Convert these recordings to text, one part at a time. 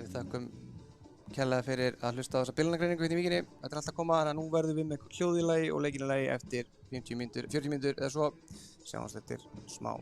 Við þakkum kærlega fyrir að hlusta á þessa bílunargreiningu hérna í vikinni. Þetta er alltaf að koma, þannig að nú verðum við með hljóð í lagi og leikinn í lagi eftir 40 mínútur eða svo. Sjáumst eftir smá.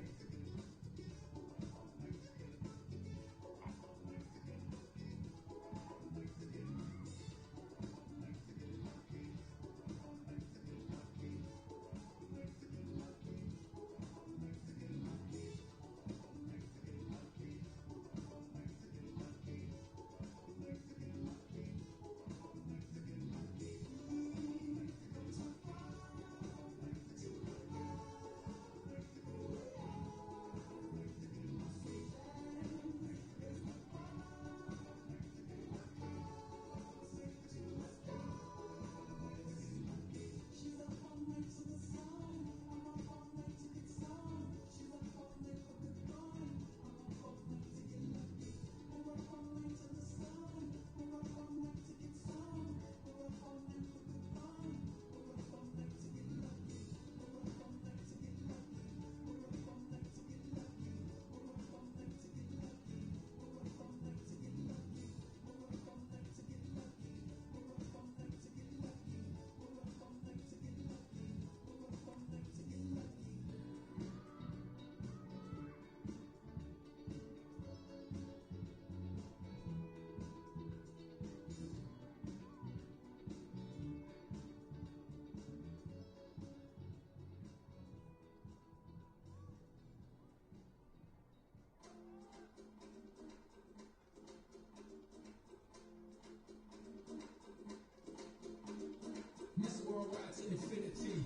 Worldwide to infinity,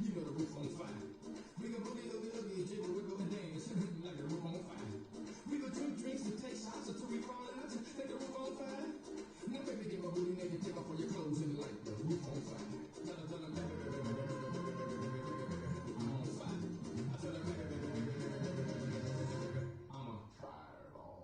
you know the roof on fire. We gon' boogie, oogie, oogie, jiggle, wiggle, and dance like the roof on fire. We gon' drink drinks and take shots until we fall out, like the roof on fire. Now baby, get my booty naked, take off all your clothes and light the roof on fire. Tell her, I'm on fire. I tell her, I'm a fireball.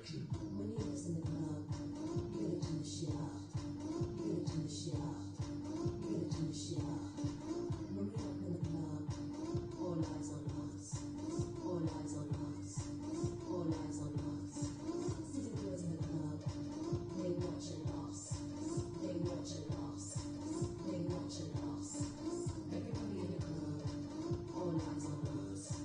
When he was in the club, get it to the shop, get it to the shop, get it to the shop. When we up in the club, all eyes on us, all eyes on us, all eyes on us. See the girls in the club, they watching us, they watching us, they watching us. Everybody in the club, all eyes on us.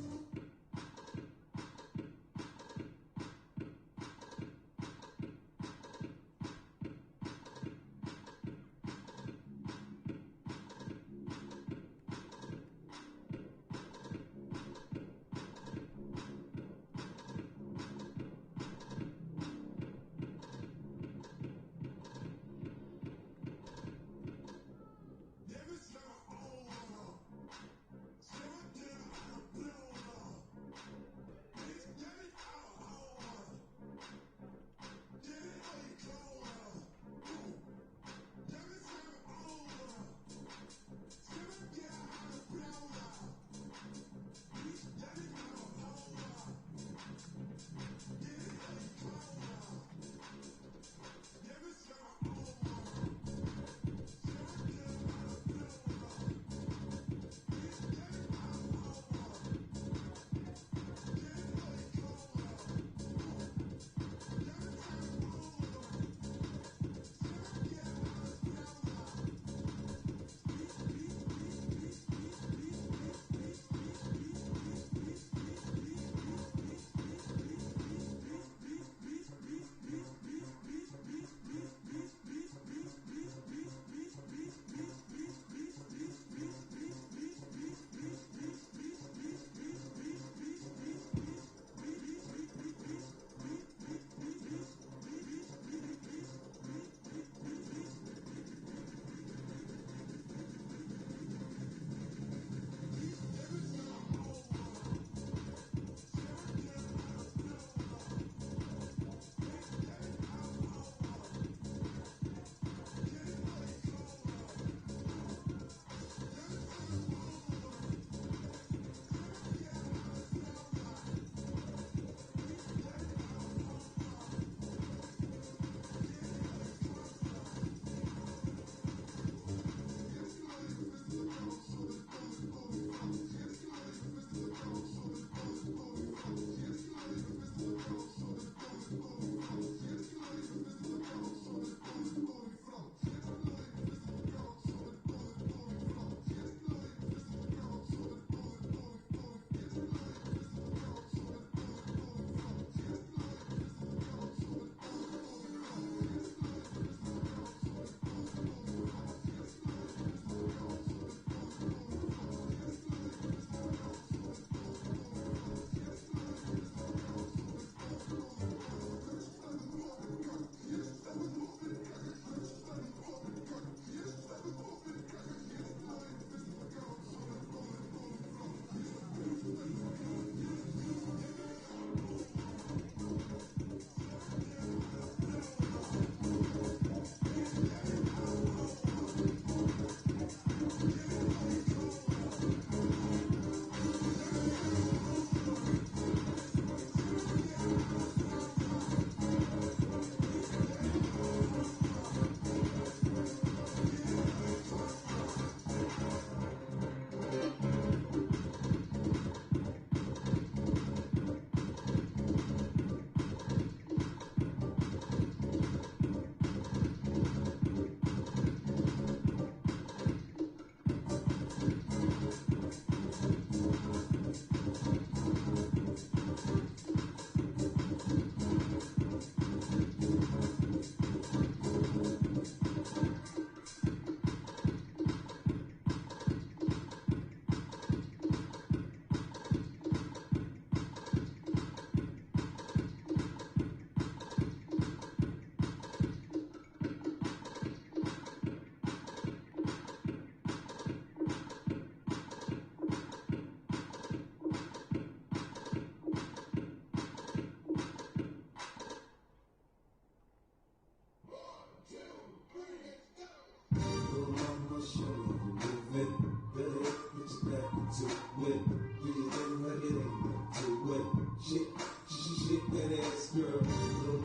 Shit, that ass girl.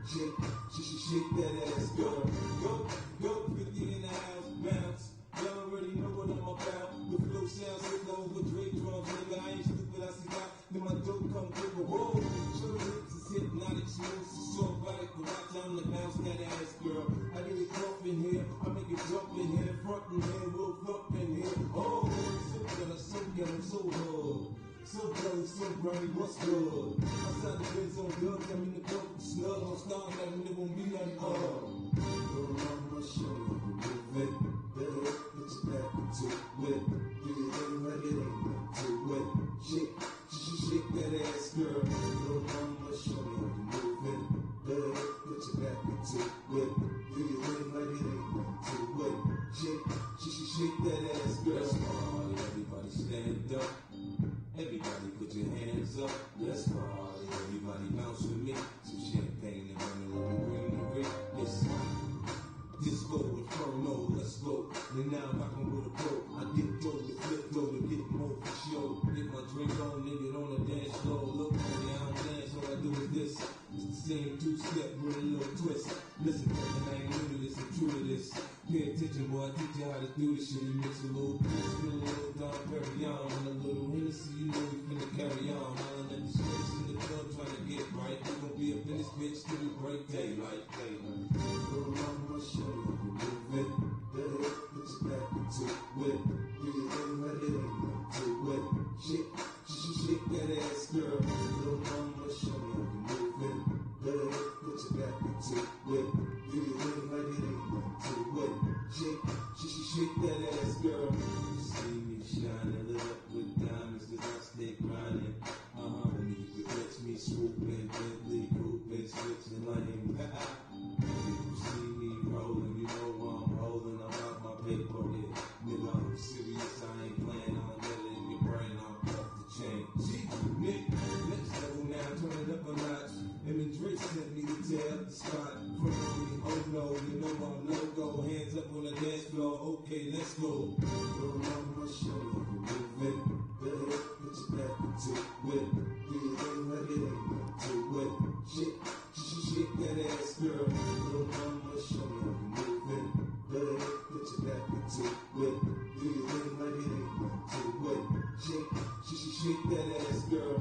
Shake that ass, go, go, go, 50 in the house, bounce. Y'all already know what I'm about. The flow sounds so low with Drake drums, nigga. I ain't stupid, I see out. Then my dope come quick, whoa. Show the hips is hypnotic, she moves so erotic. But watch time to bounce that ass, girl. I get it jump in here, I make it jump in here, front in here, we'll flop in here. Oh, so good, I'm so hard. So close, so bright, what's good? Outside the beds on guns, I'm in the club, snug on stars, nothing, there won't be nothing, Girl, I'ma show you, move it, better, put your back into it. Do your thing like it ain't nothing to it. Shake that ass, girl. Girl, I'ma show you, move it, better, put your back into it. Do your thing like it ain't nothing to it. Shake that ass, girl. Party, everybody stand up. Everybody put your hands up, let's party. Everybody bounce with me. Some champagne and run a little green and green. Listen, disco inferno, let's go. And now I'm rockin' with a pro. I get dough to flip dough to get more for show. Get my drink on, nigga, on the dance floor. Look, baby, I don't dance, all I do is this. It's the same two-step with a little twist. Listen, man, I ain't new to this, I'm true to this. Pay attention, boy, I teach you how to do this shit. You mix a little piece, spin a little Don Perignon, and a little Hennessy, you know we finna carry on. Hollin' at the streets in the club trying to get right. We gon' be up in this bitch till we break daylight. Girl, I'ma show you, move it, better, put your back into it. Do your thing like it ain't nothing to it. Shake that ass, girl. Girl, I'ma show you, move it, better, put your back into it. Do your thing like it ain't nothing to it. Shake that ass, girl. You see me shining, lit up with diamonds, cause I stay grinding. When you could catch me swooping, Bentley, grouping, switching lane. You see me rolling, you know I'm rolling, I'm out my paper, yeah. Nigga, I'm serious, I ain't playing, I don't let it in your brain, I'm off the chain. Nick, next level now, turn it up a notch. Drake sent me to tear up the spot. Front of me, oh no, you know I'm no-go. Hands up on the dance floor, okay, let's go. Girl, I'ma show you, move it, better, put your back into it. Do your thing like it ain't nothing to it. Shake that ass, girl. Girl, I'ma show you, move it, better, put your back into it. Do your thing like it ain't nothing to it. Shake that ass, girl.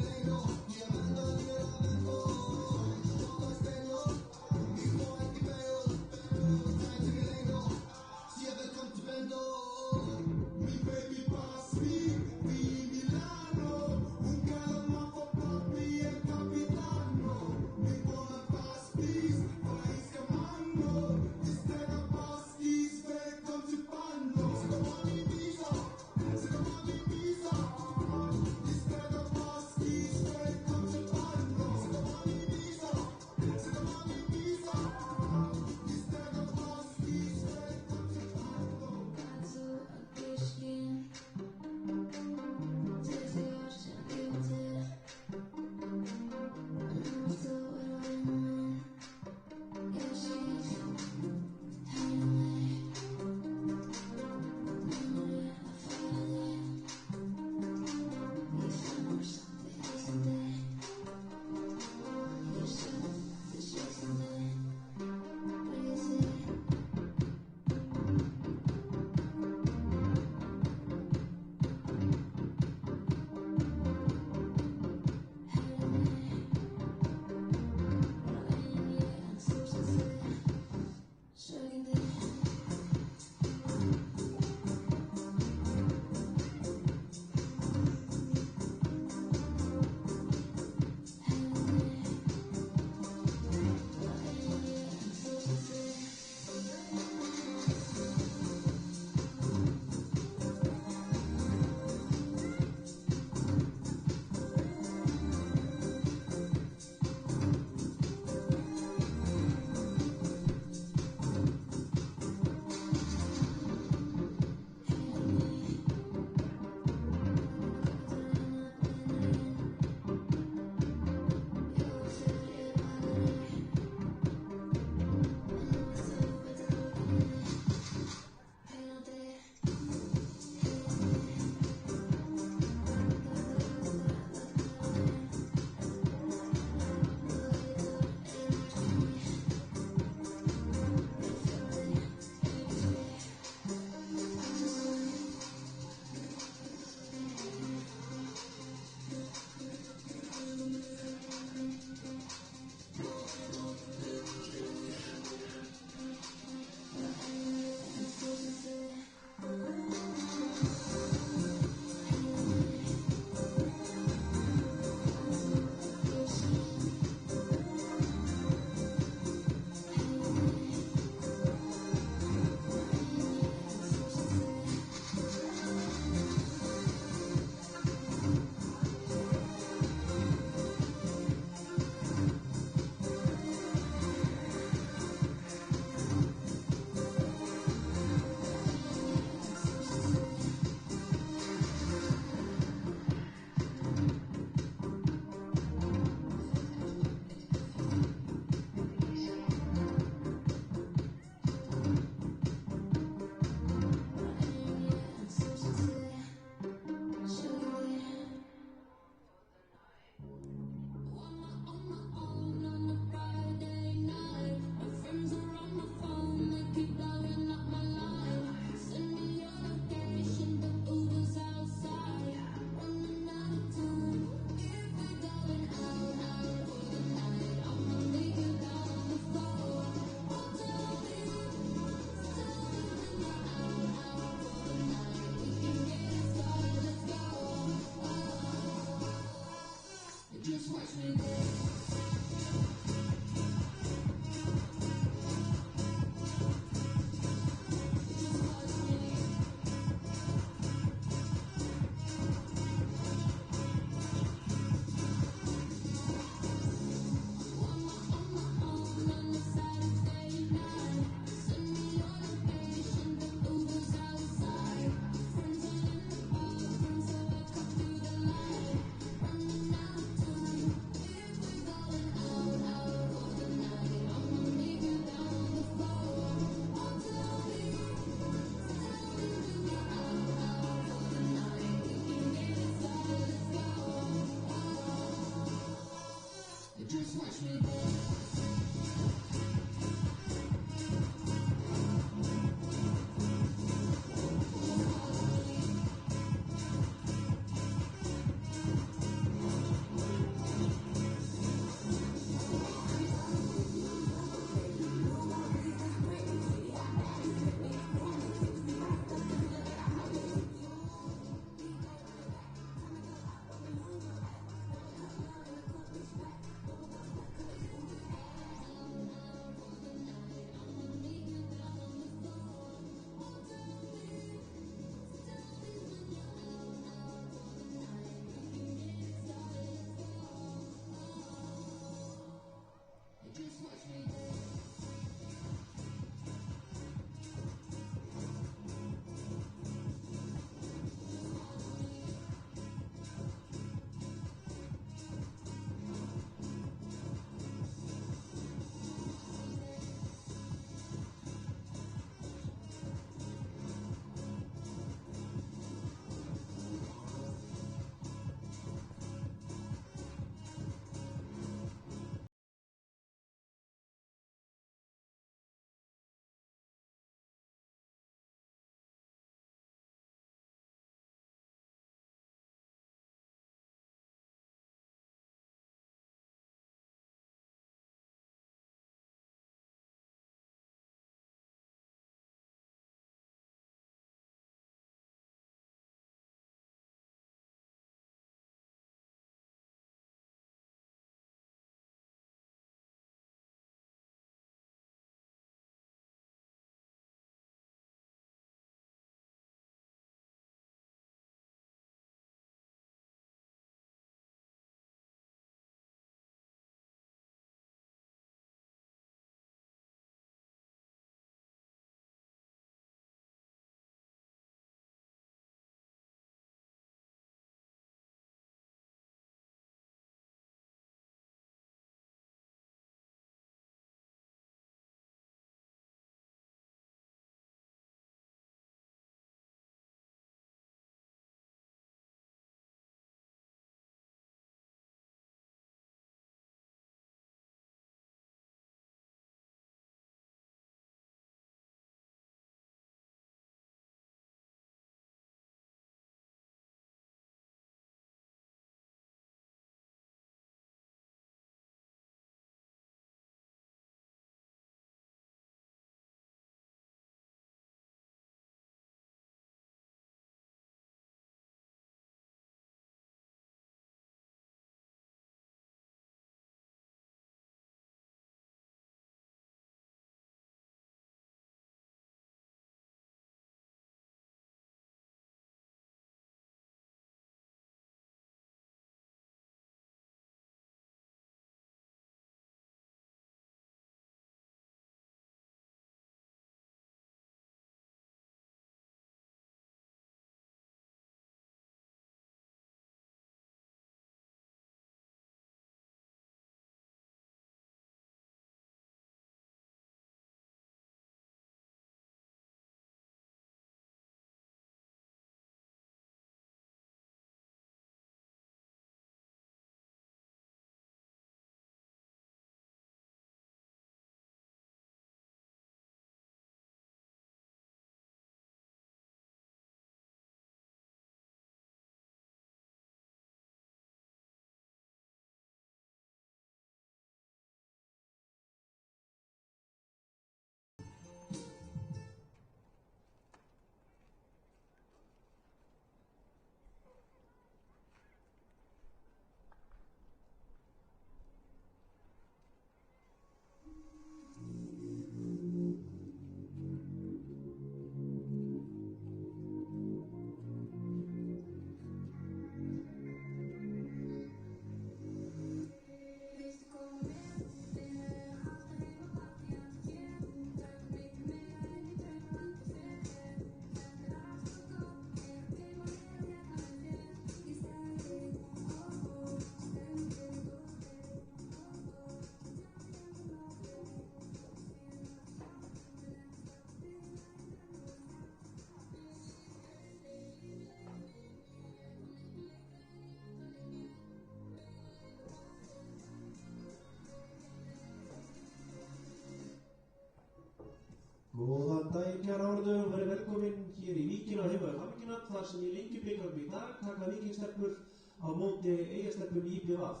Arnur verið velkominn hér í Víkina á heimaður Hamingina þar sem í Lengjubikarnum í dag taka Víkingstelpur á móti Eyjastelpum í IBVF.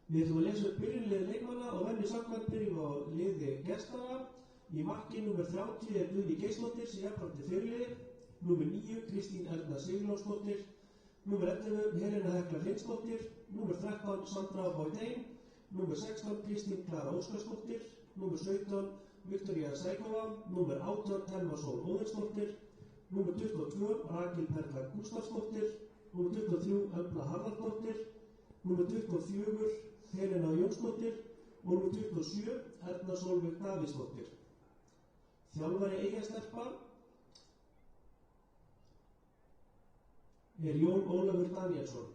Við ætlum að lesa upp byrjunlið leikmanna og venju samkvæmt byrjum á liði gestara. Í marki númer 30 er Guðný Geirsdóttir sem jafnframt er fyrirliði. Númer 9 Kristín Erna Sigurlónsdóttir. Númer 11 Helena Hekla Hreinsdóttir. Númer 13 Sandra Boydén. Númer 16 Kristín Klara Óskarsdóttir. Númer 17 Viktoría Sækova. Númer 18 Thelma Sól Óðinsdóttir. Númer 22 Rakel Perla Gústafsdóttir. Númer 23 Embla Harðardóttir. Númer 24 Helena Jónsdóttir og númer 27 Erna Sólveig Davíðsdóttir. Þjálfari Eyjastelpa er Jón Ólafur Danielsson.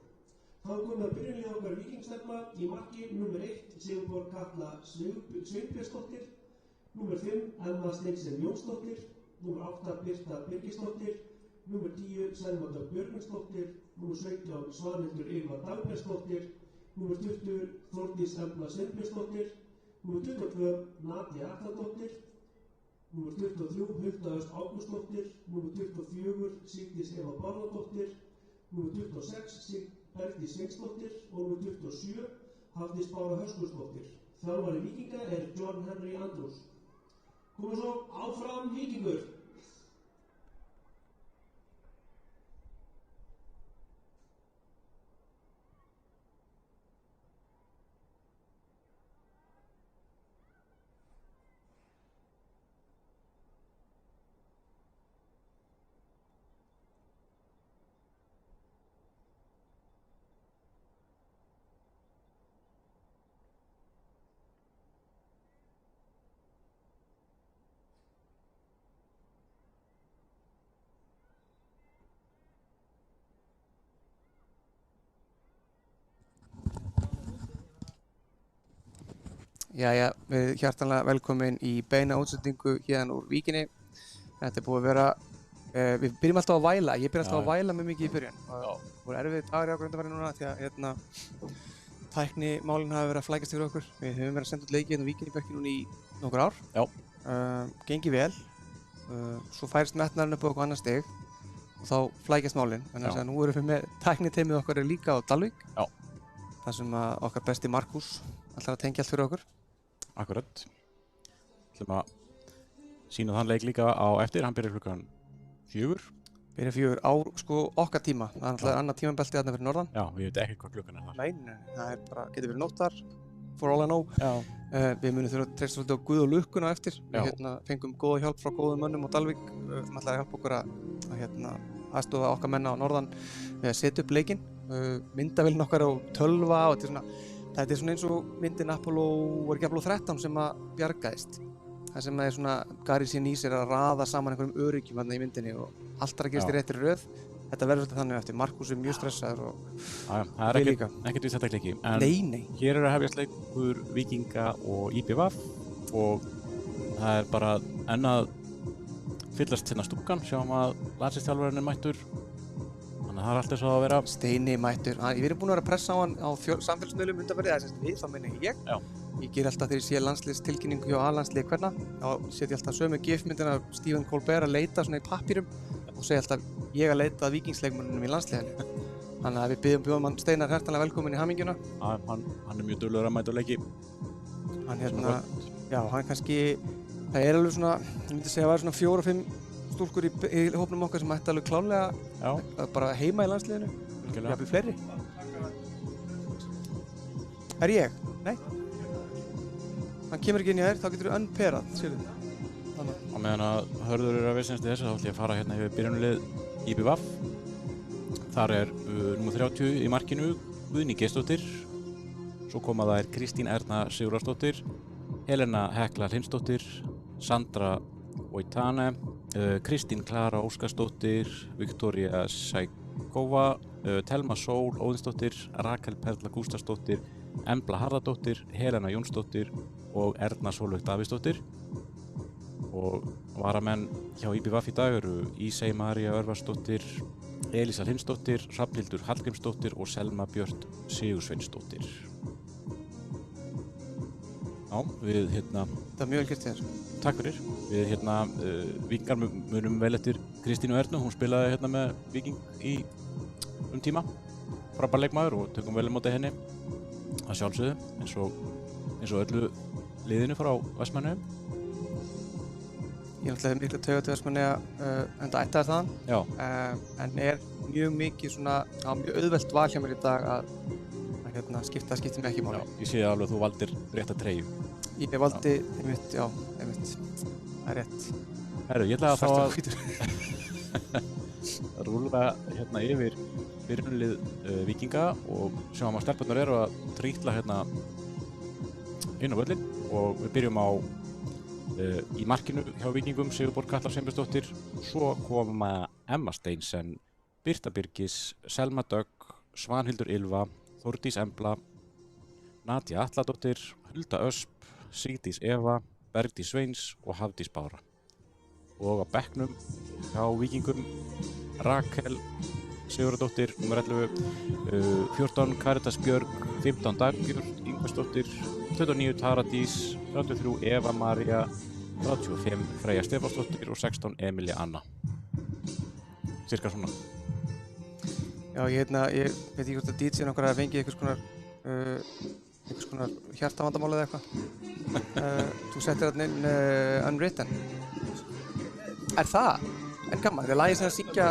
Þá komum við að byrjunlið okkar Víkingstelpa í marki númer 1 Sigurborg Katla Sveinbjörnsdóttir. Númer 5 Emma Steinsen Jónsdóttir. Númer 8 Birta Birgisdóttir. Númer 10 Selma Dögg Björgvinsdóttir. Númer 17 Svanhildur Ylva Dagbjörnsdóttir. Númer 20 Þórdís Embla Sveinbjörnsdóttir. Númer 22 Nadia Atladóttir. Númer 23 Hulda Öst Ágústsdóttir. Númer 24 Sigdís Eva Bárðardóttir. Númer 26 Bergdís Sveinsdóttir og númer 27 Hafdís Bára Höskuldsdóttir. Þjálfari Víkinga er John Henry Andrews. Komum svo áfram Víkingur! Jæja, við hjartanlega velkomin í beina útsendingu hérna úr Víkinni. Þetta er búið að vera, við byrjum alltaf að væla, ég byrja alltaf að væla mjög mikið í byrjun. Það voru erfið dagar í okkur undanfarið núna því að tæknimálin hafa verið að flækjast yfir okkur. Við höfum verið að senda út leiki hérna úr Víkinni bökki núna í nokkur ár. Gengi vel, svo færist metnaðurinn upp á okkur annar stig og þá flækjast málin. Þannig að nú erum við með tækniteymið okkar líka á Dalvík. þar sem að okkar besti Markus ætlar að tengja allt fyrir okkur. Akkurat. Ætlum að sína þann leik líka á eftir, hann byrjar klukkan 4. Byrjar 4 á sko okkar tíma, það er náttúrulega annað tímabelti þarna fyrir norðan. Já, við veitum ekki hvað klukkan er þar. Nei, það er bara, getur verið nótt þar, for all I know. Já. Við munum þurfa að treysta svolítið á Guð og lukkuna eftir. Við fengum góða hjálp frá góðum mönnum á Dalvík sem ætlaði að hjálpa okkur að aðstoða okkar menna á norðan við að setja upp leikinn. Myndavélin okkar á tölva og þetta er svona eins og myndin Apollo 13 sem að bjargaðist. Það sem er svona Gary Sinise er að raða saman einhverjum örygjum þarna í myndinni og allt er að gerast í réttri röð. Þetta verður svolítið þannig eftir. Markus er mjög stressaður og það er ekkert við þetta kliki. Nei. Hér er að hefjast leikur Víkinga og IBVF og það er bara enn að fyllast hérna stúkan. Sjáum að landsliðsþjálfarinn er mættur. Þannig að það er alltaf svo að vera... Steini mættur. Við erum búin að vera að pressa á hann á samfélagsmiðlum undanfarið. Það er sem við, þá meina ég. Já. Ég ger alltaf þegar ég sé landsliðstilkynningu hjá A-landsliði kvenna. Þá setja ég alltaf sömu gifmyndina af Stephen Colbert að leita svona í pappírum og segja alltaf ég að leita að víkingsleikmönnunum í landsliðinu. Þannig að við bjóðum hann Steinar hjartanlega velkominn í hamingjuna. Hann er mjög duglegur að mæta á leiki. Hann kannski, það er alveg svona, ég myndi segja að það var svona 4-5 stúlkur í hópnum okkar sem ætti alveg klárlega bara heima í landsliðinu. Jafnvel fleiri. Er ég? Nei. Hann kemur ekki inn í þér, þá getur þú unperað, sérðu. Á meðan að Hörður er að vissinast í þessu, þá ætlum ég að fara hérna yfir byrjunarlið IBVF. Þar er númer 30 í markinu Guðný Geirsdóttir. Svo koma þær Kristín Erna Sigurðardóttir, Helena Hekla Hreinsdóttir, Sandra Boydén, Kristín Klara Óskarsdóttir, Viktoría Sækova, Thelma Sól Óðinsdóttir, Rakel Perla Gústafsdóttir, Embla Harðardóttir, Helena Jónsdóttir og Erna Sólveig Davíðsdóttir. Og varamenn hjá IBVF í dag eru Ísey María Örvarsdóttir, Elísa Hlinsdóttir, Hrafnhildur Hallgrímsdóttir og Selma Björt Sigursveinsdóttir. Já, við Þetta er mjög vel gert þér. takk fyrir. Við Víkingar munum vel eftir Kristínu Ernu, hún spilaði með Víking í tíma. Frábær leikmaður og tökum vel á móti henni að sjálfsögðu eins og öllu liðinu frá Vestmannaeyjum. Ég náttúrulega miklu tauga til Vestmannaeyja enda ættaður þaðan. Já. En er mjög mikið svona, mjög auðvelt val hjá mér í dag að skiptir mig ekki máli. Já, ég sé alveg að þú valdir rétta treyju. Ég valdi, einmitt. Það er rétt. Herru, ég ætla að Svartur og fá hvítur. að rúlla yfir byrjunarlið Víkinga og sjáum að stelpurnar eru að trítla inn á völlinn og við byrjum á í markinu hjá Víkingum Sigurborg Katla Sveinbjörnsdóttir, svo koma Emma Steinsen, Birta Birgis, Selma Dögg, Svanhildur Ylva, Þórdís Embla, Nadia Atladóttir, Hulda Ösp, Sigdís Eva, Bergdís Sveins og Hafdís Bára. Og á bekknum hjá Víkingum Rakel Sigurðardóttir, nr. 11, 14 Karitas Björg, 15 Dagbjörg Ingvarsdóttir, 29 Tara Dís, 33 Eva María, 35 Freyja Stefánsdóttir og 16 Emilia Anna. Cirka svona. Já, ég veit ekki hvort að DJ-n okkar hafi fengið einhvers konar hjartavandamál eða eitthvað. Þú settir þarna inn Unwritten. Er það? Er gaman? Það er lagið sem að syngja...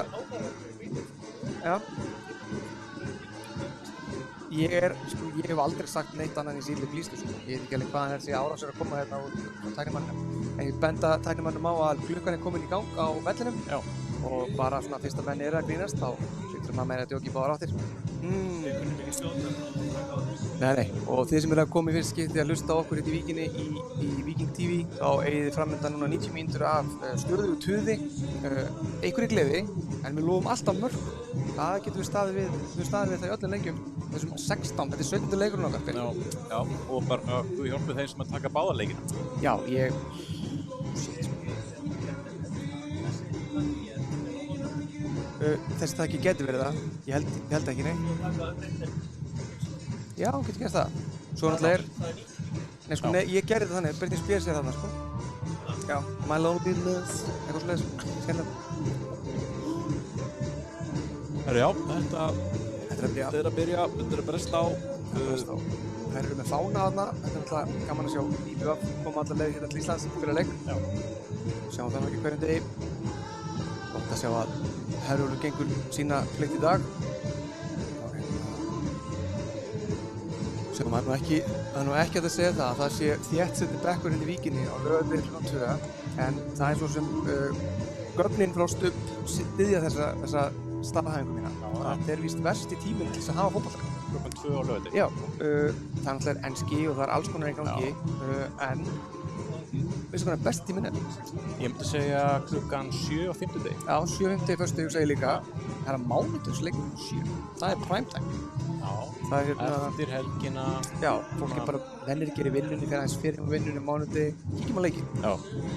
Já. Ég hef aldrei sagt neitt annað en í Síli Blísku, sko. Ég veit ekki alveg hvaðan þessi árásir að koma hérna úr tæknimannum. En ég benda tæknimannum á að klukkan er komin í gang á vellinum. Já. Og bara svona fyrst að menn eru að grínast, þá hlýtur maður meira að djóka í báðar áttir. Nei. Og þið sem eru að koma í fyrst skipti að hlusta á okkur hérna í Víkinni í Víking TV, þá eigið þið framöndan núna 90 mínútur af stjörðu og tuði, einhverju gleði, en við lofum alltaf mörg. Það getum við staðið við það í öllum leikjum, þessum 16, þetta er 17. leikurinn okkar. Já, og bara þú hjálpið þeim sem að taka báða leikina. Já, þess að það ekki getur verið það. Ég held ekki, nei. Já, getur gert það. Svo náttúrulega nei, ég gerði það þannig, Britney Spears þarna, sko. Já, My Loneliness, eitthvað svoleiðis, skemmtilegt. Herru, já, þetta er að bresta á. Þær eru með fána þarna, þetta er náttúrulega gaman að sjá IBVF koma allar leið hérna til Íslands fyrir að leik. Já. Sjáum það nú ekki hverjum degi. Gott að sjá að Herjólfur gengur sína plikt í dag. Sem það er nú ekki að segja það að það sé þéttsettur bekkur hérna í Víkinni á Laugardegi kl. 2, en það er svo sem gögnin frá Stubb styðja þessa staðhæfingu mína. Þetta er víst versti tíminn til þess að hafa fótbolta. Klukkan 2 á Laugardegi. Já, það er náttúrulega enski og það er alls konar í gangi, en veistu hvernig besti tíminn er? Ég myndi segja klukkan 7 á 50. Já, 7:50 föstudag segi ég líka. Það er að mánudagsleikur 7. Það er primetime. Já, það er eftir helgina. Já, fólk er bara venir ekki í vinnunni fyrir aðeins fyrir vinnunni mánudegi. Kíkjum á leiki. Já.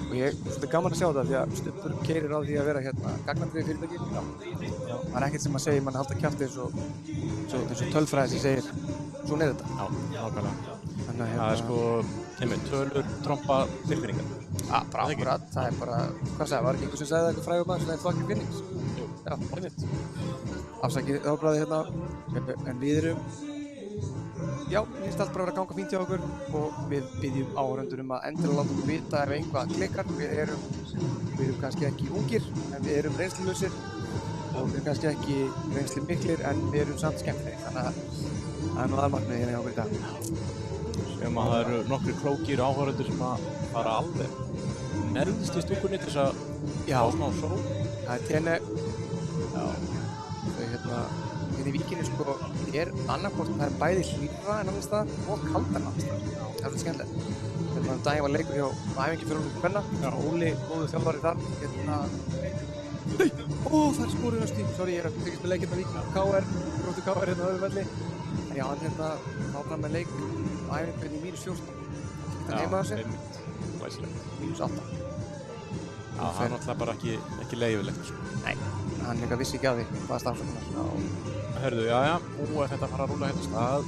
Og ég er gaman að sjá það því að Stubbur keyrir á því að vera gagnandrið fyrirtæki. Já. Það er ekkert sem að segja mann halda kjafti eins og tölfræði sem segir svona er þetta. Já, nákvæmlega. Þannig það er sko tölur, trompa, tilfinningar. Bara akkurat, það er bara, hvað sagði, var ekki einhver sem sagði það eitthvað frægur maður sem það er fucking finnings? Jú, já, einmitt. Afsakið ábræði hérna, en við erum, já, við erum allt bara að vera að ganga fínt hjá okkur og við byggjum áhörendur að endilega láta okkur vita ef einhvað klikkar. Við erum kannski ekki ungir, en við erum reynslulausir og við erum kannski ekki reynslu miklir, en við erum samt skemmtilegir, þannig að það er nú aðalmarkmiðið hérna hjá okkur í dag. Sem að það eru nokkri klókir áhorfendur sem að fara alveg nærðist í stúkunni til þess að fá smá sól. Það er Tene. Já. Þau hérna í Víkinni sko er annarkvort það er bæði hlýrra en annars staðar og kaldara en annars staðar. Það er svolítið skemmtilegt. Þegar daginn var leikur hjá æfingafélaginu kvenna. Óli, góður þjálfari þar. Það er skorið næstu. Sorry, ég er að fylgjast með leik hérna Víking KR, gróttu KR hérna á öðrum velli. En já, hann hérna áfram með leik æfingu í -14. Þetta heima á sér. Glæsilegt. -8. Já, það er náttúrulega bara ekki leiðilegt, sko. Nei, hann líka vissi ekki af því hvað stafsökunar. Herðu, já, nú er þetta að fara að rúlla hérna stað.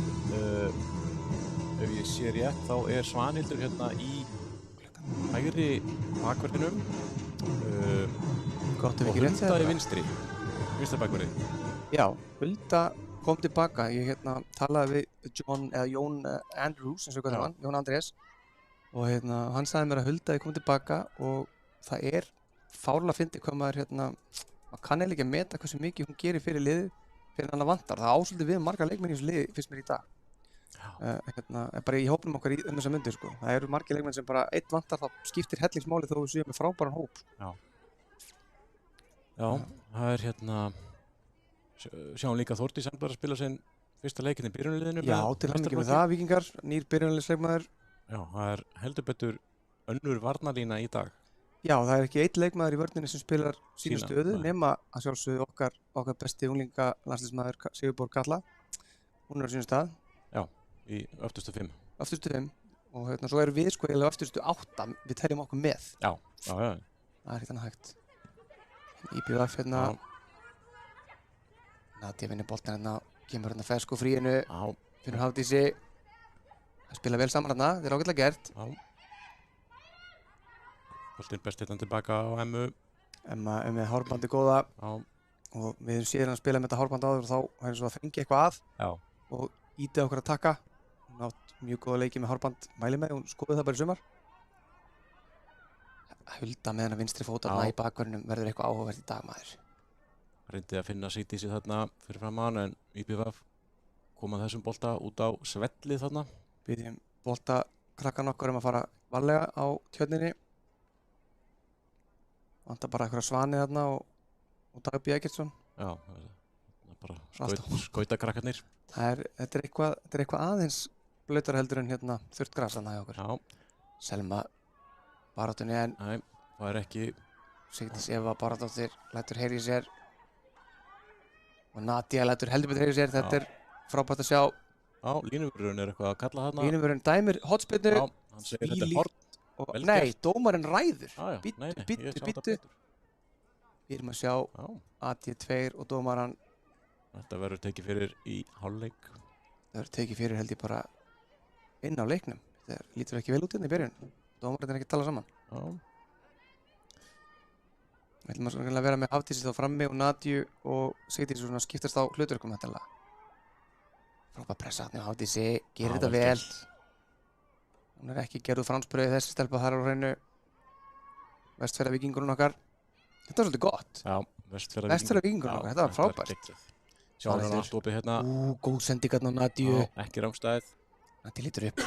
Ef ég sé rétt, þá er Svanhildur hérna í hægri bakverðinum Gott ef og ekki rétt Hulda í segja vinstri bakverði. Já, Hulda kom tilbaka. Ég talaði við Jón Andrews, eins og hvað Já. hann, Jón Andrés, og hann sagði mér að Hulda kom tilbaka og það er fárlega fyndið hvað maður maður kann eiginlega ekki að meta hversu mikið hún gerir fyrir liðið fyrir hann vantar. Það ásöldi við marga leikmenn í þessu liði finnst mér í dag. Bara í hópnum okkar í þessa myndu sko. Það eru margir leikmenn sem bara einn vantar, þá skiptir hellingsmáli þó þú séu með frábæran hóp sko. Já, það er sjáum líka Þórdís Embla að spila sinn fyrsta leikinn í byrjunarliðinu. Já, til hamingju með það, Víkingar, nýr byrjunarliðsleikmaður. Já, það er heldur betur önnur varnarlína í dag. Já, það er ekki einn leikmaður í vörninni sem spilar sína stöðu, nei. nema að sjálfsögðu okkar besti unglinga landsliðsmaður Sigurborg Kalla. Hún er á sínum stað. Já, í öftustu 5. Öftustu 5. Og svo erum við sko eiginlega öftustu 8. Við teljum okkur með. Já. Það er ekkert annað hægt. IBF Nadia vinnur boltan kemur fersku fríinu. Finnur Hafdísi. Það spila vel saman þarna, þetta er ágætlega gert. Já. Boltinn best tilbaka á Emmu. Emma með hárbandi góða. Já. Og við höfum séð hann spila með þetta hárband áður og þá eins og að fengi eitthvað að. Já. Og ítið okkur að taka. Hún átt mjög góða leiki með hárband, mæli með, hún skoði það bara í sumar. Hulda með hennar vinstri fótarna í bakverðinum verður eitthvað áhugavert í dag, maður. Reyndi að finna Sigdísi þarna fyrir framan en IBF kom að þessum bolta út á svellið þarna. Biðjum bolta krakkan okkar að fara varlega á tjörninni. Vantar bara eitthvað Svani þarna og Dagbjörn Eggertsson. Já, það er bara skauta krakkarnir. Þetta er eitthvað aðeins blautar heldur en þurrt gras þarna hjá okkur. Já. Selma baráttunni en Nei, það er ekki. Sigdís Eva Bárðardóttir lætur heyra í sér. Og Nadia lætur heldur betur heyra í sér. Þetta er frábært að sjá. Já, línuvörðurinn er eitthvað að kalla þarna. Línuvörðurinn dæmir hornspyrnu. Já, hann segir þetta er horn. Nei, dómarinn ræður. Bittu. Við erum að sjá AD2 og dómarann. Þetta verður tekið fyrir í hálfleik. Það verður tekið fyrir held ég bara inn á leiknum. Þetta lítur ekki vel út hérna í byrjun. Dómarinn er ekki að tala saman. Já. Við ætlum að vera með Hafdísi þá frammi og Nadiu og Sigdísi svona skiptast á hlutverkum þetta. Frábært pressa þarna á Hafdísi, gerir þetta vel. Hún er ekki gerð úr fransbrauði þessi stelpa þar á hreinu. Vestfjarðavíkingurinn okkar. Þetta var svolítið gott. Já, Vestfjarðavíkingurinn okkar, þetta var frábært. Sjáum hérna allt opið hérna. Góð sending hérna á Nadiu. Ekki rángstæð. Nadiu lítur upp.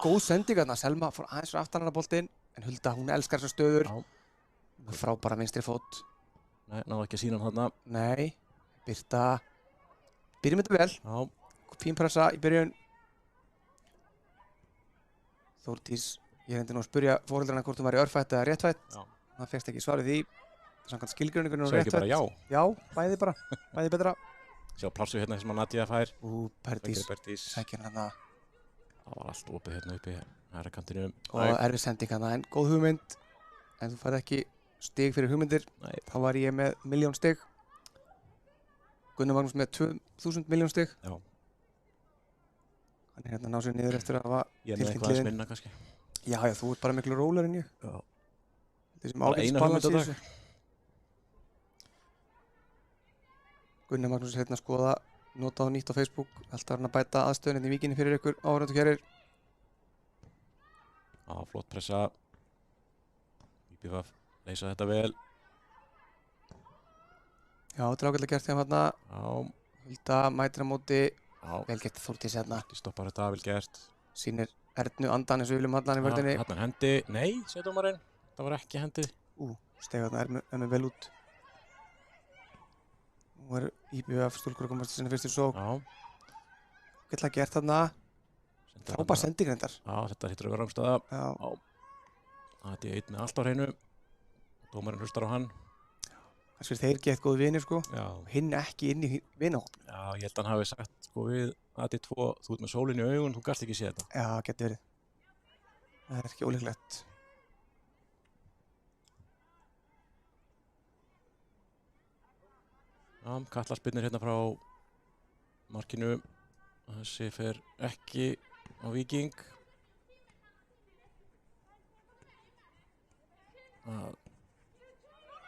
Góð sending hérna. Selma fór aðeins frá aftan hana boltinn. En Hulda, hún elskar þessar stöður. Frábæra vinstri fót. Nei, náðu ekki að sína hann þarna. Nei, Birta. Byrjum þetta vel. Já. Fín pressa í byrjun. Þórdís, ég reyndi nú að spyrja foreldrarna hvort hún var í örfætt eða réttfætt. Já. Það fékkst ekki svarið því. Samkvæmt skilgreiningunni og Svo ekki réttfætt. bara já. Já, bæði bara. Bæði betra. Sjá plássu hérna sem að Nadia fær. Berdís. Berdís. Sækir hana. Það var allt opið hérna uppi hægra kantinum. Og erfið sending hana, en góð hugmynd. En þú færð ekki stig fyrir hugmyndir. Nei. Þá var ég með 1.000.000 stig. Gunnar Magnús með 2.000 milljón stig. Já. Hann er hérna að ná sér niður eftir að hafa Ég með eitthvað aðeins minna kannski. Já, þú ert bara miklu rólar en ég. Já. Þetta er sem ágætis balans í þessu. Gunnar Magnús er hérna að skoða, nota á nýtt á Facebook. Alltaf hann að bæta aðstöðunni í Víkinni fyrir ykkur áhorfendur og kærir. Já, flott pressa. IBF leysa þetta vel. Já, þetta er ágætlega gert hjá hérna. Já. Hulda mætir á móti. Já. Vel gert Þórdís hérna. Þórdís stoppar þetta, vel gert. Sýnir Ernu andan eins og viljum hallan í vördinni. Hérna er hendi. Nei, segir dómarinn. Það var ekki hendi. Steg hérna Ernu vel út. Nú er IBF stúlkur að komast í sinni fyrstu sók. Já. Ágætlega gert hérna. Frábær sending reyndar. Já, þetta hittur að vera rángstæða. Já. Það er einn með allt á hreinu. Dómarinn hlustar á hann. Þess fyrir þeir gett góði vinir sko. Já. Hinn ekki inn í vinahópnum. Já, ég held að hann hafi sagt sko við AD2, þú ert með sólinn í augun, þú gast ekki séð þetta. Já, getur verið. Það er ekki ólíklegt. Já, Katla spyrnir hérna frá markinu. Þessi fer ekki á Víking.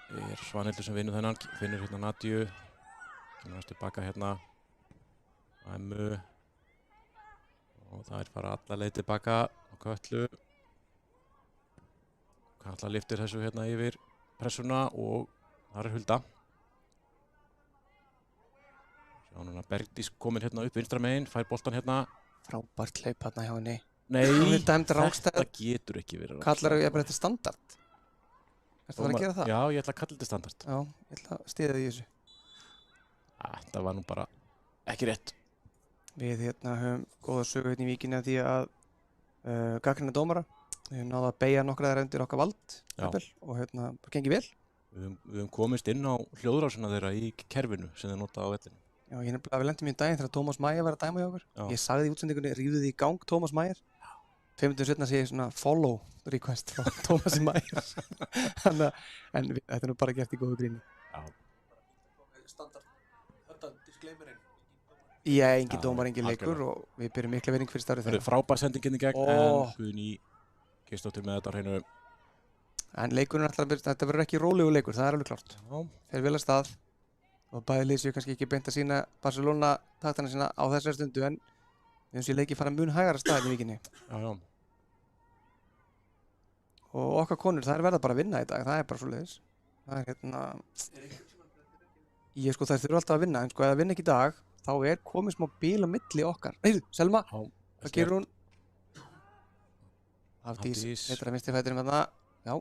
Það er Svanhildur sem vinnur þennan, finnur hérna Nadju, kemur hans tilbaka hérna á Emmu og það er bara alla leið tilbaka á Kötlu. Katla lyftir þessu hérna yfir pressuna og þar er Hulda. Sjá núna Bergdís komin hérna upp vinstra megin, fær boltan hérna. Frábært hlaup hérna hjá henni. Nei, Hún er dæmd rangstæð. þetta getur ekki verið Kallar þú jafnvel þetta standard? Ertu að fara að gera það? Já, ég ætla að kalla þetta standard. Já, ég ætla að styðja því í þessu. Þetta var nú bara ekki rétt. Við hérna höfum góða sögu hérna í Víkinni af því að gagnrýna dómara. Við höfum náða að beygja nokkra þeirra undir okkar vald jafnvel, og hérna bara gengið vel. Við höfum komist inn á hljóðrásina þeirra í kerfinu sem þeir nota á vellinu. Já, ég nefnilega við lendum í daginn þegar Tómas Mæjar var að dæma hjá okkur. Já. Ég sagði í útsendingunni, rífðu því í gang Tómas Mæjar. 5 minútur seinna sé ég svona follow request frá Tómasi Mæjar. Þannig að, en þetta er nú bara gert í góðu gríni. Já. Standard, þetta disclaimerinn. Já, engin Já, dómar, engin leikur algjörlega. og við byrjum mikla vinning fyrir starfið Það er frábær sendingin í gegn Ó. en Guðný Geirsdóttir með þetta á hreinu. En leikurinn er alltaf, þetta verður ekki rólegu leikur, það er alveg klárt. Já. Þeir vel að stað og bæði lið séu kannski ekki beint að sína Barcelona taktana sína á þessari stundu en við höfum sér leikið fara mun hægara stað í Víkinni. Já. Og okkar konur, þær verða bara að vinna í dag, það er bara svoleiðis. Það er hérna... Ég sko þær þurfa alltaf að vinna, en sko ef það vinna ekki í dag, þá er komið smá bíl á milli okkar. Heyrðu, Selma, Já. hvað gerur hún? Hafdís, Hafdís. veitur að vinstri fætinum þarna. Já,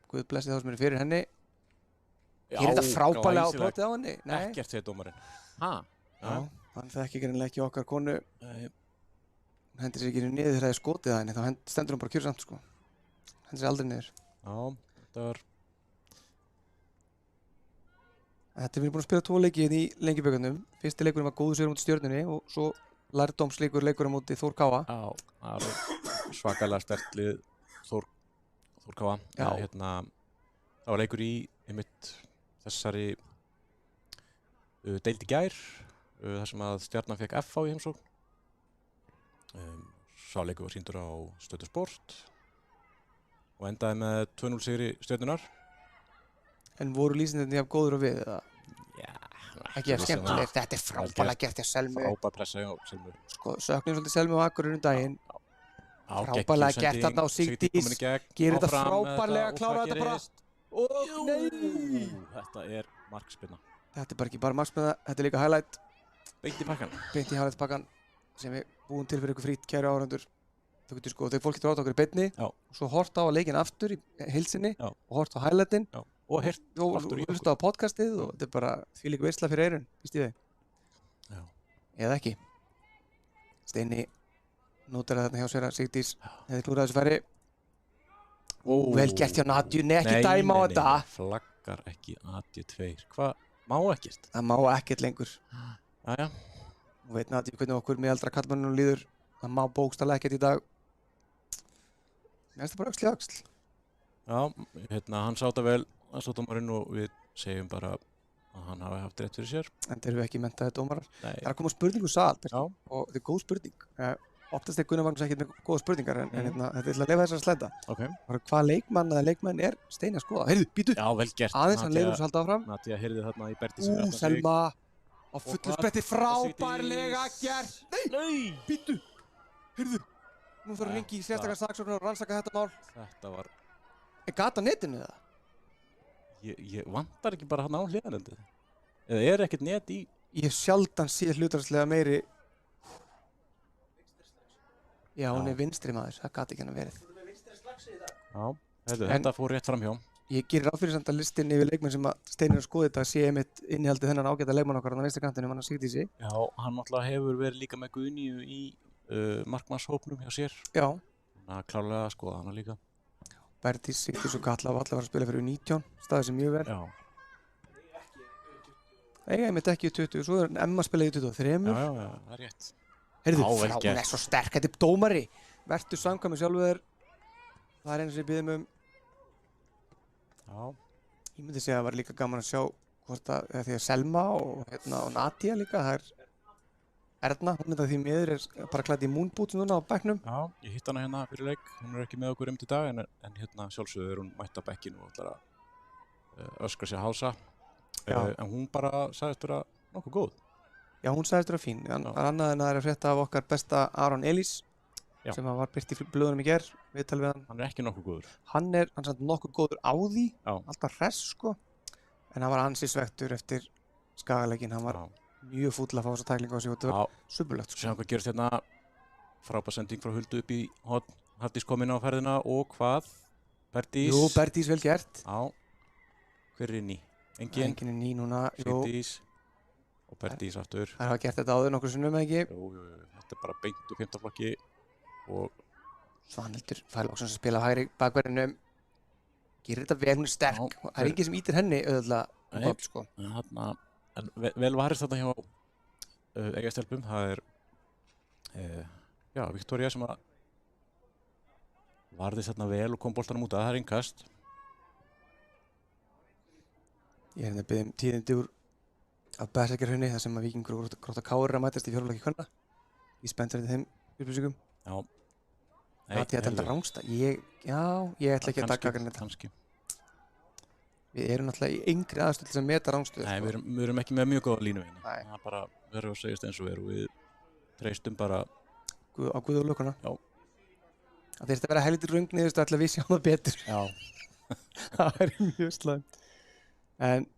Guð blessi þá sem eru fyrir henni. Já, Er þetta frábærlega á glæsilegt. brotið á henni? Nei. Ekkert segir dómarinn. Ha? Já, hann þekki greinilega ekki okkar konu. Nei. Hún hendir sér ekki niður þegar það er skotið að henni, þá stendur hún bara kjörsamt sko. Hendir sér aldrei niður. Já, þetta var... Þetta við erum búin að spila 2 leiki hérna í Lengjubökkarnum. Fyrsti leikurinn var góður sigur á móti Stjörnunni og svo lærdómsleikur á móti Þór Káa. Já, það var svakalega sterkt lið Þór Káa. Já. Hérna, það var leikur í einmitt þessari deild í gær, þar sem að Stjarnan fekk FH í heimsókn. Sá leikur var sýndur á Stötu Sport og endaði með 2-0 sigri Stjörnunar. En voru lýsindinni jafn góður og við eða? Já, Ekki jafn skemmtilegir. Þetta er frábærlega gert hjá Selmu. Frábær pressa hjá Selmu. Sko, söknum svolítið Selmu og Akureyri daginn. Já, Frábærlega geggjuð gert þarna á sending, Sigdís. komin í gegn, Gerir þetta áfram með frábærlega, og klárar hvað þetta bara. gerist? Og nei! Þetta er markspyrna. Þetta er bara ekki bara marksmiða, þetta er líka highlight. Beint í pakkan. Beint í highlight-pakkan sem við búum til fyrir ykkur frýtt, kæru áhorfendur. Þau getur sko, fólk getur átt okkur í beinni Já. og svo hort á að leikinn aftur í heilsinni Já. og hort á highlightin Já. Og heyrt og aftur í hlusta á podcastið og þetta er bara þvílík veisla fyrir eyrun, víst í þig. Já. Eða ekki. Steini notar þarna hjá sér að Sigdís hefði klúrað þessu færi. Vel gert hjá Nadju, ekki dæma á þetta. Flaggar ekki AD2. Hvað? Má ekkert? Það má ekkert lengur. Jæja. Og veit Nadju hvernig okkur miðaldra kallmannunum líður. Það má bókstaflega ekkert í dag. Mér finnst það bara öxl í öxl. Já, hérna, hann sá þetta vel, aðstoðdómarinn, og við segjum bara að hann hafi haft rétt fyrir sér. En þeir eru ekki mentaði dómarar. Nei. Það er að koma spurningu sal, Já. og þetta er góð spurning. Oftast er Gunnar Magnús ekkert með góða spurningar, en hérna, þetta er til að leyfa þessar að slæta. Ok. Bara hvað leikmann eða leikmenn er Steini að skoða? Heyrðu, býtu! Já, vel gert. Aðeins hann leiður þess að halda áfram. Nadja heyrði þarna í Bergdísi. Selma á fullu hvað- spretti, og frábærlega Sigdís. gert! Nei! Býtu! Heyrðu! Nú þarf að ringi í sérstakar saksóknar og rannsaka þetta mál. Þetta var... Er gata netinu það? Ég vantar ekki bara hann á hliðarendið. Eða er ekkert net í... Ég hef sjaldan séð hlutræðslega meiri. Já, hún Já. er vinstri maður, það gati ekki hann verið. Já. Heyrðu, En- þetta fór rétt framhjá. Ég gerir ráð fyrir samt að listin yfir leikmenn sem að Steinir að skoða þetta sé einmitt innihaldið þennan ágæta leikmann okkar á vinstri kantinum, hann að Sigdísi. Já, hann náttúrulega hefur verið líka með Guðnýju í markmannshópnum hjá sér. Já, Þannig að klárlega að skoða hana líka. Bergdís, Sigdís og Katla var allar að spila fyrir 19, staðið sem mjög vel. Já. Eiga einmitt ekki í 20, svo er Emma spila í 23. Já, það er rétt. Heyrðu, Já, vel frá, hún gert. er svo sterk, þetta er dómari. Vertu samkvæmur sjálfu þér. Það er einu sem ég býðum um. Já. Ég myndi segja að það var líka gaman að sjá hvort að því að Selma og Nadja líka, það er Erna, hún þetta því miður bara klædd í moonboots núna á bekknum. Já, ég hitt hana hérna fyrir leik, hún er ekki með okkur í dag en hérna sjálfsögðu hún mætt á bekkinu og ætlar að öskra sér hása. En hún bara sagðist vera nokkuð góð. Já, hún sagðist vera fín. Það er annað en það er að frétta af okkar besta Aron Elís sem var birt í blöðunum í gær, viðtal við hann. Hann er ekki nokkuð góður. Hann er samt nokkuð góður á því, alltaf hress sko, en hann var ansi svektur eftir skagaleikin, hann var mjög fúll að fá þessa tæklingu á sig og þetta var subbulegt sko. Sjáum hvað gerist hérna, frábær sending frá Huldu upp í horn, Hafdís kom inn á ferðina og hvað? Berdís? Jú, Berdís vel gert. Já, hver er inn í? Engin er ný núna, Berdís og Berdís aftur. Það hafa gert þetta áður nokkur sinnum, ekki? Jú, þetta er bara beint úr 5. flokki og Svanhildur fær loksins að spila hægri bakverðinum, gerir þetta vel, hún er sterk, það er enginn sem ítir henni auðvitað sko. En vel varist þarna hjá Eyjastelpum, það er Viktoría sem að varðist þarna vel og kom boltanum út að það er innkast. Ég er hérna að biðja tíðindi úr af Berserkjahrauni þar sem að Víkingur og Grótta KR er að mætast í fjórflokki kvenna. Ég spenntur eftir þeim upplýsingum. Já. Það er þetta rángsta. Ég ætla ekki að taka gagnrýni þetta. Kannski. Við erum náttúrulega í yngri aðstöðu sem meta rángstöðu. Nei, við erum ekki með mjög góða línu hérna. Nei. Það bara verður að segjast eins og er og við treystum bara á Guð og lökkuna. Já. Það þyrfti að vera helviti röng niðurstaða til að við sjáum það betur. Já. Það er mjög slæmt. En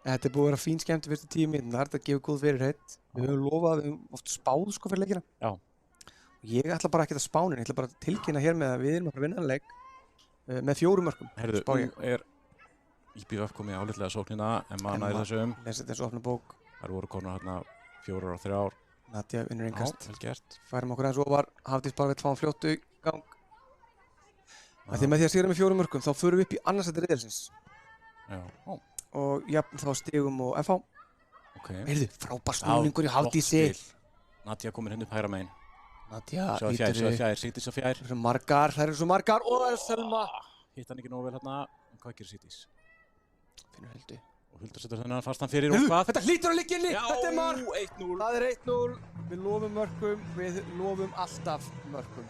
þetta er búið að vera fín skemmti fyrstu 10 mínútur. Það er þetta að gefa góð fyrirheit. Við höfum lofað, við höfum oft spáð sko fyrir leikina. Já. Og ég ætla bara ekkert að spána, ég ætla bara að tilkynna hér með að við erum að vinna þann leik með 4 mörkum. Heyrðu, nú er IBVF komið álitlega sóknina en maður næri þessu lesa þetta eins og opna bók. Það voru konar hérna 4 og 3. Nadja vinnur innkast. Já, vel gert. Færum okkur eins og var, Hafdís bara vill fá hann fljótt í gang. Því með því að sigra með 4 mörkum þá förum við upp í annarsæti riðilsins. Já. Og jafn þá stigum og FH. Ok. Heyrðu, frábær snúningur í Hafdísi. Nadja komin hérna upp hægra megin. Nadja, Sjá fjær, Sigdís á fjær. Það eru svo margar og það er Selma. Hitt hann ekki nógu vel hérna, en hvað gerir Sigdís? Finnur Huldu. Og Hulda setur þennan fastan fyrir og hvað? Þetta hlýtur að liggja inni, þetta er mark. 1-0. Það er 1-0, við lofum mörkum, við lofum alltaf mörkum.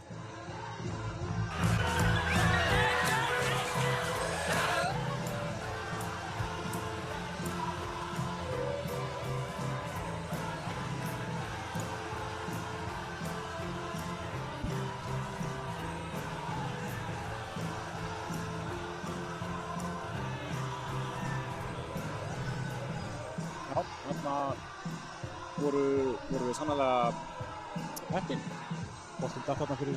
Þarna voru við sannlega heppin. Boltinn datt þarna fyrir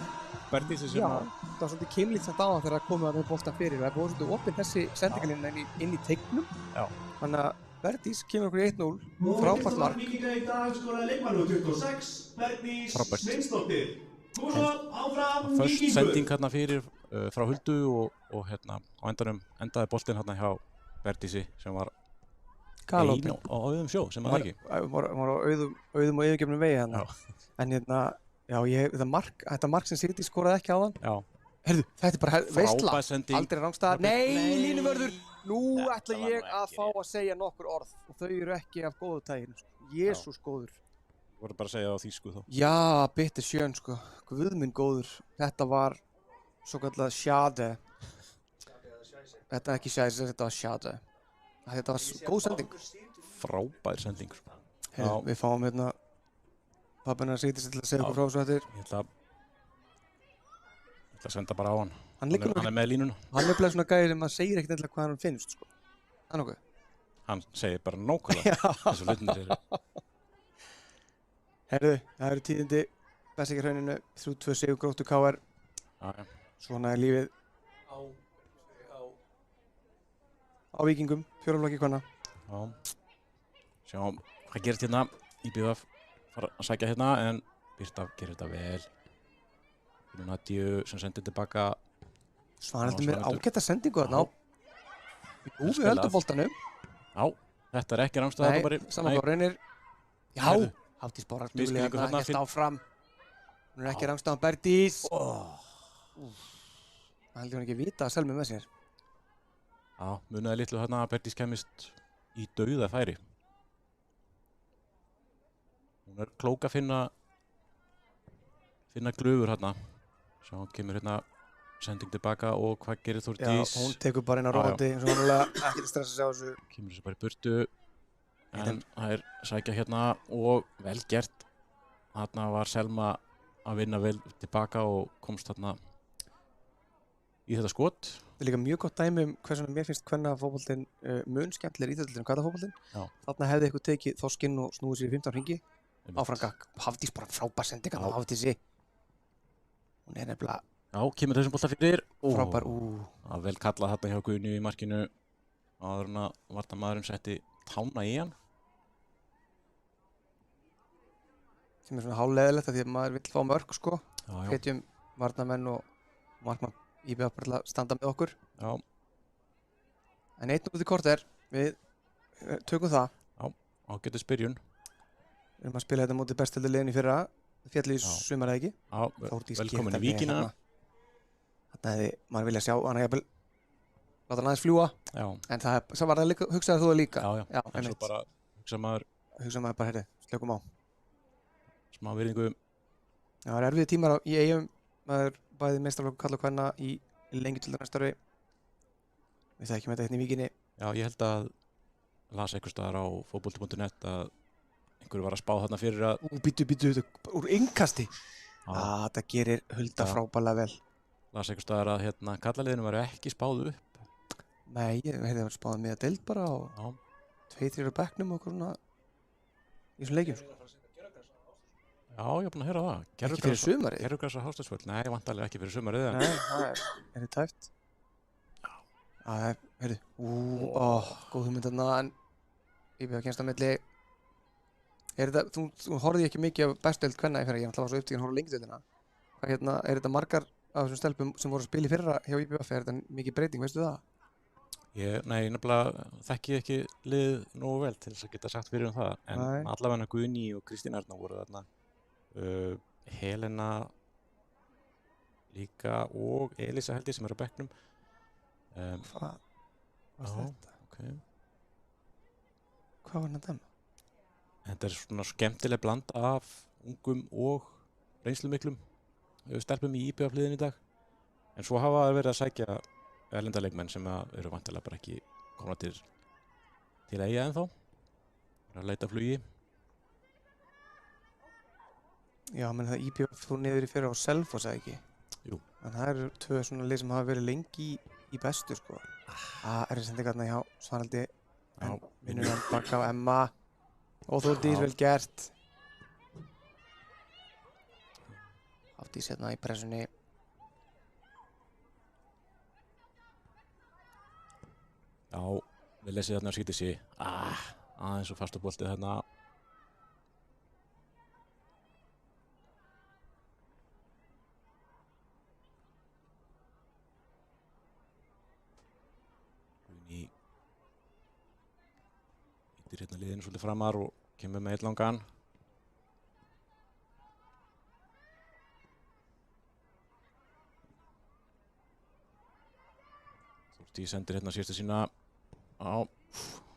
Berdísi sem að... Það var svolítið keimlíkt samt áðan þegar það komið að með boltan fyrir. Það er búið svolítið opinn þessi sendingalína inn í teiknum. Já. Þannig að Berdís kemur okkur í 1-0. Frábært mark. Víkinga í dag skoraði leikmaður 26, Berdís Sveinsdóttir. Nú svo áfram Víkingur. Först sending hérna fyrir frá Huldu og hérna á endanum endaði boltinn hérna hjá Berdísi sem var Galopin. Á auðum sjó, sem að það ekki. Var á auðum og yfirgefnum vegi hérna. En hérna, þetta mark sem Sigdís skoraði ekki á hann. Já. Heyrðu, þetta er bara veistla. Frábær sending. Aldrei rángstæðar. Nei, línuvörður. Nú ætla ég að fá að segja nokkur orð. Og þau eru ekki af góðu taginu. Jesús góður. Þú voru bara að segja það á þýsku þá. Já, bitte sjön sko. Guð minn góður. Þetta var svo kallað sjade. Þetta er ekki sjæs, þetta var sjade. Þetta var góð sending. Frábær sending. Heyrðu, við fáum hérna pappina Sigdís til að segja okkur frá þessu eftir. Ég ætla að senda bara á hann. Hann er með línuna. Hann er bara svona gæði sem að segir ekkert eitthvað hvað hann finnst sko. Það er nokkuð. Hann segir bara nákvæmlega þessu hlutinir eru. Heyrðu, það eru tíðindi Berserkjahrauninu 3-2 sigur Gróttu KR. Svona er lífið á Víkingum, 4 flokki kvenna. Já. Sjáum hvað gerist hérna. IBVF fara að sækja hérna en Birta gerir þetta vel. Nadju sem sendir tilbaka. Svanhildur með ágæta sendingu þarna. Jú, við höldum boltanum. Já, þetta er ekki rángstæða. Nei, saman hvað reynir. Já, Hafdís bara duglega þarna, hélt áfram. Hún er ekki rángstæðan Berdís. Það heldur hún ekki vita að Selmi með sér. Já, munaði litlu þarna að Berdís kemist í dauðafæri. Hún Hún er klók að finna glufur hérna. Svo kemur hérna sending tilbaka og hvað gerir Já, Þórdís? hún tekur bara inn á róandi eins og vanlega, ekki að stressa sig á þessu. Kemur þessu bara í burtu. En það er sækja hérna og vel gert. Þarna var Selma að vinna vel tilbaka og komst þarna í þetta skot. Þetta er líka mjög gott dæmi hversu mér finnst kvennafótboltinn mun skemmtilegri íþróttur en karlafótboltinn. Þarna hefði eitthvað tekið þorskinn og snúið sér í 15 hringi. Áfram gakk. Hafdís bara frábær sendingar á Hafdísi. Hún er nefnilega Já, kemur þessum bolta fyrir. frábær. Það var vel kallað þarna hjá Guðni í markinu. Áður en að varnarmaðurinn setti tána í hann. Sem er svona hálfleðilegt því að maður vill fá mörk sko. Já. Hvetjum varnarmenn og markmann IBF bara til að standa með okkur. Já. En 1-0 í korter, við tökum það. Ágætis byrjun. Við erum að spila þetta mótið bestöldið liðin í fyrra. Fjalli í sumar eða ekki. Já, Þórdís velkomin gerir í Víkina. Þarna hefði maður vilja sjá hann jafnvel láta hann aðeins fljúga. Já. En það var það líka, hugsaði þú það líka. Já. En svo bara hugsa maður bara, heyrðu, slökum á. smá virðingu. Já, það er erfiði tímar í Eyjum. Maður bæði meistaraflokkur karla og kvenna í lengi til það næsta ári. Við þekkjum þetta hérna í Víkinni. Já, ég held að las einhvers staðar á fótbolti.net að einhverju var að spá þarna fyrir að Býtu, úr innkasti. Það gerir Hulda frábærlega vel. las einhvers staðar að hérna kallaliðinu væri ekki spáð upp. Nei, ég heyrði að spáða með að deild bara og 2-3 á bekknum og svona í þessum leikjum. Já, ég er búinn að heyra það. Ekki fyrir sumarið? Gerðugrasa Hásteinsvöll, nei, vantarlega ekki fyrir sumarið. Nei, það er tæft. Já, heyrðu, góð hugmynd þarna, en ég byrja að kynsta milli. Þú horfði ekki mikið af bestöld kvenna í fyrra, ég var svo upptíkin að horfa lengi deildina. Er þetta margar af þessum stelpum sem voru að spila í fyrra hjá IBF, er þetta mikið breyting, veistu það? Nei, nefnilega þekki ekki liðið nógu vel til þess að geta sagt fyrir það, en allavega Guðný og Kristín Arna voru þarna, Helena líka og Elisa held ég sem er á bekknum. Hvað var þetta? Okay. Hvað var hann að dæma? Þetta er svona skemmtileg bland af ungum og reynslumiklum stelpum í IBF liðin í dag. En svo hafa verið að sækja erlenda leikmenn sem eru vantilega bara ekki komna til Eyja ennþá. Að leita flugi. Já, menn það IBF fór niður í fyrra á Selfoss eða ekki? Jú. En það eru tvö svona lið sem hafa verið lengi í bestu sko. Það eru sendingarna hjá Svanaldi, vinnur Bakka og Emma. Og Þórdís vel gert. Hafdís hérna í pressunni. Já, við lesið þarna skýtið sig. Aðeins og fastu boltið þarna. Guðný ítir hérna liðinu svolítið framar og kemur með eitt langan. Þórdís sendir hérna síðustu sína.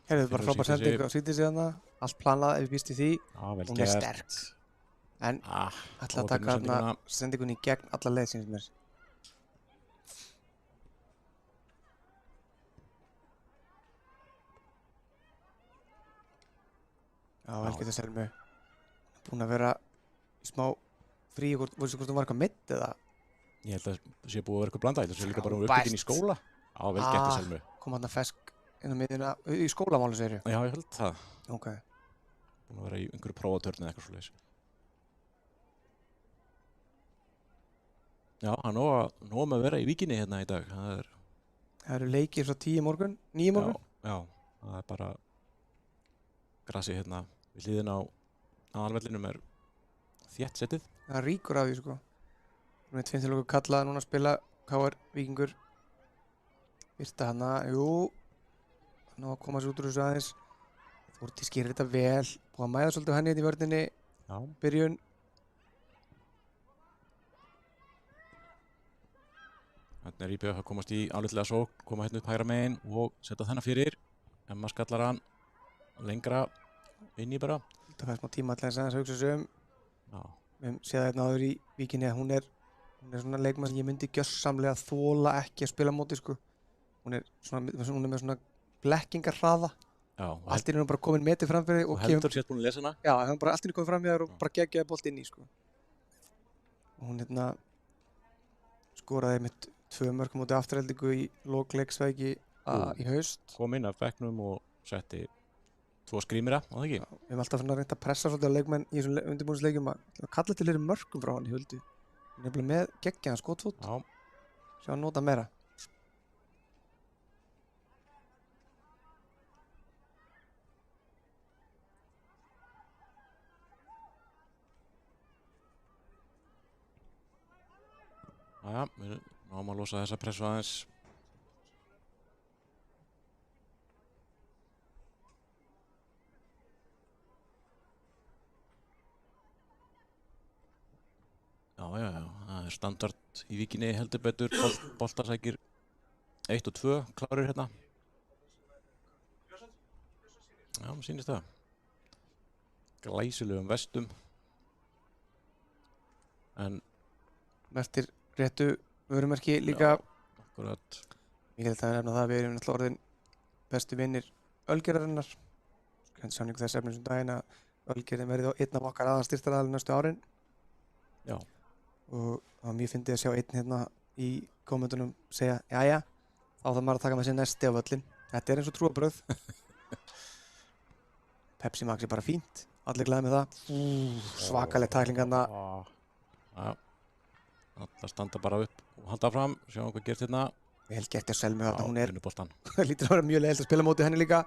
Herðu bara frábær sending á sýtið sig þarna. Allt planað ef við býst í því. Vel hún er sterk. En ætla að taka þarna sendingunni í gegn alla leið sínst mér. Já, vel getið Selmu. Búin að vera í smá frí, voru hvort hún var eitthvað mitt eða? Ég held að það sé búið að vera eitthvað blanda, ég held að það sé líka bara uppbyggin í skóla. Já, vel getið Selmu. Kom hann að fesk inn á miðjuna í skólamáli segir ég? Já, ég held það. Ok. Búin að vera í einhverju prófatörni eða eitthvað svoleiðis. Já, hann nóg með að vera í Víkinni hérna í dag. Það eru leikir frá 10 morgun, 9 morgun? Já, það er bara grasið hérna við hliðin á aðalvellinum er þétt setið. Það ríkur af því sko. Við erum finnst til okkur kallað núna að spila KR Víkingur. Birta hana, ná að koma sér út úr þessu aðeins. Þórdís gerir þetta vel, búið að mæða svolítið henni í vörninni. Já. Byrjun. Þannig er IBF að komast í álitlega sókn, koma hérna upp hægra megin og setja þennan fyrir. Emma skallar hann lengra inn í bara. þetta fær smá tíma til þess að hugsa sig Já. Við höfum séð það hérna áður í Víkinni að hún er svona leikmann sem ég myndi gjörsamlega þola ekki að spila á móti sko. Hún er með svona blekkingarhraða Já, og allt í einu bara komin metið framfyrir og heldur sér búin að lesa hana. Já, hann bara allt í einu komin framfyrir og bara geggjaði bolt inn í sko. Og hún hérna skoraði með 2 mörk á móti Aftureldingu í lok leiksvæki í haust. Kom inn af bekknum og setti 2 skrýmira, var það ekki? Já, við höfum alltaf svona reynt að pressa svolítið á leikmenn í þessum undirbúningsleikjum að kalla til þeirri mörkum frá hann í Huldu. Hann er nefnilega með geggjaðan skotfót. Já. Sjá hann nota meira. Jæja, við náum að losa þessa pressu aðeins. Já, það er standard í Víkinni heldur betur, boltasækir 1 og 2, klárir hérna. Já, mér sýnist það. Glæsilegum vestum. En Mertir réttu vörumerki líka. já, akkurat. Ég held að nefna það að við erum náttúrulega orðin bestu vinnir Ölgerðarinnar. Henni samningu þess efnum sem daginn að Ölgerðin verði á einn af okkar aðalstyrktaraðilum næstu árin. Já. Og það var mjög fyndið að sjá einn hérna í kommentunum segja jæja, þá þarf maður að taka með sér næsti á völlin. Þetta er eins og trúarbrögð. Pepsi Max er bara fínt. Allir glaðið með það. Svakaleg tækling þarna. Já. Alla standa bara upp og halda fram, sjáum hvað gerst hérna. Vel gert hjá Selmu þarna, hún er boltan. lítur að vera mjög leiðilt að spila móti henni líka.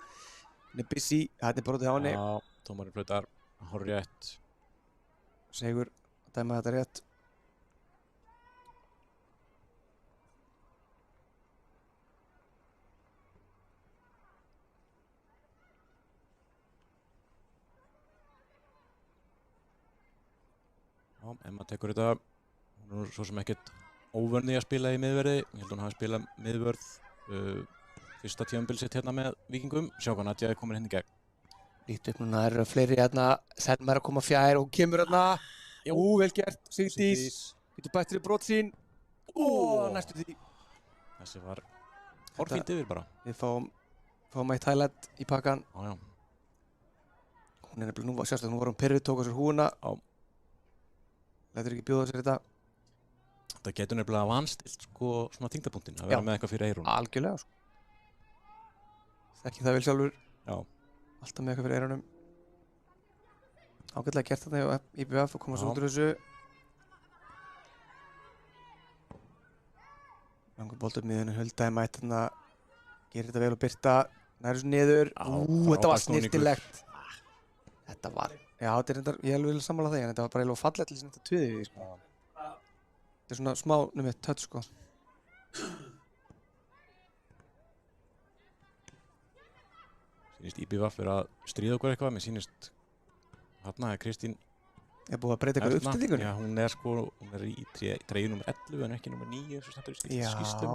Henni er busy, þetta er brotið á henni. Já, dómarinn flautar, hárrétt. Sigur, dæma þetta rétt. Já, ef maður tekur þetta, hún er svo sem ekkert óvönni að spila í miðverði. Ég held að hún hafi spilað miðvörð fyrsta tímabil sitt hérna með Víkingum. Sjá hvað Nadja er komin hérna í gegn. Líkt upp núna, það eru fleiri hérna, Selma er að koma fjær og kemur hérna. Vel gert, Sigdís. Getur bættir í brot sín. Næstu því. Þessi var horfínt yfir bara. Við fáum eitt highlight í pakkan. Já. Hún er nefnilega nú, sjástu, hún var pirruð, tók á sér húna. Já. Lætur ekki bjóða sér þetta. Þetta getur nefnilega vanstilt sko svona þyngdarpunktinn að vera með eitthvað fyrir eyrun. Algjörlega sko. Þekki það vel sjálfur. Já. Alltaf með eitthvað fyrir eyrunum. Ágætlega gert þarna hjá IBF og koma svo út úr þessu. Langur bolt upp miðun, Hulda er mætt þarna. Gerir þetta vel og Birta. Næri svo niður. Þetta var snirtilegt. Þetta var, já þetta er reyndar, ég vil sammála það en þetta var bara eiginlega fallegt til þess að þetta tviði við sko. Þetta er svona smá nummið touch sko. Sýnist IBVF er að stríða okkur eitthvað, mér sýnist þarna er Kristín Er búið að breyta eitthvað uppstillingunni? Já, hún er í treyju nr. 11 en ekki nr. 9 eins og stendur í skýrslum sko.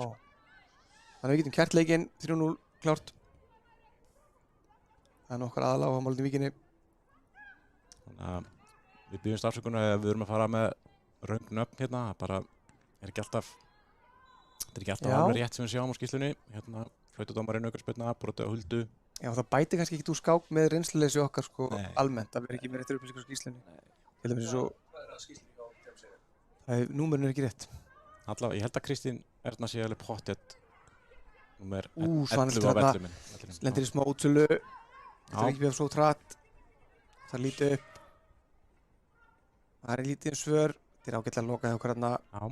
Þannig að við getum kært leikinn 3-0 klárt. Það er nokkar aðalega áhagamálið í Víkinni. Þannig að við byggjumst afsökunar að við erum að fara með röng nöfn hérna, bara er ekki alltaf alveg rétt sem við sjáum á skýrslunni. Hérna, flautadómarinn aukaspyrna, brotið á Huldu. Já, það bæti kannski ekkert úr skák með reynsluleysi okkar sko almennt, að vera ekki með réttur upplýsingar á skýrslunni. Til dæmis eins og Hvað er það skýrslu hjá þeim segja? Númerinn er ekki rétt. Allavega, ég held að Kristín Erna sé alveg pottet númer 11 Svanhildur á þarna, vellinum. lendir í smá útsölu. Þetta er ekki við svo trætt. Það lítið upp. Það er lítið svör. Þetta er ágætlega að loka hjá okkur hérna. Já.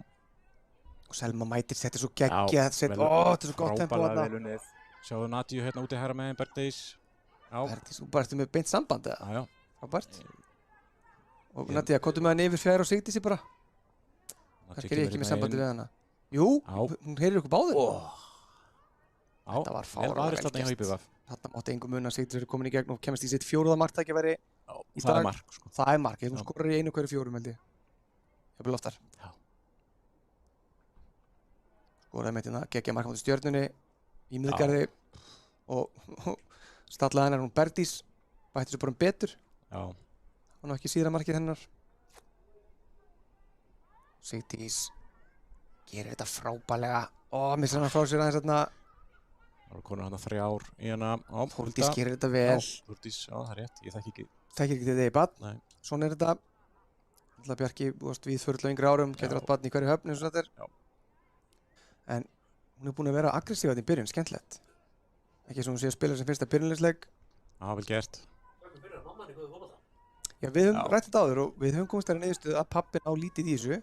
Og Selma mætir, þetta er svo geggjað. Þetta er svo gott tempo hérna. Sjáðu Nadju hérna úti herra megin Bergdís. Já. Bergdís, þú bara ertu með beint samband eða? Já. Frábært. Og Nadja, komdu með hann yfir fjær og Sigdísi bara. Kannski er ég ekki með sambandi við hana. Jú, hún heyrir ykkur báðir. Þetta var fáránlega vel gert. Þarna mátti engum mun að Sigdís verið komin í gegn og kemst í sitt 4. marktækifæri í dag. Það er mark sko. Það er mark, hún skorar í 1 hverju 4 held ég. Jafnvel oftar. Já. Skoraði með hérna, geggja mark á móti Stjörnunni í miðgarði og stallaði hennar hún Bergdís, bætti sér bara betur. Já. og ná ekki síðra markið hennar. Sigdís gerir þetta frábælega. Missir hann frá sér aðeins þarna. Það var konur hann 3 ár í hana. Þórdís gerir þetta vel. Þórdís, já, það er rétt. Ég þekki ekki. Þekkir ekki þetta í barn. Nei. Svona er þetta. Alltaf Bjarki, við förðla yngri árum, getur átt barn í hverju höfn eins og þetta er. Já. En hún er búin að vera aggressív í byrjun, skemmtilegt. Ekki sem hún sé að spila sem fyrsta byrjunlegsleik. Já, vel gert. Já, við höfum rætt þetta áður og við höfum komist þær niðurstöðu að pappin á lítið í þessu.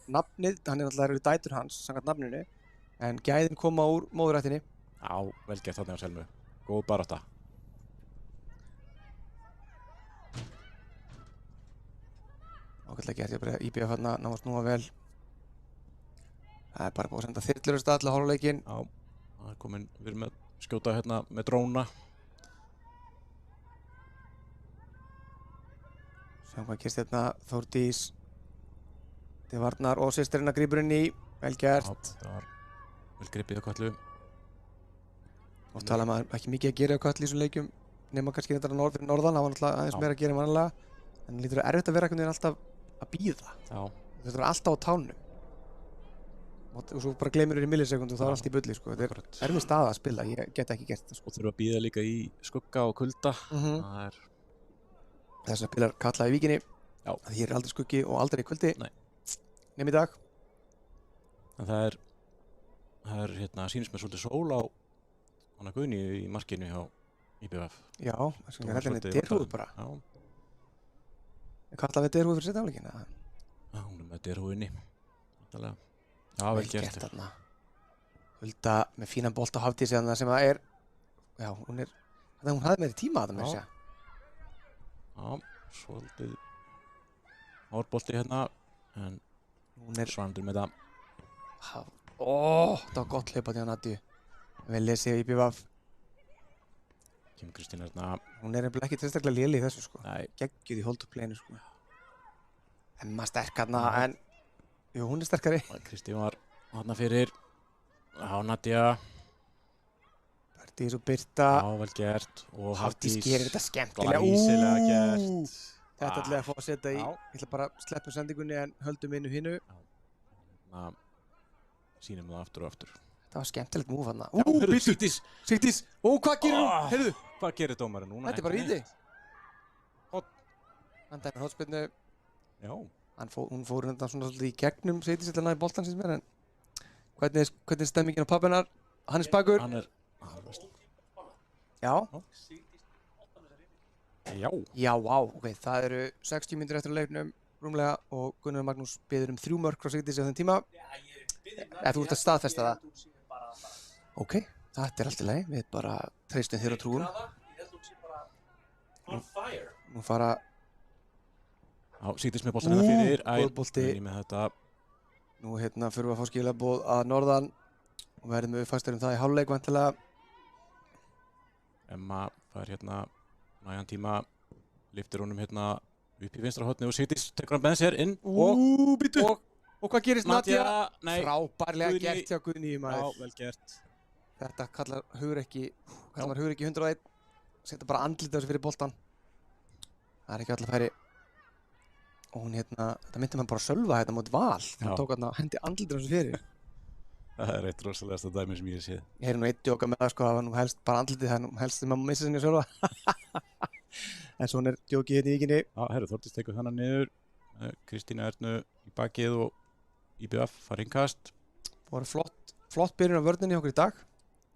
Nafnið, hann er náttúrulega dætur hans, samkvæmt nafninu, en gæðin koma úr móðurættinni. Já, vel gert þarna á Selmu. Góð barátta. Ágætlega gert, ég bara IBF hérna náðast núna vel. Það er bara búið að senda þyrlur af stað til að horfa á leikinn. Já, það er komin, við erum með skjóta hérna með dróna. Sjáum hvað gerst hérna, Þórdís til varnar og systrina grípur inn í, vel gert. Já, það var vel gripið á Kötlu. Og tala maður ekki mikið að gera á Kötlu í þessum leikjum, nema kannski þetta fyrir norðan, það var náttúrulega aðeins meira að gera en vanlega. En það lítur erfitt að vera einhvern veginn alltaf að bíða. Já. Þetta er alltaf á tánum. Og svo bara gleymir þér í millisekúndu og þá er allt í bulli, sko. Þetta er erfið staða að spila, ég get ekki gert það, sko. Og þurfa að bíða líka í skugga og kulda. Það er... Þess að spilar Katla í Víkinni. Já. Hér er aldrei skuggi og aldrei kvöldi. Nei. Nefn í dag. En það er hérna, sýnist mér svolítið sól á hana Guðni í markinu hjá IBF. Já, það sem er henni derhúð bara. Já. Katla við derhúð fyrir setja afleikina. Já, hún er með derhúðinni. Já, vel gert þarna. Hulda með fínan bolt á Hafdísi þarna sem að er... Já, hún hafði meiri tíma að það með segja. Já, svolítið hárbolti hérna, en hún er Svandur með það. Það var gott hlaupa til hann Nadju. Vel lesið í IBF. Kim Kristín hérna. Hún er ekki tilstaklega léleg í þessu, sko. Nei. Geggjuð í hold up play-inu, sko. Emma sterk hérna, en jú, hún er sterkari. Kristín var hérna fyrir. Já, Nadja. Berdís og Birta. Já, vel gert. Og Hafdís gerir þetta skemmtilega. Glæsilega gert. Þetta ætla ég að fá að setja í. Já. Ég ætla bara að sleppa sendingunni en höldum innu hinnu. Sýnum það aftur og aftur. Það var skemmtilegt múf hérna. Heyrðu, Sigdís. Sigdís. Hvað gerir hún? Heyrðu. Hvað gerir dómarinn núna? Þetta er bara víti. Horn. Hann dæmir hornspyrnu. Já. Hún fór hérna svona svolítið í gegnum Sigdís til að næði boltan síns mér en hvernig er stemmingin á pabbinar? Hannes Bakur. Hann er... Já. Já. Já, ok, það eru 60 mínútur eftir að leiknum rúmlega og Gunnar Magnús biður 3 mörk frá Sigdísi á þeim tíma. Þú ert að staðfesta það? Ok, þetta er allt í lagi, við bara treystum þér á trúum. Nú fara... Já, Sigdís með boltan hérna fyrir. Góð bolti. Með þetta. Nú hérna fyrir við að fá skilaboð að norðan og verðum við uppfæstur það í hálfleik vantilega. Emma fær hérna nægan tíma, lyftir honum hérna upp í vinstra horni og Sigdís tekur hann með sér inn og hvað gerist Nadja? Frábærlega Guðni. gert hjá Guðni maður. Já, vel gert. Þetta kallar hugrekki 101, setja bara andlitið á sig fyrir boltan. Það er ekki allar færi. Og hún hérna, þetta myndi maður bara Sölva hérna mot Val. Hún tók hérna hendi andlitið á sig fyrir. Það er eitt rosalegasta dæmi sem ég hef séð. Ég heyri nú eitt djóka með það sko, það var nú helst bara andlitið, það er nú helst sem maður missa sinni að Sölva. En svona er djókið hérna í Víkinni. Já, herru, Þórdís tekur hana niður. Kristína Ernu í bakið og IBF fara innkast. Það voru flott byrjun á vörninni okkur í dag.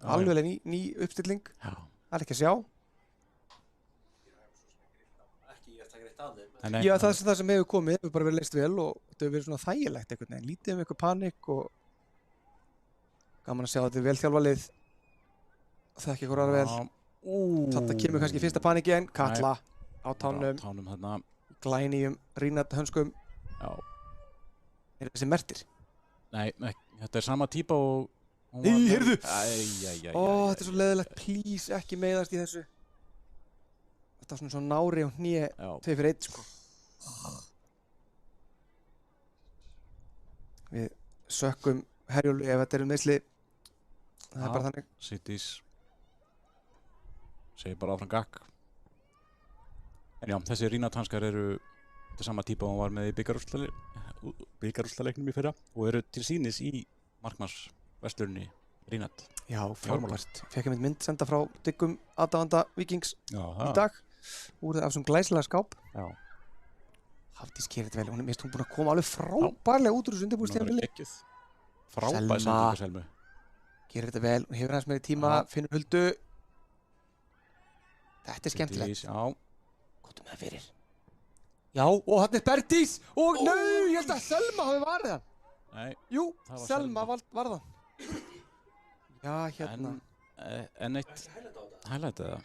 Alveg ný uppstilling. Já. Það er ekki að sjá. Já, það sem hefur komið hefur bara verið leyst vel og þetta hefur verið svona þægilegt einhvern veginn. Lítið um eitthvað panikk og gaman að sjá að þetta er vel þjálfað lið. Þekki ykkur aðra vel. Þetta kemur kannski fyrsta panikki en Katla á tánum. Tánum þarna. Glænýjum, rínat hönskum. Já. Er þessi mertir? Nei, þetta er sama típa og... Nei, heyrðu! Þetta er svo leiðilegt. Please, ekki meiðast í þessu. Þetta var svona nári og hné 2 fyrir 1 sko. Við sökkum Herjólfi ef þetta meiðsli. Það er bara þannig. Sigdís segir bara áfram gakk. En já, þessi Rínat-hanskar eru þetta sama típa og hún var með í bikarúrslaleiknum í fyrra og eru til sýnis í markmannsverslunni Rínat. Já, frábært. Fekk ég mynd senda frá dyggum aðdáanda Víkings í dag úr af þessum glæsilega skáp. Já. Hafdís gerir þetta vel, hún er búin að koma alveg frábærlega út úr þessu undirbúrstímabili. Frábær sendingu Selmu. Gerir þetta vel, hún hefur aðeins meiri tíma, finnur Huldu. Þetta er skemmtilegt. Já. Kottum með það fyrir. Já, og hann er Berdís og ég held að Selma hafi varðið hann. Nei. Jú, Selma varð hann. Já, hérna. En eitt highlight eða?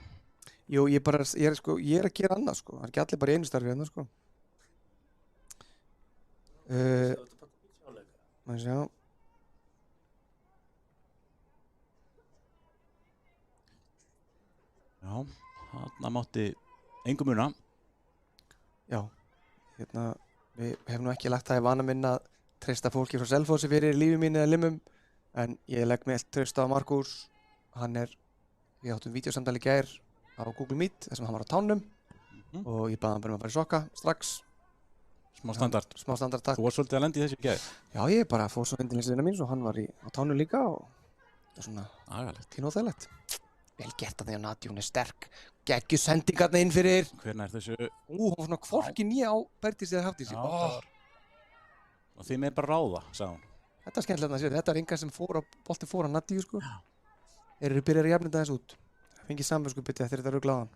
Jú, ég er að gera annað sko. Það er ekki allir bara í einu starfi hérna sko. Maður sjá. Já, þarna mátti engum muna. Já, hérna, við hefum nú ekki lagt það í vana minn að treysta fólki frá Selfossi fyrir lífi mínu eða limum, en ég legg mig allt traust á Markús. Við áttum vídeosamtali í gær á Google Meet þar sem hann var á tánum og ég baði hann bara að fara í sokka strax. Smá standard. Smá standard, takk. Þú var svolítið að lenda í þessu í gær. Já, ég bara fór svo vindilisina mín og hann var á tánum líka og það er svona pínu óþægilegt. Vel gert að því að Nadja, hún er sterk. Geggju sendingarna inn fyrir. Hvernig er þessu? Hún var svona hvorki nýja á Berdísi eða Hafdísi. Og þið með bara ráða, sagði hún. Þetta er skemmtilegt að sér. Þetta er engar sem bolti fór á Nadju, sko. Þeir eru byrjar að jafna þetta aðeins út. Það fengið samviskubiti eftir þetta rugla á hann.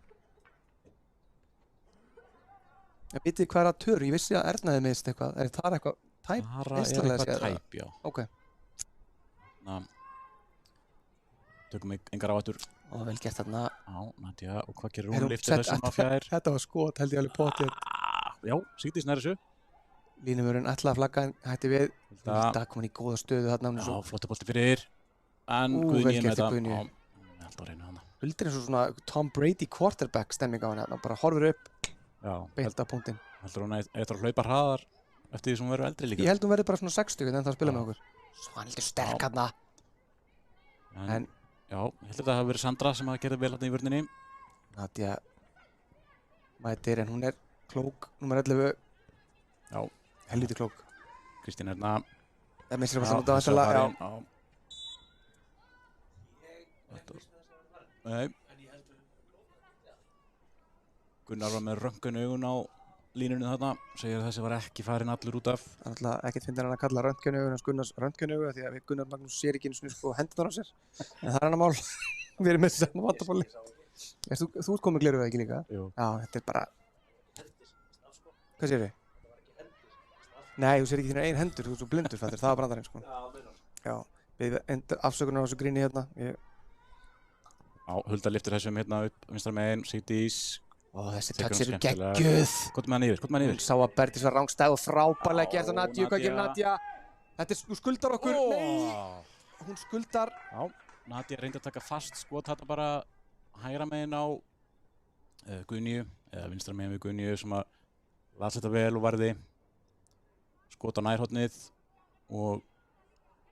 Ég vitið hvað er að törr? Ég vissi að Erna hefði mist eitthvað. Er það eitthvað tæp? Það er eitthvað tæp, já. Ok. Tökum engar áhættur. Og vel gert þarna. Já, Nadja, og hvað gerir hún? Lyftir þessum á fjær? Þetta var skot, held ég alveg potið. Já, Sigdís nær þessu. Línumurinn ætlaði að flagga en hætti við. Hulda kom í góða stöðu þarna. Já, flotta bolti fyrir. En Guðni með þetta. Held á reynu hana. Hulda er eins og svona Tom Brady quarterback stemming á henni. Bara horfir upp, beint á punktinn. Heldur hún eftir að hlaupa hraðar eftir því sem hún verður eldri líka? Ég held hún verður bara svona 60 en það spila með okkur. Svanhildur sterk hana. En já, ég held að þetta hafi verið Sandra sem hafi gerði vel hérna í vörninni. Nadja mætir en hún er klók, nummer 11. Já. Helviti klók. Kristín Erna. Það missir að út á þessala. Já. Nei. Gunnar var með röntgen augun á línunni þarna, segir að þessi var ekki farin allur út af. Það er alltaf ekkert fyndið hann að kalla röntgenaugun hans Gunnars röntgenaugu því að Gunnar Magnús sér ekki einu sinni sko hendurnar á sér. En það er annað mál. Við erum með saman vandabóli. Þú ert komið gleraugu ekki líka? Jú. Já, þetta er bara... Hvað sér þið? Nei, þú sér ekki þínar ein hendur, þú ert svo blindur fættir, það var brandarinn sko. Já, við afsökunar á þessu gríni hérna. Já, Hulda lyftir þessum hérna upp, vinstra megin, Sigdís. Ó, þessi touch eru geggjuð. Hvað með hann yfir? Hún sá að Berdís var rangstæð og frábærlega gert á Nadju. Hvað gerir Nadja? Þetta er, hún skuldar okkur. Nei, hún skuldar. Já, Nadja reyndi að taka fast skot þetta bara hægra megin á Guðnýju, eða vinstra megin við Guðnýju sem að las þetta vel og varði. Skot á nærhornið og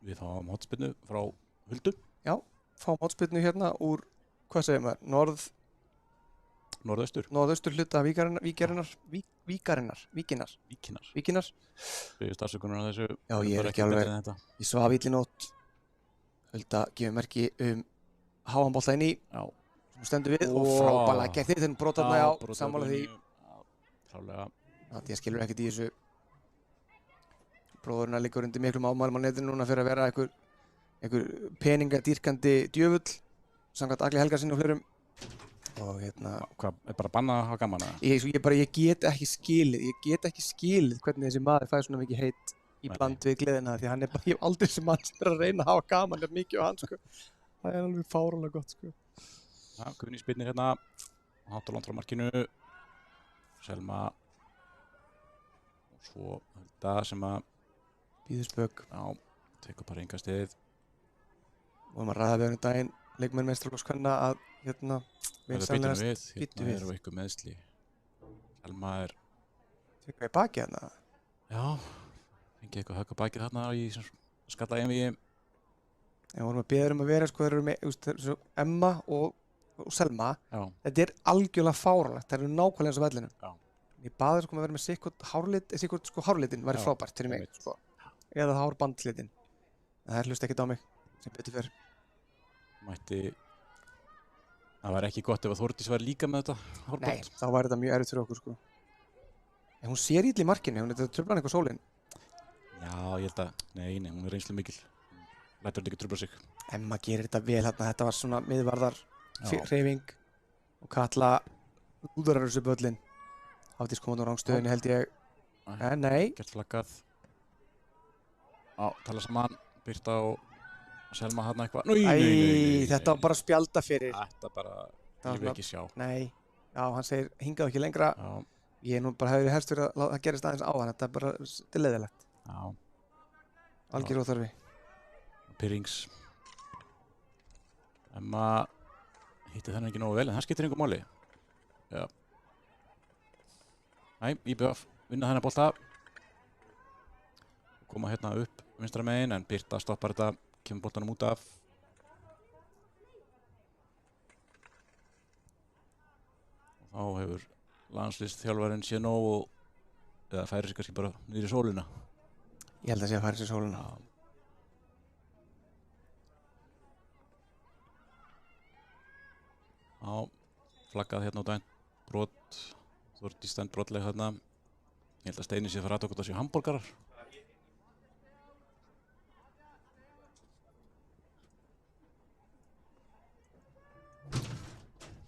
við fáum hotspinnu frá Huldu. Já, fáum hotspinnu hérna úr, hvað segir maður, norðaustur hluta Víkinar. Byggðist afsökunar á þessu. Já, ég er ekki alveg, ég svaf illa í nótt. Hulda gefur merki háanbolta inn í, sem stendur við og frábærlega gert þið, þennan brotarna já, sammála því. Klálega. Nadja skilur ekkert í þessu. Bróðurinn liggur undir miklum ámælum á netinu núna fyrir að vera einhver peningadýrkandi djöfull samkvæmt Agli Helgarsinni og fleirum. Og hérna... Hvað, er bara bannað að hafa gaman að? Ég get ekki skilið hvernig þessi maður fæði svona mikið heit í bland við gleðina því hann er bara, ég hef aldrei sem mann sem er að reyna að hafa gaman mikið á hann sko. Það er alveg fáránlega gott sko. Já, Guðný spyrnir hérna, hátt og langt frá markinu, Selma og svo Hulda sem að býður spök. Já, tekur bara enga stiðið. Og að ræða við hann daginn, leikmenn meistaraflokks-kvenna að hérna vinsamlegast býttu við. Hérna eru eitthvað meðsli. Selma er... Tekur í baki hérna? Já, fengið eitthvað högg á bakið þarna í skalla einvíi. Já, vorum að beða að vera sko, þeir eru með Emma og og Selma, Já, þetta er algjörlega fáránlegt, það eru nákvæmlega eins og vellinum. Já. Ég baði þess að vera með sikkert hárlit, sikkert sko hárlitin væri Já, frábært fyrir mig, einmitt. sko. Eða hárbandlitin. En það hlust ekkert á mig, sem betur fyrr. mætti það var ekki gott ef að Þórdís væri líka með þetta Nei, hárband. þá væri þetta mjög erfitt fyrir okkur, sko. En hún sér illa í markinu, hún er þetta tröflan eitthvað sólinn. Já, ég held að, nei, hún er reynslu mikil. Lætur þetta ekki trufla sig. Emma gerir þetta vel hérna, þetta var svona miðvarðar Já. hreyfing og Katla úðrar þessu böllin. Hafdís kom á rangstöðunni held ég. En nei, Gert flaggað. Já, tala saman, Birta og Selma hann eitthvað. Nei. þetta var bara spjalda fyrir. Þetta bara, Það var ég vil ekki sjá. Nei, já, hann segir hingað ekki lengra. Já, Ég nú bara hefði helst fyrir að það gerist aðeins á hann, þetta er bara leiðilegt. já, Algjör óþarfi. Pyrrings. Emma hitti þennan ekki nógu vel, en það skiptir einhver máli. Já. Nei, IBF vinna þennan bolta. Koma hérna upp vinstra megin, en Birta stoppar þetta, kemur boltanum út af. Og þá hefur landsliðsþjálfarinn séð nóg og eða færir sig kannski bara niður í sólina. Ég held að sé að færa sér sóluna. Já, flaggað hérna á daginn, brot, Þórdís stend brotleg hérna. Ég held að Steini sé að fara að okkur þessu hamborgarar.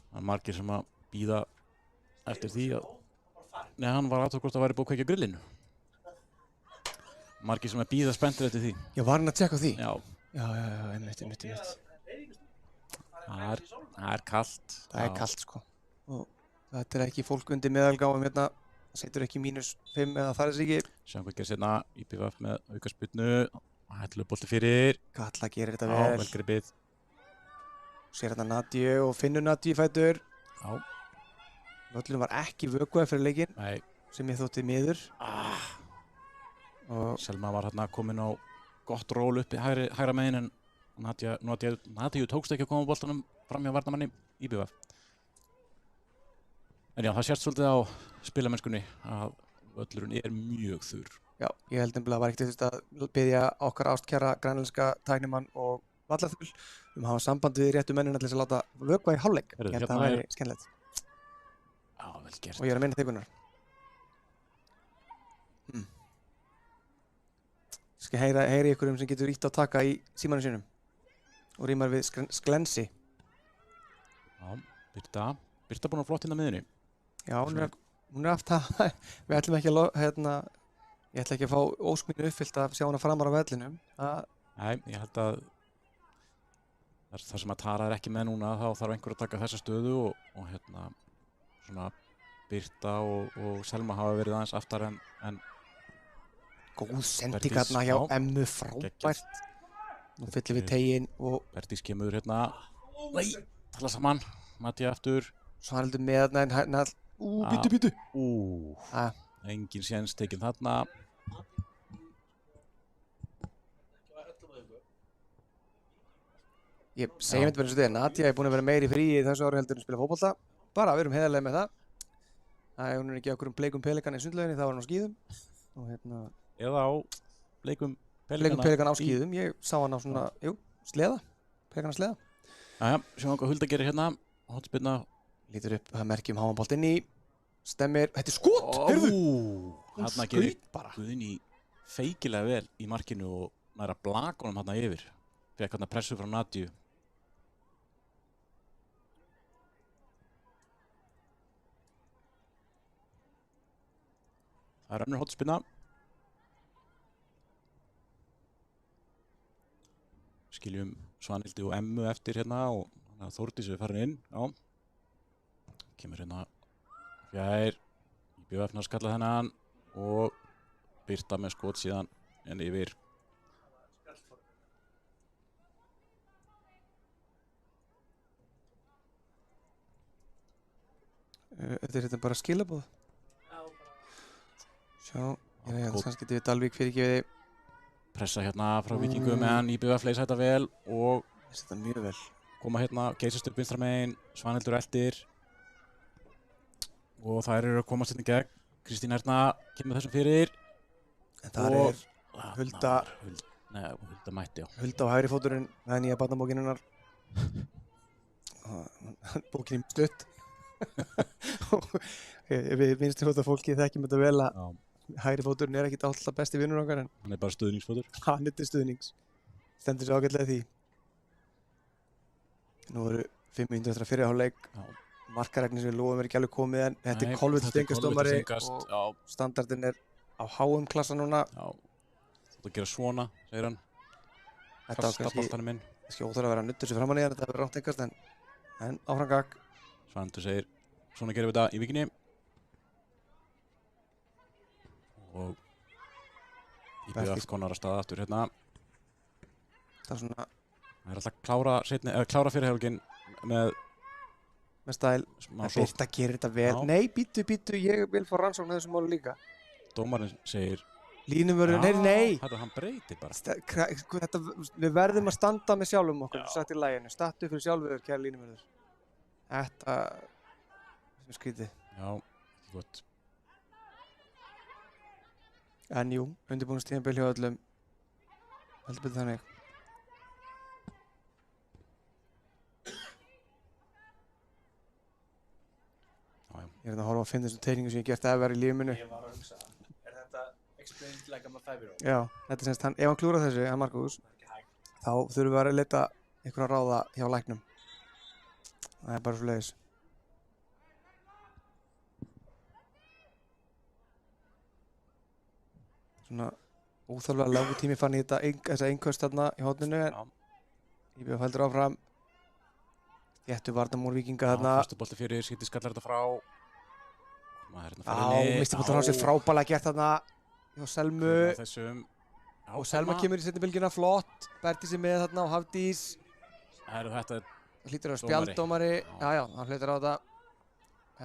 Það er margir sem að bíða eftir því að, nei, hann var aðtöku hvort að væri búið að kveikja grillinu. Margir sem að bíða spenntir eftir því. Já, var hann að tjekka á því? Já, Já, einmitt. það er kalt. Það er kalt, sko. Og þetta er ekki fólk undir meðalgáum hérna. Það setur ekki -5 eða það er þess ekki. Sjáum hvað gerist hérna, IBF með aukaspyrnu. Hættilegur bolti fyrir. Katla gerir þetta Já, vel. vel gripið. Sér hérna Nadju og finnur Nadju í fætur. Já, Völlurinn var ekki vökuð fyrir leikinn nei. sem ég þótti miður. Og Selma var hérna komin á gott ról uppi hægra megin, en Nadju tókst ekki að koma á boltanum fram hjá varnarmanni IBF. En já, það sést svolítið á spilamennskunni að völlurinn er mjög þurr. já, ég held nefnilega að var ekkert að biðja okkar ástkæra grænlenska tæknimann og vallaþul að hafa samband við réttu mennina til þess að láta vökva í hálfleik. Heyrðu, Ég held að hérna það væri skemmtilegt. Já, vel gert. Og ég er að minna þigunar. Ég skal heyri ykkur sem getur ítt á taka í símanum sínum og rýmar við sklensi. Já, Birta búin að flott hérna miðunni. Já, hún er aftur að, við ætlum ekki að, ég ætla ekki að fá óskminu uppfyllt að sjá hana framar á vellinum. Nei, ég held að þar sem að Tara er ekki með núna, þá þarf einhver að taka þessa stöðu og hérna svona Birta og Selma hafa verið aðeins aftar en Góð sendingarna hjá já, Emmu, frábært. Nú fyllum við teginn og Bertís kemur hérna. Nei, tala saman. Matja aftur. svo hann heldur með þarna bítu. Engin séns tekinn þarna. Ég segi myndi bara eins og þetta, Nadja er búin að vera meiri í fríi þessu ári heldur en að spila fótbolta. Bara, við erum heiðarlega með það. Hún er ekki okkur bleikum pelikan í sundlauginni, þá var hann á skíðum. Og hérna, Eða á bleikum bleikum pelikan á skíðum, ég sá hann á svona, sleða, pelikan á sleða. Jæja, sjáum hvað Hulda gerir hérna. Hotspinna. Lítur upp, það merkjum háanbolt inn í. Stemmir, þetta er skot, heyrðu! Hún Þarna skaut gerir bara. Guðný feikilega vel í markinu og næra blaka honum hérna yfir. Fekk hérna pressu frá Nadju. Það er önnur hotspinna. Skiljum Svanhildi og Emmu eftir hérna og Þórdís er farin inn. Já. Kemur hérna fjær. IBF skalla þennan og Birta með skot síðan en yfir. Þetta er þetta bara skilabóð. Sjá, ég held kannski David Dalvík fyrirgefiði. Pressa hérna frá Víkingum en IBF leysa þetta vel og Þetta mjög vel. koma hérna, geysast upp vinstra megin, Svanhildur eldir og þær eru að komast hérna í gegn. Kristín Erna kemur þessum fyrir. En þar Og- er Hulda, Hulda mætti, já. Hulda á hægri fóturinn, það er nýja barnabókin hennar. Bókin í stutt. Við vinstri fótar fólki þekkjum þetta vel að Já, hægri fóturinn er ekkit alltaf besti vinnur okkar en hann er bara stuðningsfótur. hann er til stuðnings. Stendur sér ágætlega því. Nú eru 5 mínútur eftir að fyrri hálfleik. Já. Markaregnir sem við lofum er ekki alveg komið en þetta Nei, er Kolvill þetta er Stengastómari Kolvill og já, standardinn er á háum klassa núna. já. Þetta gera svona, segir hann. Þetta á Kasta kannski boltanum inn. óþarf að vera að nutta sig framan í hann, þetta verður rátt engast en áfram gagg. Svanhildur segir, svona gerum við þetta í vikinni. Og IBF konar að staða aftur hérna. Það er svona Það er alltaf klára fyrir helgin með með stæl. smá En sókn. Birta gerir þetta vel. Já. Nei, bítu, ég vil fá rannsókn á þessu máli líka. Dómarinn segir, Línumörður, nei. þetta hann breytir bara. Þetta, við verðum að standa með sjálfum okkur, sagt í læginu. Stattu fyrir sjálfur, kæra línumörður. Þetta sem skrítið. Já, ekki gott. En jú, undirbúningstímabil hjá öllum. Heldur betur þannig. Já, já. Ég er hérna að horfa að finna þessum teikningum sem ég gert efer í lífið mínu. Ég var að hugsa, er þetta explained like I'm a 5-year-old? Já, þetta er semst hann, ef hann klúrar þessu, hann Markus, Það er ekki hægt. þá þurfum við að leita einhverja ráða hjá læknum. Það er bara svo leiðis. Svona óþarflega langur tími fann ég þessa einhverst þarna í hótninu en Já. ég byrja að fældur áfram. Þéttu varnamór Víkinga þarna. Fyrstu bolti fyrir, Skiti skallar þetta frá. Maður hérna Já, misti bóttan á sér frábælega gert þarna hjá Selmu. Þessum. Já, Og Selma kemur í seinni bylgjuna flott. Berti sig með þarna og Hafdís. Þetta er, Það hlýtur að vera Dómari. spjalddómari. Já. Já, hann hlutur á þetta.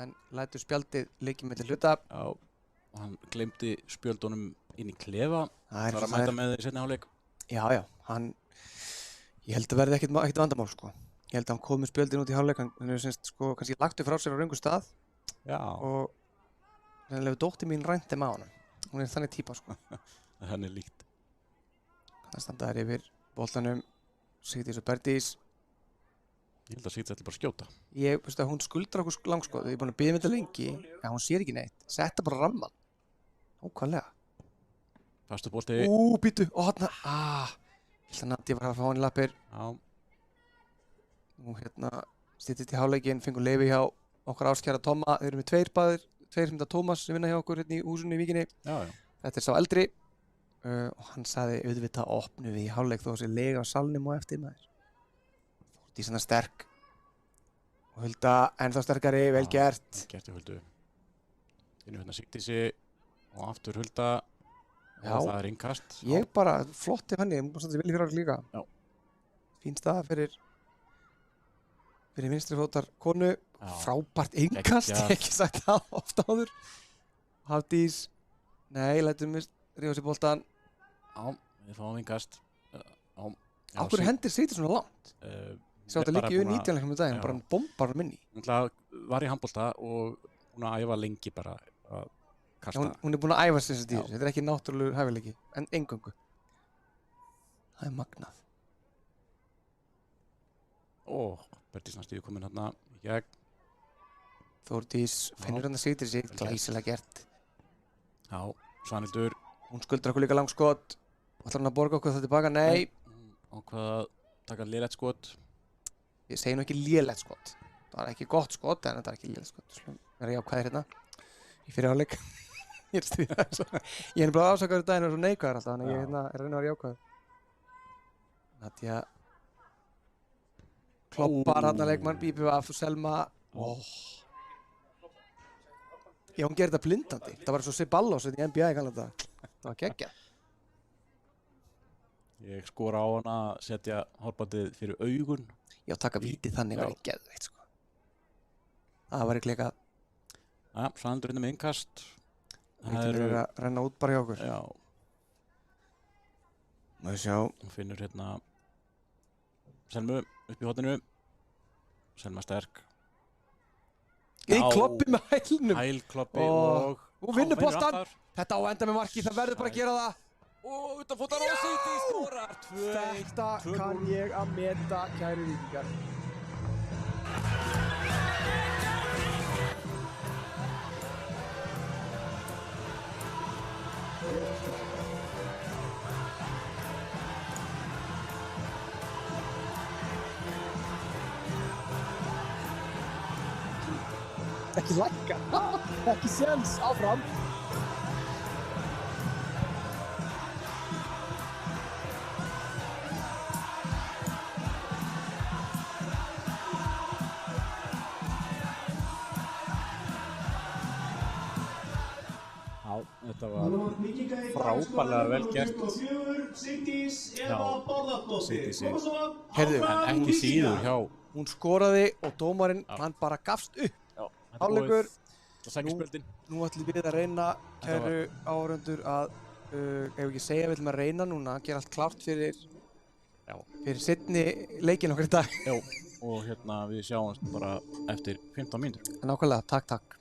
En lætur spjaldið leikið milli hluta. já, og hann glemdi spjöldunum inn í klefa. Það er Það er að eins og mæta það er. með þeir í seinni hálfleik. Já, hann... Ég held að verði ekkit vandamál, sko. Ég held að hann kom með spjöldin út í hálfleik. Hann hefur semst, sko, kannski lagtu frá sér á röngu stað. Já, Og reynilega dóttir mín rænt þeim á honum. Hún er þannig típa, sko. hann er líkt. Það standa þær yfir boltanum. Sigdís og Bertís. Ég held að Skiti ætli bara að skjóta. Ég, veistu að hún skuldar okkur langskoð. Ég er búin að biðja með þetta lengi. Já, hún sér ekki neitt. Setta bara ramman. Ókvæðlega. Fastu bolti. Býtu. Ó, þarna. Ég held að Nadja var að fá hann í lappir. Já, Nú hérna styttist í hálfleikinn, fengum leyfi hjá okkar áskjara Tomma. Þeir eru með tveir báðir. Tveir sem þetta Tómas sem vinna hjá okkur hérna í húsunni í Víkinni. já, já. Þetta er sá eldri. Og hann sagði auðvitað opnu við í hálfleik þó þessi lega á salnum og eftir maður. Fórt í svona sterk. Og Hulda ennþá sterkari, vel gert. Gert í Huldu. Inn hérna Sigdísi og aftur Hulda. Já. Og það er innkast. Ég bara, flott ef hann ég múið standa vel í fyrir ára líka. Já. Fín staða fyrir vinstri fótar konu. Já. Frábært innkast, ég Geggjað. hef ekki sagt það oft áður. Hafdís, nei, lætum við rífa sér boltan. Já, við fáum innkast. Já. Á hverju hendir Sigdís svona langt? Sjá þetta líka í búin að- U19 um daginn, Já. bara hann bombar hann minni. Náttúrulega var í handbolta og hún að æfa lengi bara að kasta. Hún er búin að æfa sér þessi Já. dýr, þetta er ekki náttúrulegur hæfileiki, en engöngu. Það er magnað. Ó, Bertís næstíðu komin hérna í gegn. Þórdís finnur hann að Sigdís sig, Vel gert. glæsilega gert. Já, Svanhildur. Hún skuldar okkur líka langskot. Ætlar hann að borga okkur það tilbaka? Nei. Ákvað að taka lélegt skot. Ég segi nú ekki lélegt skot. Það var ekki gott skot, en þetta er ekki lélegt skot. Slum vera jákvæðir hérna. Í fyrir áleik. Ég er stýrað þessu. Ég er bara ásakaður í daginn og svo neikvæður alltaf, þannig að ég hérna, er að reyna að vera jákvæður. Nadja kloppar hérna leikmann, bípið af Selma. Já, hún gerir þetta blindandi. Það var svo Ceballos í NBA í Kanada. Það var geggjað. Ég skora á hana að setja hálfbandið fyrir augun. Já, taka vítið þannig Já. var ekki geðveikt, sko. Það var ekki leika. Já, Svanhildur hérna með innkast. Vítin er að renna út bara hjá okkur. Já, Má ég sjá. hún finnur hérna Selmu upp í hotninu. Selma sterk. Í Já. kloppi með hælnum. Hælkloppi Og vinnur vinnur boltan. aftar. Þetta á að enda með marki, það verður bara að gera það. Og utanfótar og City skorar 2-1. Þetta kann ég að meta, kæru víkingar. Ekki lækka, ekki séns, áfram. Já, þetta Það var var vikinga í frábærlega vel gert. 24, Sigdís Eva Já, Bárðardóttir. Sigdís Eva. Koma svo Heyrðu, áfram, en ekki Víkingar. síður hjá. Hún skoraði og dómarinn, Já. hann bara gafst upp. Já, Hálfleikur. Það sækir spjöldin. Nú ætlum við að reyna, kæru áhorfendur, að, ef við ekki segja, við ætlum að reyna núna, gera allt klárt fyrir seinni leikinn okkar í dag. Já, og hérna við sjáumst bara eftir 15 mínútur. Nákvæmlega, takk.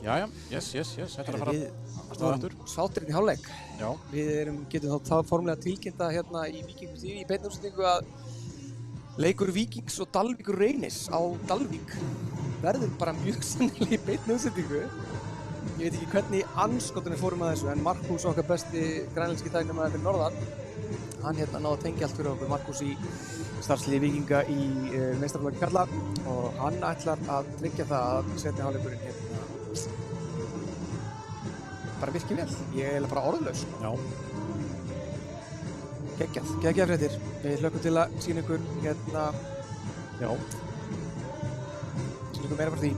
Jæja, yes, þetta er að fara Við að staða aftur. sáttir í hálfleik. Já, Við getum þá formulega tilkynnta hérna í Víkingur TV í beinni útsendingu að leikur Víkings og Dalvíkur Reynis á Dalvík verður bara mjög sennilega í beinni útsendingu. Ég veit ekki hvernig anskotunni fórum að þessu, en Markus, okkar besti grænlenski tæknimaður fyrir norðan, hann hérna náði að tengja allt fyrir okkur. Markus í starfsliði Víkinga í meistaraflokki karla og hann ætlar að tryggja það að seinni hálfleikurinn hérna bara virkið vel. Ég er eiginlega bara orðlaus. já. Geggjað fréttir. Við hlökkum til að sýna ykkur hérna, Já. sýna ykkur meira frá því.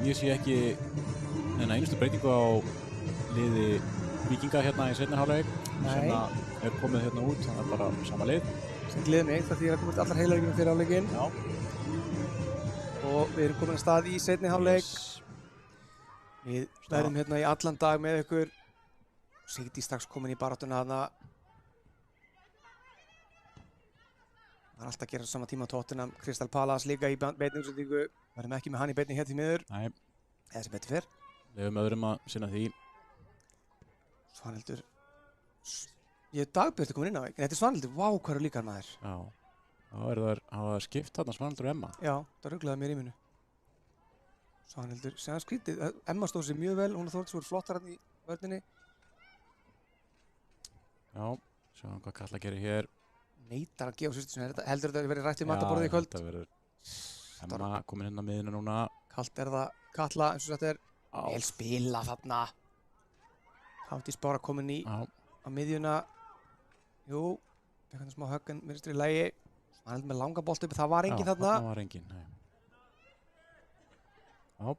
Ég sé ekki neina einustu breytingu á liði Víkinga hérna í seinni hálfleik sem að er komið hérna út, þannig að bara sama lið. Sem gleði mig, það því að koma út allar heilaríkjum fyrir hálfleikinn Já. og við erum komin að stað í seinni hálfleik. Við verðum hérna í allan dag með ykkur. Sigdís strax komin í baráttuna þarna. Það er alltaf að gera á sama tíma á Tottenham. Crystal Palace líka í beinni útsendingu. Verðum ekki með hann í beinni hér því miður. Nei, Eða sem betur fyrr. leyfum öðrum að sinna því. Svanhildur. Ég er Dagbjörn komin inn á veginn. Þetta er Svanhildur. Vá, hvað eru líkar maður. Já. Þá er það hafa skipt þarna Svanhildur og Emma. Já, það ruglaði mér í minu. Svanhildur, sem það skrítið. Emma stóð sér mjög vel. Hún og Þórdís voru flottar hann í vörninni. Já, sjáum hvað Katla gerir hér. Neitar að gefa sýstisinu. Heldur þetta að verið rætt við mataborðið í kvöld? Já, þetta verður Emma komin inn á miðuna núna. Kalt er það. Katla, eins og þetta er. Já. Vel spila þarna. Hafdís bara komin í Já, á miðjuna. Jú, fekk hann smá högg en virðist í lagi. Hann heldur með langa bolt uppi. Það var enginn þarna. Það var enginn, nei. Já,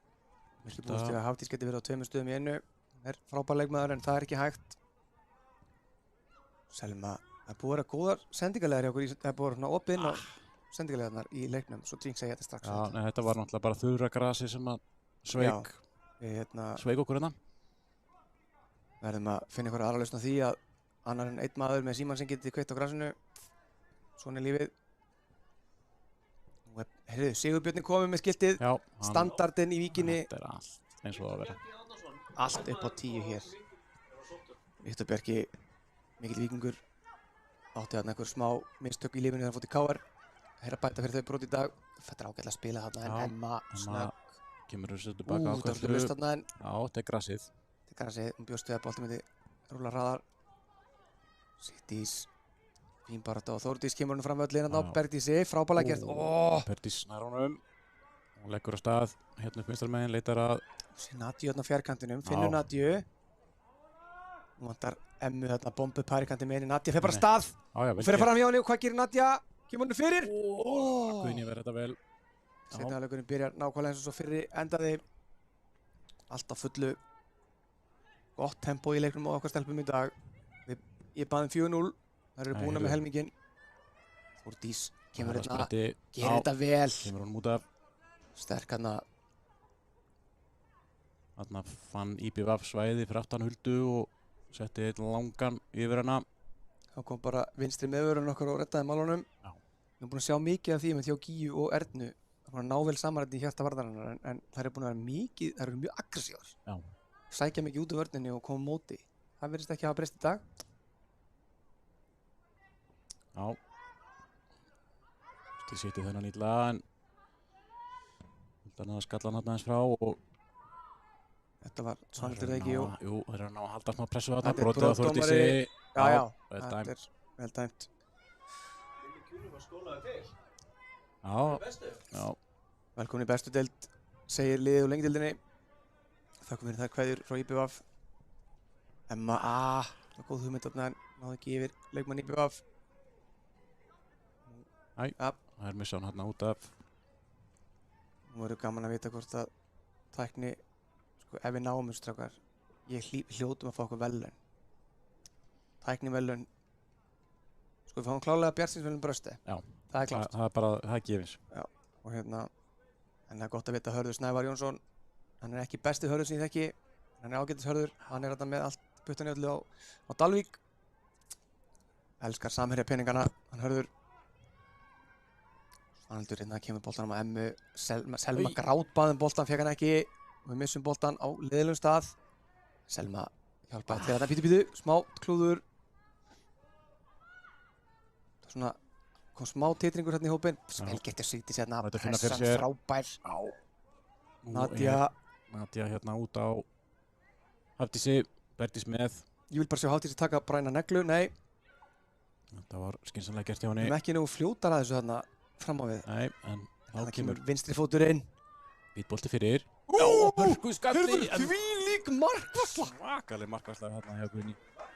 Ekki búist til að Hafdís geti verið á 2 stöðum í einu. Hún er frábær leikmaður en það er ekki hægt. Selma, það er búið að vera góðar sendingalegar hjá okkur. Það er búið að vera svona opið inn á sendingalegarnar í leiknum. Svo jinxa ég þetta strax. já, nei, þetta var náttúrulega bara þurra grasi sem að sveik, Við sveik okkur hérna. verðum að finna ykkur aðra lausn á því að annar en einn maður með símann sem geti kveitt á grasinu. Svona er lífið. Nú er, heyrðu, Sigurbjörn komið með skiltið. Já, Standardinn í Víkinni. Þetta er allt eins og það að vera. Allt upp á 10 hér. Viktor Bjarki, mikill víkingur, átti þarna einhver smá mistök í lífinu þegar hann fótt í KR. Þeir að bæta fyrir þau brot í dag. Þetta er ágætlega að spila þarna en Já, Emma snögg. Kemur þessu tilbaka á Það var lust þarna en Já, þetta er grasið. þetta er kannski, hún bjóst við að bolti myndi rúla hraðar. Sigdís, fín barátta og Þórdís kemur hún fram völlin á Já. Bergdísi, frábælega gert. Perdís nær honum. Hún leggur á stað, hérna upp vinstarmegin, leitar að Sér Nadju þarna á fjærkantinum, finnur Já. Nadju. Nú vantar Emmu þarna bombu pærikanti með henni. Nadja fer bara af Nei. stað. Já, já, vel Fyrir gert. fram hjá henni og hvað gerir Nadja? Kemur henni fyrir? Guðni verður þetta vel. Seinni hálfleikurinn byrjar nákvæmlega eins og svo fyrri endaði. Allt á fullu. Gott tempo í leiknum og okkar stelpum í dag. Ég baði 4-0. Það eru Nei, búin heyrðu. með helminginn. Þórdís kemur Það er hérna. spretti. Gerir þetta vel. Kemur hún út af. Sterk hérna. Þarna fann IPVF svæði fyrir aftan Huldu og setti einn langan yfir hana. Þá kom bara vinstri meðvörun okkar og reddaði málunum. Já. Við erum búin að sjá mikið af því með þjó Gíu og Ernu. Það var ná vel samanrætti í hjarta varðarinnar en þær eru búin að vera mikið, þær eru mjög aggressívar. Já. Sækja mikið út af vörninni og koma á móti. Það virðist ekki hafa breyst í dag. Já. Þið sitið þennan illa en Þannig að skalla hann aðeins frá og Þetta var Svanhildur ekki, jú. Jú, þeir eru að ná að halda smá pressu á þetta. Þetta er Brotið á Þórdísi. Já, já. Vel Þetta dæmt. er vel dæmt. Lilli Kjúli var skólaður til. Já, Bestu. já. Velkomin í bestu deild, segir liðið úr lengdeildinni. Þakkum fyrir það kveðjur frá IBVF. Emma, það var góð hugmynd þarna en náði ekki yfir leikmann IBVF. Það er missa hann hérna út af. Nú verður gaman að vita hvort að tækni, sko, ef við náum þessu strákar, hljótum að fá okkur verðlaun. Tækni verðlaun, sko, við fáum klárlega bjartsýnsverðlaun brösti. Já. Það er klart. Það er bara, það er gefins. Já, og hérna, en það er gott að vita að Hörður Snævar Jónsson, hann er ekki besti Hörður sem ég þekki, hann er ágætis Hörður, hann er þarna með allt puttan í öllu á Dalvík. Elskar samherja peningana, hann Hörður. Svanhildur hérna kemur boltanum á Emmu, Selma grátbaðum boltan, fekk hann ekki, og við missum boltan á leiðilegum stað. Selma hjálpaði til þetta, bítu, smá klúður. Það er svona, kom smá titringur hérna í hópinn, vel getur Sigdís hérna, Þetta finna fyrir pressan sér. frábær. Nú Nadia, er Nadia hérna út á Hafdísi, Berdís með. ég vil bara sjá Hafdísi taka bræna neglu, nei, Þetta var skynsamlega gert hjá við henni. erum ekki nú fljótar að þessu þarna fram á við. Nei, en þá Það kemur kemur vinstri fóturinn. bítbolti fyrir. Hörður, þvílík markvarsla! Svakaleg markvarsla hérna hjá Guðni.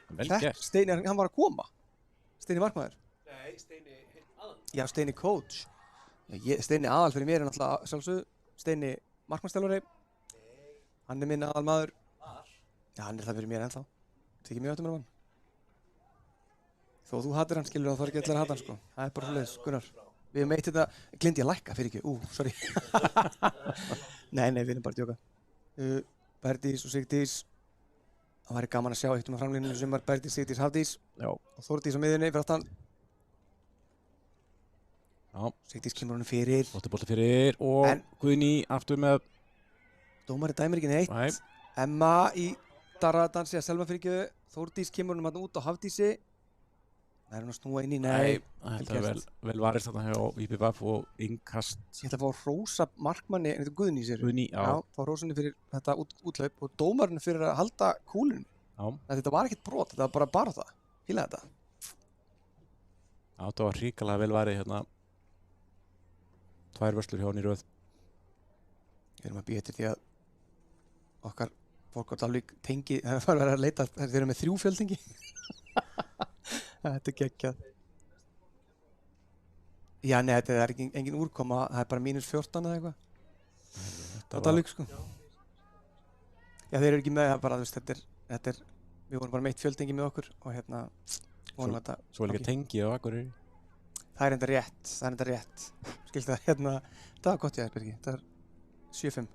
Vel Þetta, gert. Steini, hann var að koma. Steini markmaður. Nei, Steini aðan. Já, Steini coach. Steini aðal fyrir mér er náttúrulega sjálfsögðu. Steini markmannstjálfari. Hann er minn aðal maður. Já, hann er það fyrir mér ennþá. Þykir mjög öttum með hann. Þó þú hattir hann, skilur, þá þarf ekki allir að hata hann, sko. Það er bara svoleiðis, Gunnar. Við hefum eitt þetta, glindi ég að lækka fyrir ekki, sorry. Nei, við erum bara að djóka. Berdís og Sigdís. Það væri gaman að sjá eitt um að framlínunum sem var Berdís, Sigdís, Hafdís. Já. Og Þórdís á miðjunni fyrir aftan. Já. Sigdís kemur honum fyrir. Bolti fyrir og En- Guðni aftur með. Dómari dæmir ekki neitt. Nei. Emma í darradansi að Selma fyrir ekki. Þórdís kemur honum út á Hafdísi. Það er hún að snúa inn í, nei. Þetta er vel varist þarna hjá IBVF og innkast Ég ætla að fá að hrósa markmanni, en þetta er Guðný sér. Guðni. Já. Fá hrósunni fyrir þetta útlaup og dómarinn fyrir að halda kúlun. Já. Þetta var ekkert brot, þetta var bara það. Fílaði þetta. Já, þetta var hrikalega vel varið hérna. 2 vörslur hjá henni í röð. Við erum að býja eftir því að okkar fólk á Dalvík tengi, það var að leita, þeir eru með 3 fjöltengi. Þetta er geggjað. Já, nei, þetta er engin úrkoma, það er bara -14 eða eitthvað. Á Dalvík, sko. Já, þeir eru ekki með það bara, þú veist, þetta er, við vorum bara með 1 fjöltengi með okkur og hérna, vonum þetta. Svo er líka tengi á Akureyri. Það er enda rétt, Skilst það, hérna, það var gott, Birgir, það er 7-5.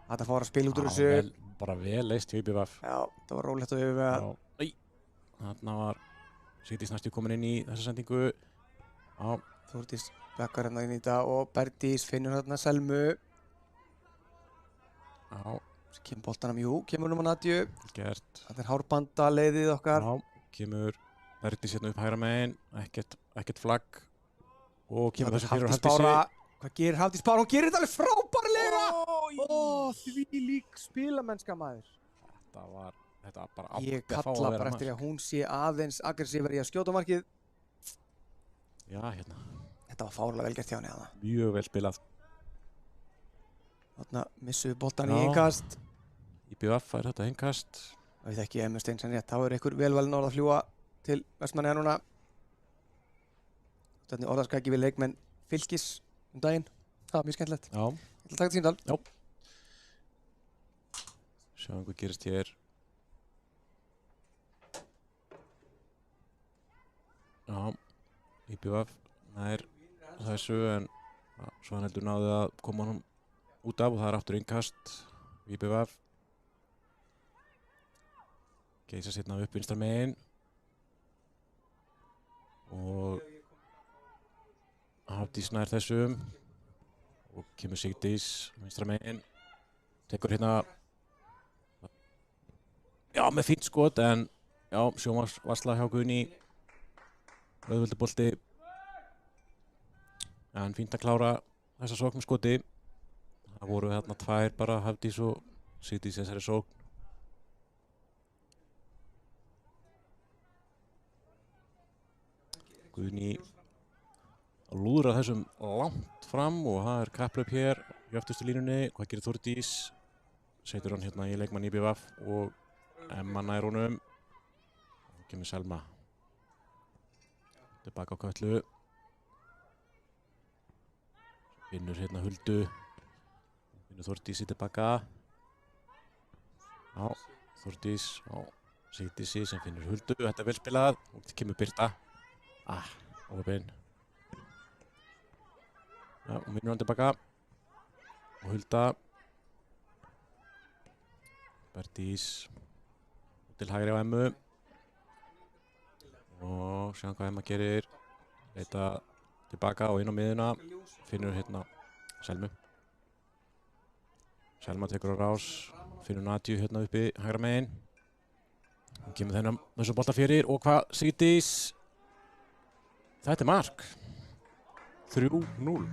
Þetta fór að spila út úr þessu. Bara vel leist hjá IBVF. Já, það var rólegt og yfir að. Þarna var Sigdís næstu komin inn í þessa sendingu. Já. Þórdís bakkar hérna inn í þetta og Berdís finnur hérna Selmu. Já. Kemur boltanum, kemur hún á Nadju. Gert. Þetta er hárbanda leiðið okkar. Já, kemur Berdís hérna upp hægra megin, ekkert flagg og kemur þessi fyrir Hafdís Bára. Hvað gerir Hafdís Bára? Hún gerir þetta alveg frábærlega! Þvílík spilamennska, maður. Þetta var bara Ég kalla bara eftir að hún sé aðeins aggressífari í að skjóta markið. Já, hérna. Þetta var fárlega vel gert hjá henni þarna. Mjög vel spilað. Þarna missum við boltan í innkast. IBVF fær þetta innkast. Það veit ekki Emmu Steinsen rétt, þá er ykkur velvalinn orð að fljúa til Vestmannaeyja núna. Þannig orðaskaki við leikmenn Fylkis daginn. Það var mjög skemmtilegt. Já. Ég ætla að taka þetta símtal. Já. Sjáum hvað gerist hér. Já, IBVF nær þessu en Svanhildur náði að koma honum út af og það er aftur innkast IBVF. Geisa sérna upp vinstra megin og Hafdís nær þessum og kemur Sigdís vinstra megin, tekur hérna með fínt skot en sjónvarsvarsla hjá Guðni, auðveldur bolti en fínt að klára þessa sókn með skoti. Það voru þarna tvær bara Hafdís og Sigdís þessari sókn. Guðný að lúðra þessum langt fram og það er kapplaup hér í öftustu línunni. Hvað gerir Þórdís? Setur hann hérna í leikmann IBVF og Emma nær honum. Og kemur Selma tilbaka á Köllu. Vinnur hérna Huldu. Vinnur Þórdísi tilbaka. Já, Þórdís á Sigdísi sem finnur Huldu. Þetta er vel spilað og þetta kemur Birta. Óheppin. Já, og vinnur hann tilbaka. Og Hulda. Bertís. Til hægri á Emmu. Og sjáum hvað Emma gerir. Leita tilbaka og inn á miðuna. Finnur hérna Selmu. Selma tekur á rás. Finnur Nadju hérna uppi hægra megin. Hún kemur þessu bolta fyrir og hvað Sigdís? Þetta er mark. 3-0.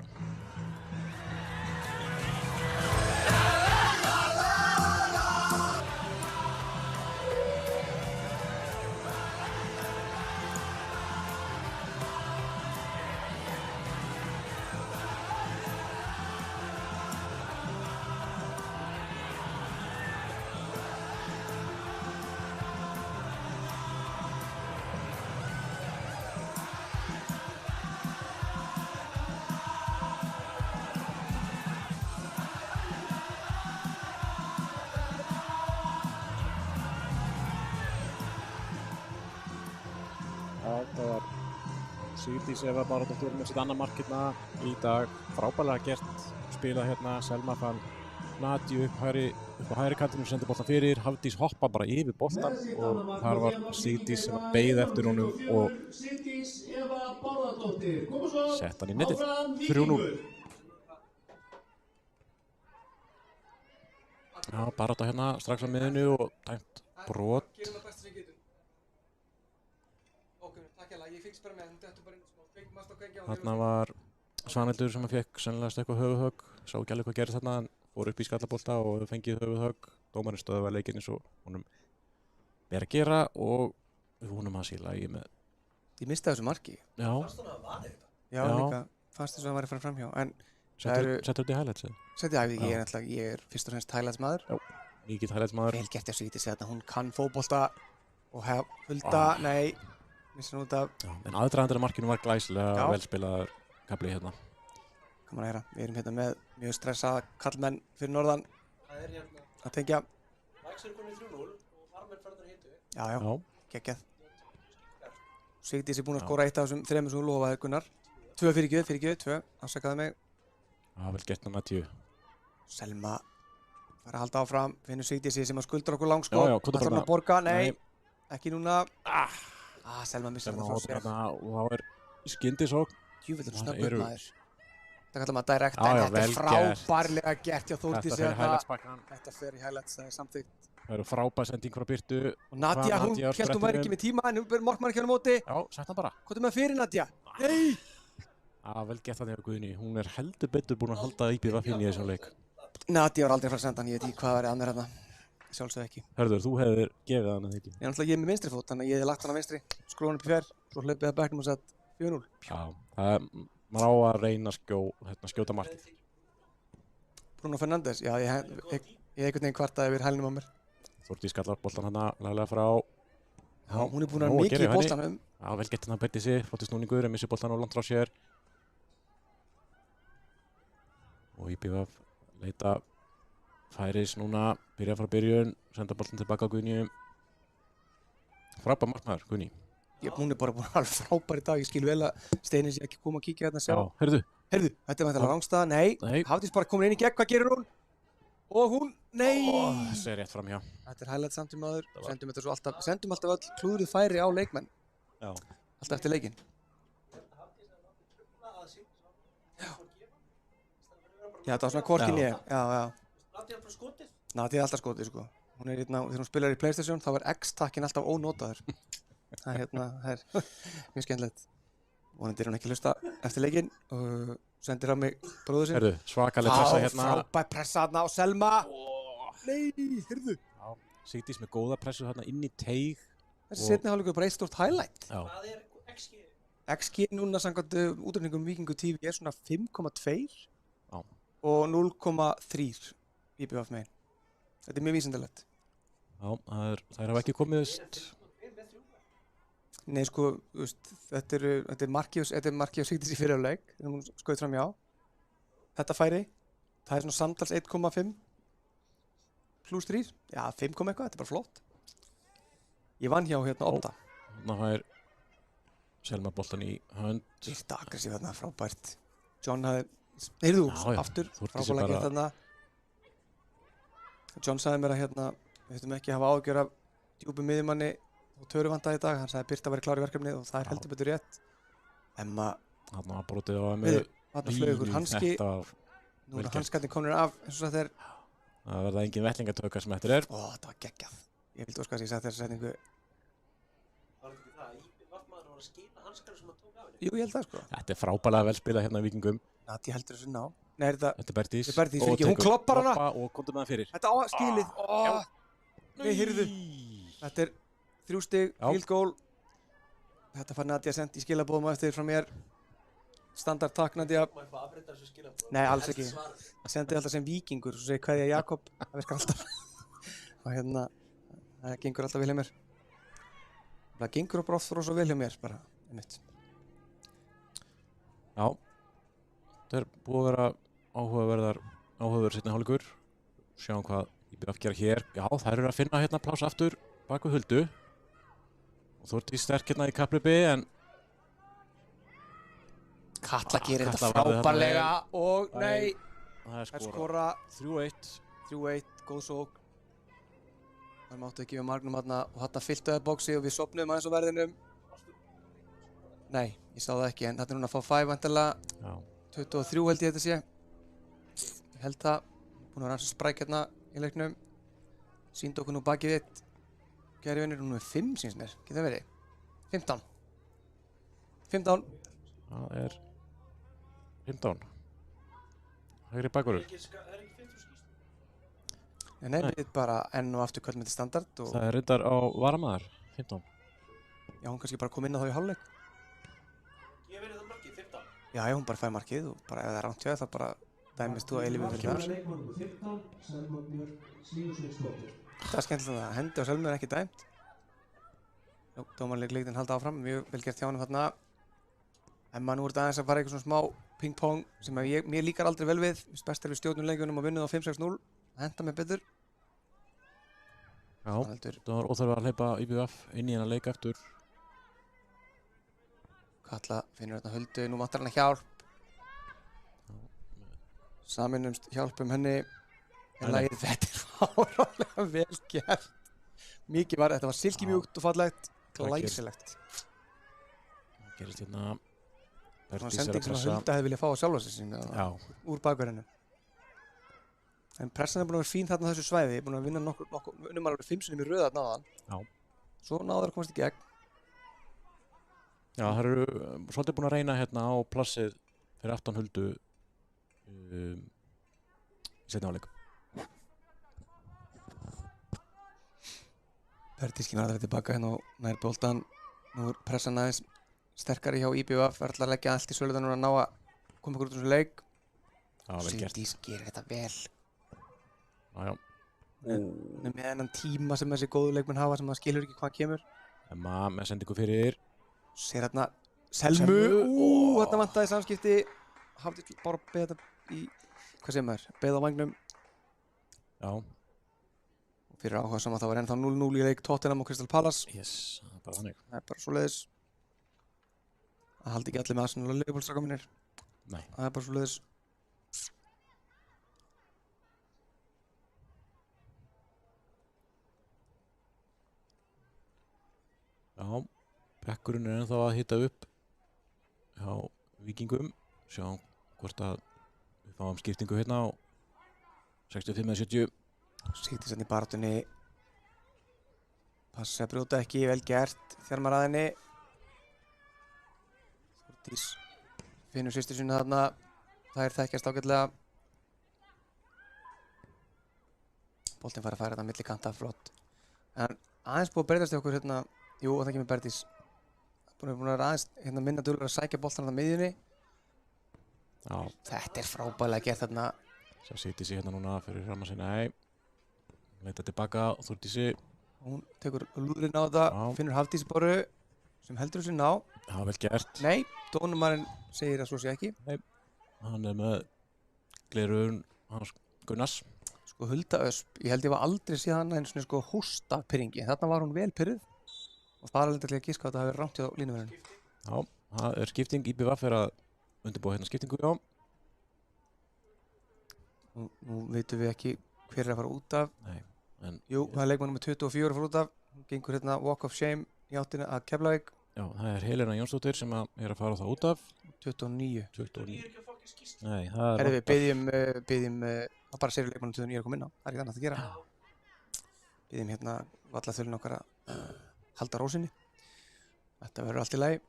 Það var Sigdís Eva Bárðardóttir með sitt annað mark hérna í dag. Frábærlega gert, spilað hérna. Selma fann Nadju upp á hægri kantinu, sendi boltan fyrir. Hafdís hoppa bara yfir boltan og þar var Sigdís sem beið eftir honum og sett hann í netið. 3-0. Já, barátta hérna strax á miðinu og dæmt brot. Þarna var Svanhildur sem fekk sennilega eitthvað höfuðhögg. Sá ekki alveg hvað gerist þarna, hann fór upp í skallabolta og fengið höfuðhögg. Dómarinn stöðvaði leikinn eins og honum ber að gera og við vonum að sé í lagi með. Ég misti þessu marki. Já. Fannst hún að varði þetta? Já, líka. Fannst þess að það var að fara framhjá. En Settur þetta í highlights? ég er fyrst og fremst highlights maður. Já, mikið highlights maður. Vel gert þessu Sigdís að hún kann fótbolta og Hulda, nei. Missir hún út af. Já, en aðdragandinn á markinu var glæsilega vel spilaður kafli hérna. Gaman að heyra. Við erum hérna með mjög stressaða kallmenn fyrir norðan. Það er hérna, Að tengja. Vægs er konið 3-0 og Varmenn farnar hitu. Já, geggjað. Sigdís er búin að skora eitt af þessum þremur sem hún lofaði Gunnar. 2 fyrirgjöf, 2. Afsakaðu mig. Já, vel gert með Nadju. Selma fara að halda áfram. Finnur Sigdísi sem að skuldar okkur langskot. Já, komdu bara Ætlar hún að borga? Nei. Nei. Ekki núna. Selma missar þetta frá sér. Og það er skyndisókn. Djúvill snöggur maður. Það kallar maður direkt, Já, en já, þetta er vel gert. frábærlega gert hjá Þórdísi. Þetta fer í highlights-pakkann. Þetta fer í highlights, það er samþykkt. Það eru frábær sending frá Birtu. Og Nadja, hún Nadja á hélt hún væri ekki sprettinum. með tíma, en hún verður markmann ekki á móti. Já, sett hann bara. Hvað er með fyrir Nadja? Nei! Vel gett það þegar Guðný. Hún er heldur betur búin að halda IBVF inn í þessum leik. Nadja var aldrei að fara að senda hann, ég veit ekki hvað verið að mér hérna. Sjálfsögðu ekki. Hörður, þú hefur gefið hann eða ekki? Ég er með vinstri fót, þannig að ég hef lagt hann á vinstri, skrúið hann upp í fjær, svo hlaupið að bekknum og sett 4-0. Já, maður á að reyna að skjóta markið. Bruno Fernandes, já, ég einhvern veginn kvartaði yfir hælnum á mér. Þórdís skallar boltan hana laglega frá. Já, hún er búin að vera mikið í boltanum. Já, vel gett hann bætti sig, flotti snúningur, en missir boltan á langt frá sér. Og IBVF leita færis núna, byrja frá byrjun, senda boltan tilbaka á Guðný. Frábær markmaður, Guðný. Hún er bara búin að vera frábær í dag, ég skil vel að Steinir sé ekki koma að kíkja hérna að sjá. Já, heyrðu. Heyrðu, þetta er væntanlega rangstæða, nei. Hafdís bara komin inn í gegn, hvað gerir hún? Og hún, nei! Þessi er rétt framhjá. Þetta er highlight samt maður, sendum alltaf öll klúðrið færi á leikmenn. Já. Alltaf eftir leikinn. Já, það var svona korkin ég, já. Nadja er bara skotið? Nadja er alltaf skotið, sko. Hún er hérna, þegar hún spilar í PlayStation, þá er X-takkin alltaf ónotaður. Það er mjög skemmtilegt. Vonandi er hún ekki að hlusta eftir leikinn. sendir á mig bróður sinn. Herðu, svakaleg pressa hérna. Frábær pressa þarna á Selma. Nei, heyrðu. Já, Sigdís með góða pressu hérna inn í teig. Þessi seinni hálfleikur er bara eitt stórt highlight. Já. Hvað er XG? XG núna samkvæmt útreikningum Víkingur TV er svona 5,2 Já. og 0,3 IBF megin. Þetta er mjög vísindalegt. Já, þær hafa ekki komist. Nei, sko, þú veist, þetta er markið á Sigdís í fyrirleik, þegar hún skaut fram hjá. Þetta færi, það er svona samtals 1,5 pluss 3, já, 5 eitthvað, þetta er bara flott. Ég vann hjá hérna Opta. Þarna fær Selma boltan í hönd. Virta aggressív þarna, frábært. John hafði, heyrðu, aftur, frábært gett þarna. John sagði mér að hérna, við þurfum ekki að hafa ágjör af djúpum miðjumanni og töruvanda í dag. Hann sagði að Birta væri klár í verkefnið og það er heldur betur rétt. Emma, Þarna var brotið á með þarna flög ykkur hanski. Nú er hanskarnir komnir af, eins og þetta er. Það verða engin vettlingatöka sem eftir er. Ó, þetta var geggjað. Ég vildi óska að ég sagði þessa setningu. Var þetta ekki það? Vaffmaður var að skila hanskar sem hann tók af henni? Jú, ég held það, sko. Þetta er frábælega vel spilað hérna í Víkingum. Nati heldur þessu ná. Nei, er þetta... Þetta er Bertís. Þetta er Bertís, fyrir ekki, hún kloppar hana. Og komdu með hann fyrir. Þetta á skilið. Nei, heyrðu. Þetta er 3 stig, field goal. Þetta fær Nadia sent í skilabóðum á eftir frá mér. Standard takk, Nadia. Má ég fá afbreyta þessu skilabóð? Nei, alls ekki. Það sendi alltaf sem víkingur, svo segir kveðja Jakob. Það virkar alltaf. Og hérna, það gengur alltaf vel hjá mér. Það gengur bara oft svo vel hjá mér, bara, einmitt. Já. Þetta er búið að vera áhugaverður seinni hálfleikur. Sjáum hvað IBF gera hér. Já, þær eru að finna hérna pláss aftur bak við Huldu. Og Þórdís sterk hérna í kapphlaupi, en Katla gerir Katla þetta varði frábærlega þarna og nei, það þær skora 3-1. 3-1, góð sókn. Þær máttu ekki við margnum þarna og þarna fylltu það bóksi og við sopnuðum aðeins á verðinum. Nei, ég sá það ekki, en þetta er núna að fá 5 vantarlega. Já. 23 held ég þetta sé. Ég held það. Búin að vera hans að sprækja hérna í leiknum. Sýndi okkur nú bakið þitt. Kæri vinnir, hún er 5 síns mér. Getur það verið? 15. 15. Það er 15. Hægri bakvörður. Það er ekki 50 skýst. Nei, við bara enn og aftur kvöld með þetta standard og Það er reyndar á varamaður. 15. já, hún kannski bara kom inn á þá í hálfleik. Ég verið það markið, 15. Já, hún bara fær markið og bara ef það er rangt hjá það bara dæmist þú að eilífu fyrir það. Leikmann nummer 15, Selma Björk Sigursveinsdóttir. Það er skemmtilegt að hendi á Selmu er ekki dæmt. Jú, dómarleikleitin halda áfram, mjög vel gert hjá honum þarna. Emma, nú er þetta aðeins að fara eitthvað svona smá ping-pong sem mér líkar aldrei vel við. Mér finnst best er við stjórnum leikjunum og vinnum á 5-6-0. Það henda mér betur. Já, Heldur það var óþarf að hleypa IBF inn í hennar leik aftur. Katla finnur þetta Huldu, nú vantar hana hjálp. Saminumst hjálpum henni. En Nei, nei. lagið þetta er fáránlega vel gert. Mikið var, þetta var silkimjúkt og fallegt. Það gerist. Glæsilegt. Það gerist hérna. Svona Bertís er sending að sem að pressa. Hulda hefði viljað fá á sjálfa sig sín Já, úr bakverðinu. En pressan er búin að vera fín þarna á þessu svæði, búin að vinna unnum alveg 5 sinnum í röð þarna áðan. Já. Svo náðu þær að komast í gegn. Já, það eru svolítið búin að reyna hérna á plassið fyrir aftan Huldu í seinni hálfleik. Bertíski var alltaf tilbaka hérna og nær boltan. Nú er pressan aðeins sterkari hjá IBF, verður alltaf að leggja allt í sölu þannig að ná að koma ykkur út úr þessu leik. Já, vel gert. Sigdís gerir þetta vel. Já, já. Með þennan tíma sem þessi góðu leikmenn hafa sem það skilur ekki hvað kemur. Emma með sendingu fyrir. Sér hérna Selmu. Þarna vantaði samskipti. Hafði bara beðið þetta í, hvað segir maður, beðið á vagnum. Já. Og fyrir áhuga saman þá var ennþá 0-0 í leik Tottenham og Crystal Palace. Yes, það er bara þannig. Það er bara svoleiðis. Það haldi ekki allir með Arsenal og Liverpool strákar mínir. Nei. Það er bara svoleiðis. Já, bekkurinn er ennþá að hita upp hjá Víkingum. Sjáum hvort að við fáum skiptingu hérna á 65 eða 70. Sigdís hérna í baráttunni. Passa að brjóta ekki, vel gert. Þjarmar að henni. Þórdís finnur systur sinni þarna. þær þekkjast ágætlega. Boltinn fær að færa þetta milli kanta, flott. En aðeins búið að breytast í okkur hérna, jú, það kemur Berdís. Búin að vera aðeins hérna minna duglegur að sækja boltan á miðjunni. Já, Þetta frábærlega gert þarna. svo sitið sér hérna núna fyrir fram að sinna. Nei, leita tilbaka og Þórdísi. Hún tekur lúðurinn á þetta, Já. finnur Hafdísi Báru sem heldur þessu ná. Já, vel gert. Nei, dónumarinn segir að svo sé ekki. Hann er með glerun hans Gunnars. Sko Hulda Ösp, ég held ég var aldrei séð hana einu svona sko hósta pyrringi. Þarna var hún vel pyrruð og það er alveg til að giska að það hefur rangt hjá línuverðinu. Já, það er skipting. IBVF er að undirbúa hérna skiptingu, já. Nú veitum við ekki hver er að fara út af. Nei, en Jú, það er leikmann nummer 24 að fara út af. Hún gengur hérna walk of shame í áttina að Keflavík. já, það er Helena Jónsdóttir sem er að fara þá út af. 29. 29. Nei, það er Herri, við vantað. byggjum það bara sér leikmann 29 að koma inn á. Það er ekki annað að gera. Byggjum hérna vallaþölun okkar að halda rósinni. Þetta verður allt í lagi.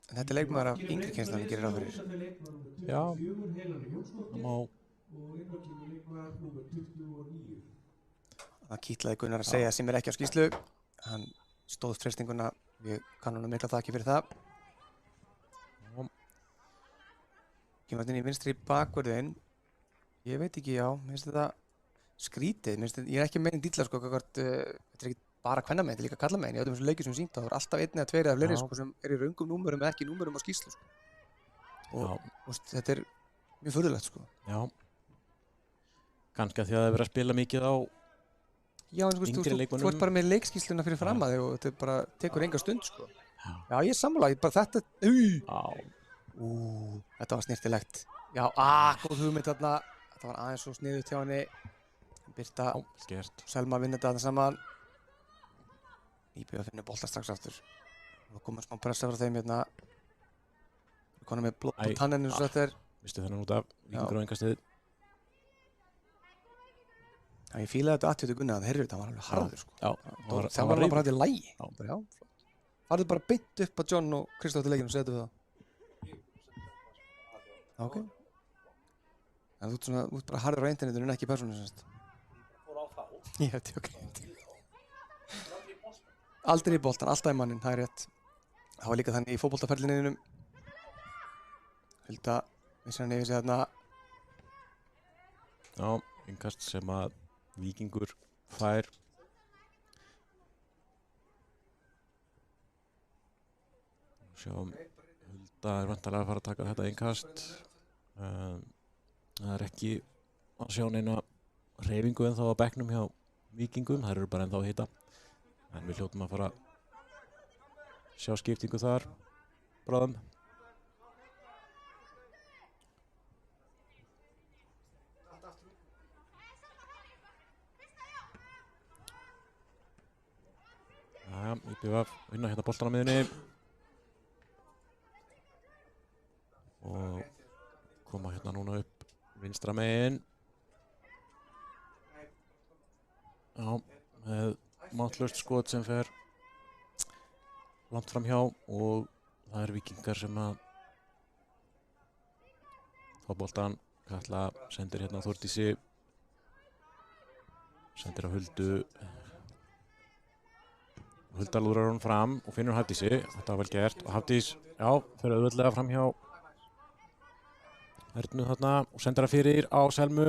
En þetta er leikmaður af yngri kynslunni gerir ráð fyrir. Já, Helena Jónsdóttir það má, og inn á kemur leikmaður númer 29. Það kýtlaði Gunnar að segja sem er ekki á skýrslu. Hann stóð freystinguna. Við kannum mikla þakki fyrir það. Kemur þetta inn í vinstri bakvörðin. Ég veit ekki, já, mér finnst þetta skrítið. Ég er ekki meðin dýtla, sko, þetta er ekki bara kvennamenn, þetta er líka kallamenn. Í öllum þessum leikjum sem sýnt, það voru alltaf einn eða tveir eða fleiri, Já. sko, sem er í röngum númerum eða ekki númerum á skýrslu, sko. Og já, þetta er mjög furðulegt, sko. já. Kannski að því að það er verið að spila mikið á. Já, en sko, Yngri þú leikmönnum. ert bara með leikskýrsluna fyrir fram að þig og þetta er bara, tekur enga stund, sko. Já. Já, ég er sammála, ég bara þetta, Já, þetta var snirtilegt. Já, góð hugmynd þarna. Þetta var aðeins svo sniðugt hjá henni. Birta já, vel gert. Selma vinnur þetta saman. IBVF finnur bolta strax aftur. Það komur smá pressa frá þeim hérna. Við konum með blótt á Æ, tanninu eins og þetta er. Vistu þennan út af, Víkingur á engastið. Já, ég fílaði þetta aðtjóðu Gunnar, það heyrður þetta, hann var alveg harður, sko. Já, Það var bara hægt í lægi. Já. Bara, já, flott. Farðu bara beint upp á John og Kristóf til leikinu og setja við það. Ok. En þú ert bara harður á internetinu en ekki í persónu, semst. Fór á þá. Ég veit, ok. Aldrei í boltan, alltaf í mannin, það er rétt. Það var líka þannig í fótboltaferlininum. Hulda vissi hann yfir sig þarna. Já, yngast sem að Víkingur fær. Sjáum, Hulda er vantarlega að fara að taka þetta yngast. Það er ekki að sjá neina hreyfingu ennþá á bekknum hjá Víkingum. Það eru bara ennþá að hita. En við hljótum að fara að sjá skiptingu þar bráðum. Jæja, IBVF vinna hérna boltan á miðunni. Og koma hérna núna upp vinstra megin. Já, með máttlaust skot sem fer langt fram hjá og það er Víkingar sem að fá boltan. Katla sendir hérna Þórdísi, sendir á Huldu. Hulda lúðrar hún fram og finnur Hafdísi. Þetta var vel gert og Hafdís, já, fer auðveldlega fram hjá Ernu þarna og sendir það fyrir á Selmu.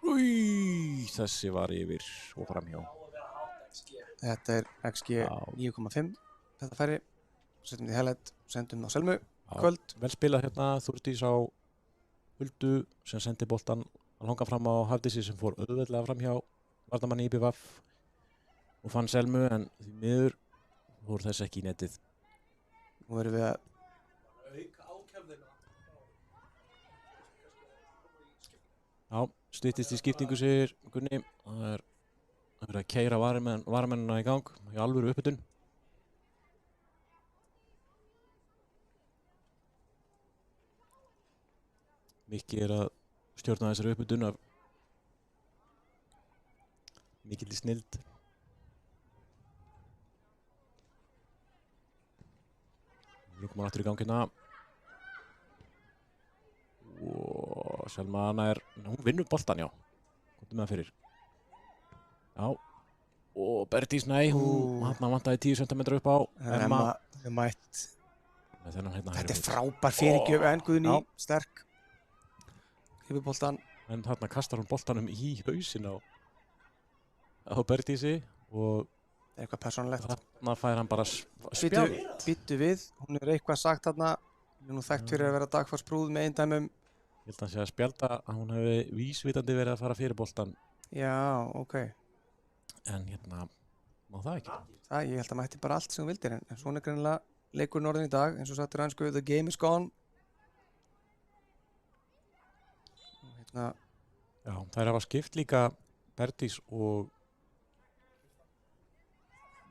Új, þessi var yfir og fram hjá. Þetta er XG Já. 9,5. Þetta færi. Setjum því highlight, sendum á Selmu. Já, Kvöld. vel spilað hérna, Þórdís á Huldu sem sendi boltan að langa fram á Hafdísi sem fór auðveldlega fram hjá varnarmanni IBVF og fann Selmu en því miður fór þess ekki í netið. Nú erum við að Auka ákefðina. Já, styttist í skiptingu sér Gunni. Það er verið að keyra varamennina í gang í alvöru uppbytun. Mikki er að stjórna þessari uppbytun af mikilli snilld. Nú komum við aftur í gang hérna. Og Selma hún vinnur boltan, já. Komdu með það fyrir. Já. Og Bertís, nei, hún vantaði 10 cm upp á Emma. er mætt. Þetta er frábær fyrirgjöf, en Guðný, sterk. Yfir boltan. En þarna kastar hún boltanum í hausin á Bertísi og Það er eitthvað persónulegt. þarna fær hann bara spjald. Býttu við, hún er eitthvað sagt þarna. Hún er nú þekkt fyrir að vera dagfarsbrúð með eindæmum. Ég held að hann sé að spjalda að hún hefði vísvitandi verið að fara fyrir boltan. Já, ok. En má það ekki. Ég held að mætti bara allt sem hún vildir, en svona er greinilega leikur norðin í dag, eins og sagtur hansku, the game is gone. Já, þær hafa skipt líka Bertís og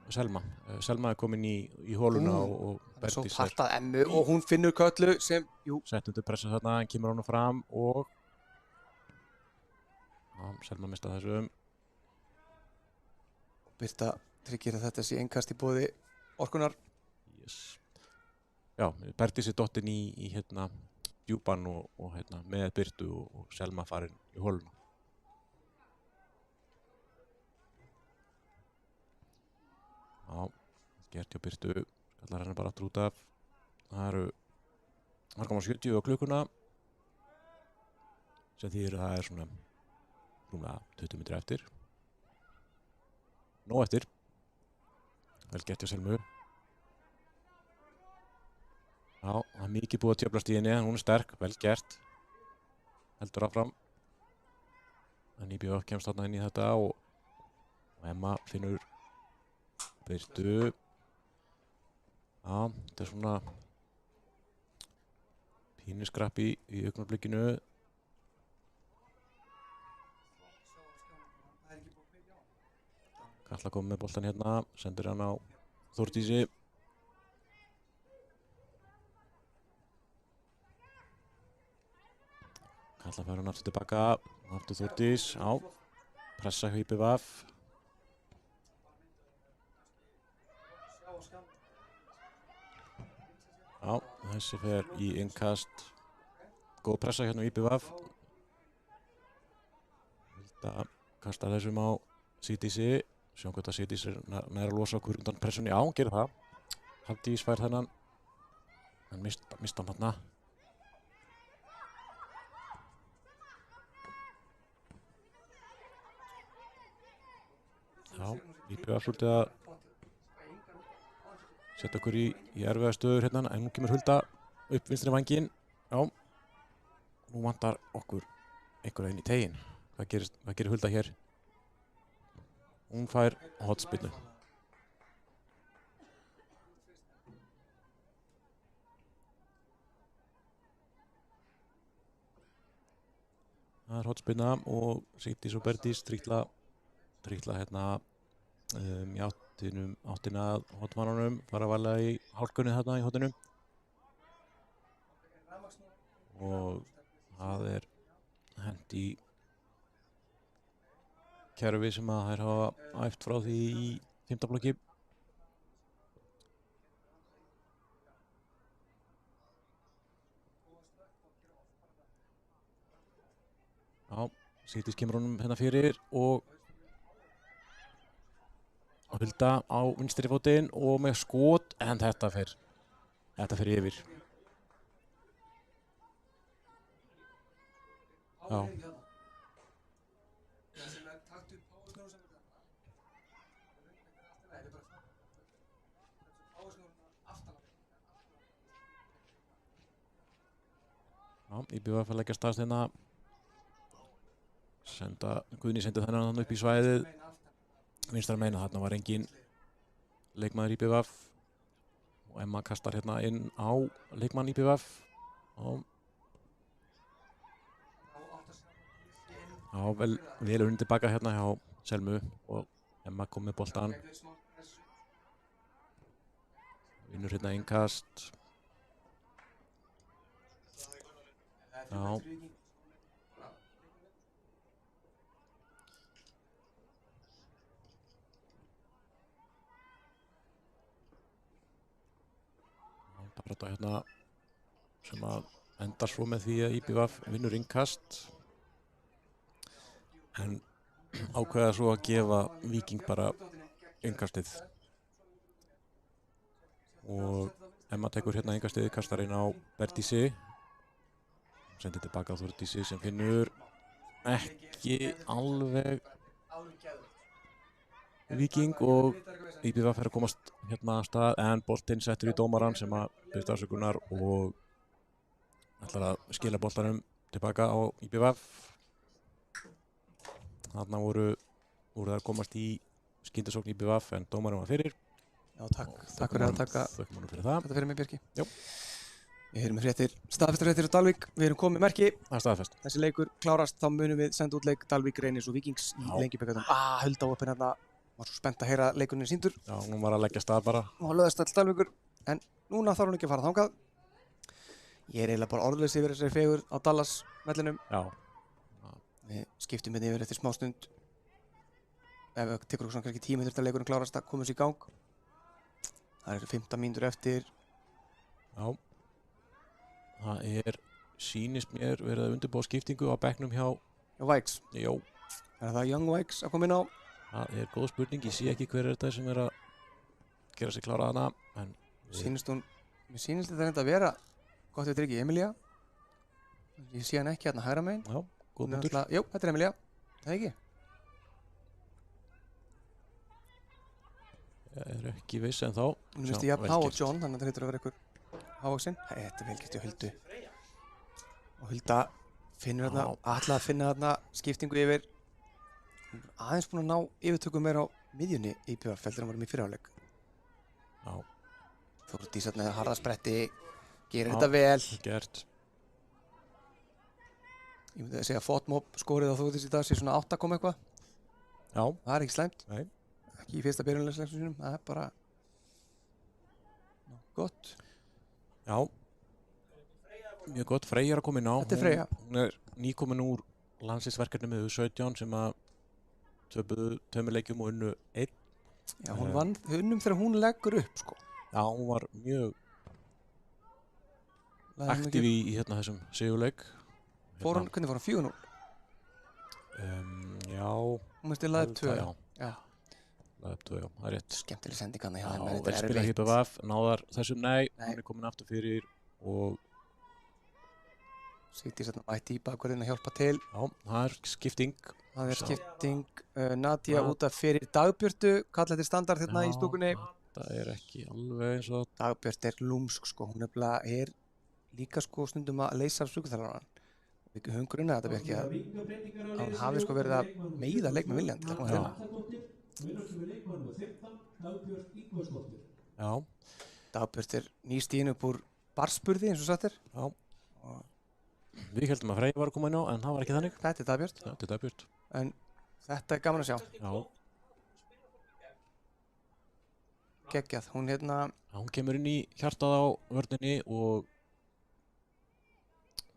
Selma. Selma er komin í hóluna og Bertís svo partað Emmu og hún finnur Köllu sem, sett undir pressu þarna, hann kemur honum fram og Selma mista þessum. Birta tryggir að þetta sé innkast í boði orkunar. Yes. Já, Bertís er dottinn í djúpan og með Birtu og Selma farin í hóluna. Já, gert hjá Birtu, skallar henni bara aftur út af. Það eru 1,70 á klukkuna sem þýðir að það er svona rúmlega 20 metri eftir. Nóg eftir. Vel gert hjá Selmu. Já, það er mikið búið að tjöflast í henni, en hún er sterk, vel gert. Heldur áfram. En IBF kemst þarna inn í þetta og Emma finnur Birtu. Já, þetta er svona pínuskrapp í augnablikinu. Katla kom með boltan hérna, sendir hann á Þórdísi. Katla fær hann aftur tilbaka, aftur Þórdís, já, pressa hjá IBF. Já, þessi fer í innkast. Góð pressa hérna á IBF. Vilda kasta þessum á Sídísi. Sjáum hvað það Sídís er nær að losa okkur undan pressunni. Já, hún gerir það. Hafdís fær þennan. En mista hann þarna. Já, IBF svolítið að setja okkur í erfiða stöður hérna, en nú kemur Hulda upp vinstri vænginn. Já, nú vantar okkur einhverja inn í teginn. Hvað gerir Hulda hér? Hún fær hornspyrnu. Það er hornspyrna og Sigdís og Bertís trítla hérna í áttina að hornmannunum, fara að vala í hálkunni þarna í horninu. Og það er hent í kerfi sem að þær hafa æft frá því í 5. blokki. Já, Sigdís kemur honum hérna fyrir og Hulda á vinstri fótinn og með skot, en þetta fer yfir. Já. Já, IBF að leggja stað hérna. Guðný sendi þennan upp í svæðið. Vinstra meina, þarna var engin leikmaður IBF og Emma kastar hérna inn á leikmann IBF. Já, vel unnið tilbaka hérna hjá Selmu og Emma kom með boltan. Vinnur hérna innkast. Já. Þetta hérna sem að endar svo með því að IBVF vinnur innkast en ákveða svo að gefa Víking bara innkastið og Emma tekur hérna innkastið, kastar inn á Bertísi, sendir tilbaka á Þórdísi sem finnur ekki alveg Víking og IBVF fer að komast hérna að stað en boltinn settur í dómarann sem að byrst afsökunar og ætlar að skila boltanum tilbaka á IBVF. Þarna voru þær komast í skyndisókn IBVF en dómarinn var fyrir. Já, takk fyrir að taka Þökkum honum fyrir það. þetta fyrir mig, Björki. Já. Við erum með staðfestar fréttir á Dalvík. Við erum komið með merki. Það er staðfest. Þessi leikur klárast, þá munum við senda út leik Dalvík, Reynis og Víkings í Lengjubikarsdeild. Hulda á uppinn hérna. Var svo spennt að heyra leikurinn sýndur. Já, hún var að leggja stað bara. Og löðast all Dalvíkur. En núna þarf hún ekki að fara þangað. Ég er eiginlega bara orðlaus yfir þessari fegur á Dallas vellinum. Já. Við skiptum hérna yfir eftir smá stund. Ef það tekur okkur svona kannski 10 mínútur til leikurinn klárast að koma sér í gang. Það eru 15 mínútur eftir. Já. Það er, sýnist mér, verið að undirbúa skiptingu á bekknum hjá Vikes. Jó. Er það Young Vikes að koma inn á? Það er góð spurning, ég sé ekki hver er þetta sem er að gera sig klára hana. En mér sýnist þetta reyndi að vera gott við tryggi Emilia. Ég sé hann ekki hérna hægra megin. Já, góð punktur. Jú, þetta er Emilia. Það ekki? Ég er ekki viss en þá. Hún minnst ég jafn há á John, þannig að það heitur að vera ykkur hávaxinn. Þetta er vel gert hjá Huldu. Og Hulda finnur þarna, ætlaði að finna þarna skiptingu yfir. Hún er aðeins búin að ná yfirtökum meira á miðjunni í IBVF heldur en varum í fyrrháleik. Já. Þórdís þarna harða spretti, gerir þetta vel. Gert. Ég myndi að segja að Fotmob skorið á Þórdís í dag sé svona 8 koma eitthvað. Já. Það er ekki slæmt. Nei. Ekki í fyrsta byrjunarleiksleiknum sínum, það er bara gott. Já. Mjög gott, Freyja er að koma inn á. Þetta er Freyja. Hún er nýkomin úr landsliðsverkefni með U17 sem að töpuðu 2 leikjum og unnu 1. Já, hún vann unnum þegar hún leggur upp, sko. Já, hún var mjög aktív í hérna þessum sigurleik. Hvernig fór hann 4-0? Já. Hún misti laðið 2. Já. Laðið 2, já, það er rétt. Skemmtileg sending hann hjá Já, þeim, vel spila IBVF, náðar þessum nei, hún er komin aftur fyrir og Sigdís mætti í bakverðin að hjálpa til. Já, það er skipting. Það er skipting. Nadia út af fyrir Dagbjörtu, kalla þetta standard hérna í stúkunni. Það er ekki alveg eins og Dagbjört er lúmsk, sko. Hún er líka sko stundum að leysa af stúkuþjálfarann. Við höfum grunnað þetta Björki að hann hafi sko verið að meiða leikmenn viljan til að koma hérna. Já. Dagbjört er nýstíðin upp úr barspurði eins og sagt er. Já. Við heldum að Freyja var að koma inn á, en það var ekki þannig. Þetta er Dagbjört. Þetta er Dagbjört. En þetta er gaman að sjá. Já. Geggjað. Hún hérna... Hún kemur inn í hjartað á vörninni og...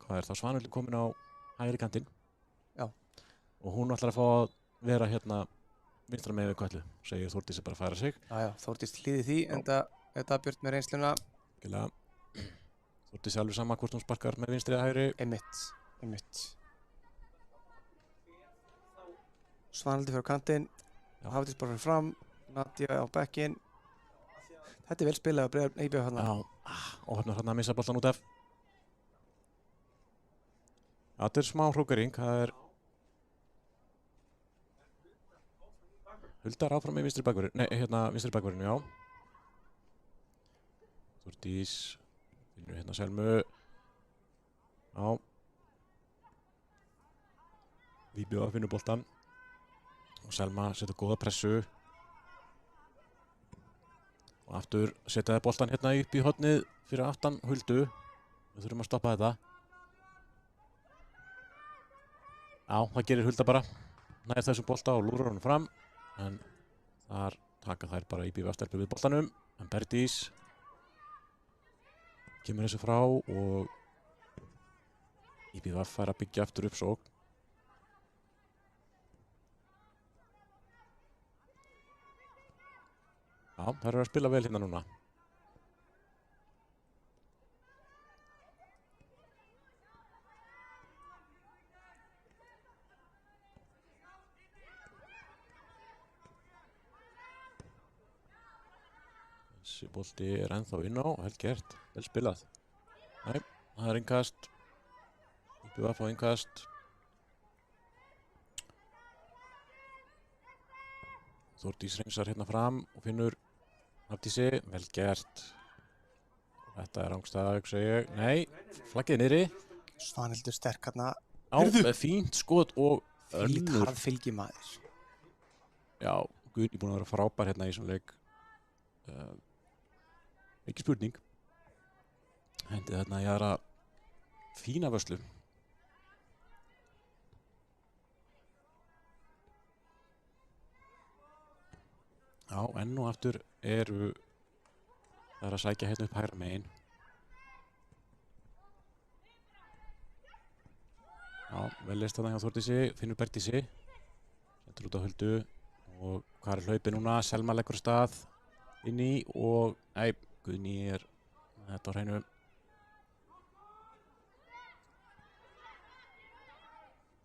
Hvað er það? Svanhildur komin á hægri kantinn. Já. Og hún ætlar að fá að vera hérna vinstra með við Köllu. Segir Þórdís bara að færa sig. Já, Þórdís hlýði því, en það er Dagbjört með reynsluna. Gæla. Þórdís alveg sama hvort hún sparkar með vinstri eða hægri. Einmitt. Svanhildur fyrir á kantinn. Hafdís bara fyrir fram. Nadia á bekkinn. Þetta er vel spilað að breyða IBVF hérna. Já, og hérna að missa boltan út af. Þetta er smá hrókering, það er... Huldar áfram með vinstri bakverðinu, nei, hérna vinstri bakverðinu, já. Þórdís, finnur hérna Selmu. Já. IBVF finnur boltan. Og Selma setur góða pressu. Og aftur setjaði boltan hérna upp í hornið fyrir aftan Huldu. Við þurfum að stoppa þetta. Já, það gerir Hulda bara. Nær þessum bolta og lúrar honum fram. En þar taka þær bara IBVF-stelpu við boltanum. En Bergdís kemur þessu frá og IBVF fær að byggja aftur upp sókn. Já, þær eru að spila vel hérna núna. Þessi bolti er ennþá inn á, vel gert, vel spilað. Nei, það er innkast. IBVF á innkast. Þórdís reynsar hérna fram og finnur Hafdísi, vel gert. Þetta er rangstæða, hugsa ég. Nei, flaggið niðri. Svanhildur sterk hérna. Á, með fínt skot og Fínt önnur. harðfylgi maður. Já, Guðni búinn að vera frábær hérna í svona leik. Ekki spurning. Hendi þarna í aðra fína vörslu. Já, enn og aftur eru það er að sækja hérna upp hægra megin. Já, vel leist þarna hjá Þórdísi, Finnur Bergdísi. Sendur út á Huldu og hvað er hlaupið núna? Selma leggur af stað inn í og nei, Guðni er þetta á hreinu.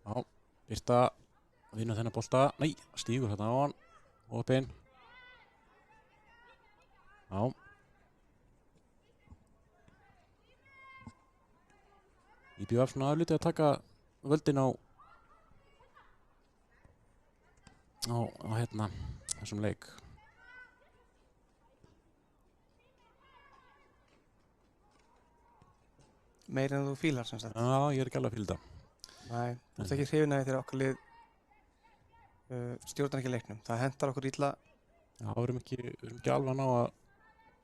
Já, Birta vinna þennan bolta. Nei, stígur hérna á hann. Opinn. Já. IBVF svona aflítið að taka völdin á hérna þessum leik. Meira en þú fílar sem sagt. Já, ég er ekki alveg að fíla þetta. Nei, þú ert ekki hrifin af því þegar okkar lið stjórnar ekki leiknum. Það hentar okkur illa. Já, við erum ekki alveg að ná að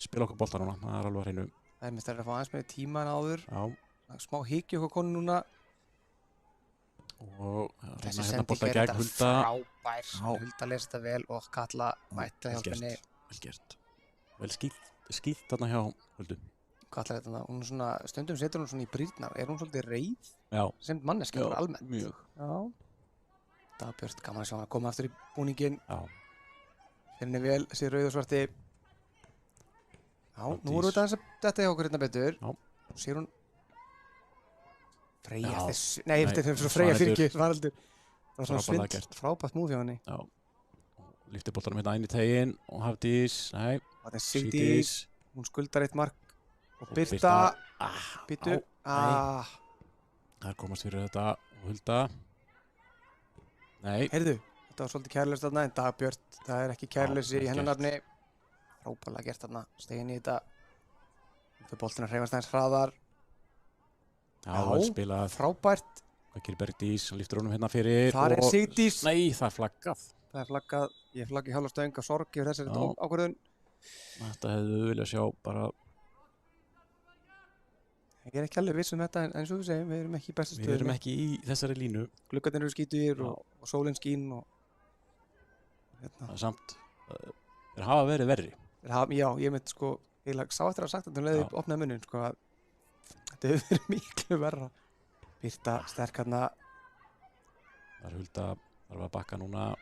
spila okkur bolta núna, það er alveg að hreinu. Það er mest að fá aðeins meira tíma en áður. Já, Smá hyggju okkur konu núna. og Þessi hérna sending bolta er gegn þetta Hulda. frábær. Já. Hulda lesi þetta vel og Katla mætti að hjálpa henni. Vel gert. Vel skýrt þarna hjá Huldu. Katla er þetta, hún er svona, stundum setur hún svona í brýrnar. Er hún svolítið reið Já, sem manneski bara almennt? mjög. Já. Dagbjört, gaman að sjá hann að koma aftur í búninginn. Já, Fyrir henni vel, þessi rauð og svarti. Já, nú Hafdís. voru þetta aðeins að þetta hjá okkur hérna betur. Já. Sér hún Freyja Já. þessu, nei, Nei, þetta er svo Freyja Svanhildur. fyrir ekki, Svanhildur. Það var svona Frábærlega svindl, gert. frábært múf hjá henni. já. Lyfti boltanum hérna inn í teginn og Hafdís, nei, Það er Sigdís, Sigdís. hún skuldar eitt mark. Og Og Birta, Ah, býtu, á, þar komast fyrir þetta og Hulda. Nei, heyrðu, þetta var svolítið kærleist þarna, en Dagbjört, það er ekki kærleysi vel í hennar gert. nafni. Frábærlega gert þarna, stegin í þetta. Þau boltinn að hreyfast aðeins hraðar. já, vel spilað. Frábært, Hvað gerir Bergdís? Hann lyftir honum hérna fyrir. þar er og- Sigdís. Nei, það er flaggað. Það er flaggað, ég flaggi hálfa stöng af sorg yfir þessari Já. ákvörðun. Þetta hefðu við viljað sjá bara, Ég er ekki alveg viss um þetta, en eins og við segjum, við erum ekki í bestu við erum stöðunni. ekki í þessari línu. Gluggarnir eru skítugir Já. og sólinn skín og hérna. Það er samt, þeir hafa verið verri. Já, ég mynd sko, ég sá eftir að hafa sagt þetta um leiði Já. opnaði munnin, sko, að þetta hefur verið miklu verra. Birta sterk hérna, Það er Hulda, þarf að bakka núna,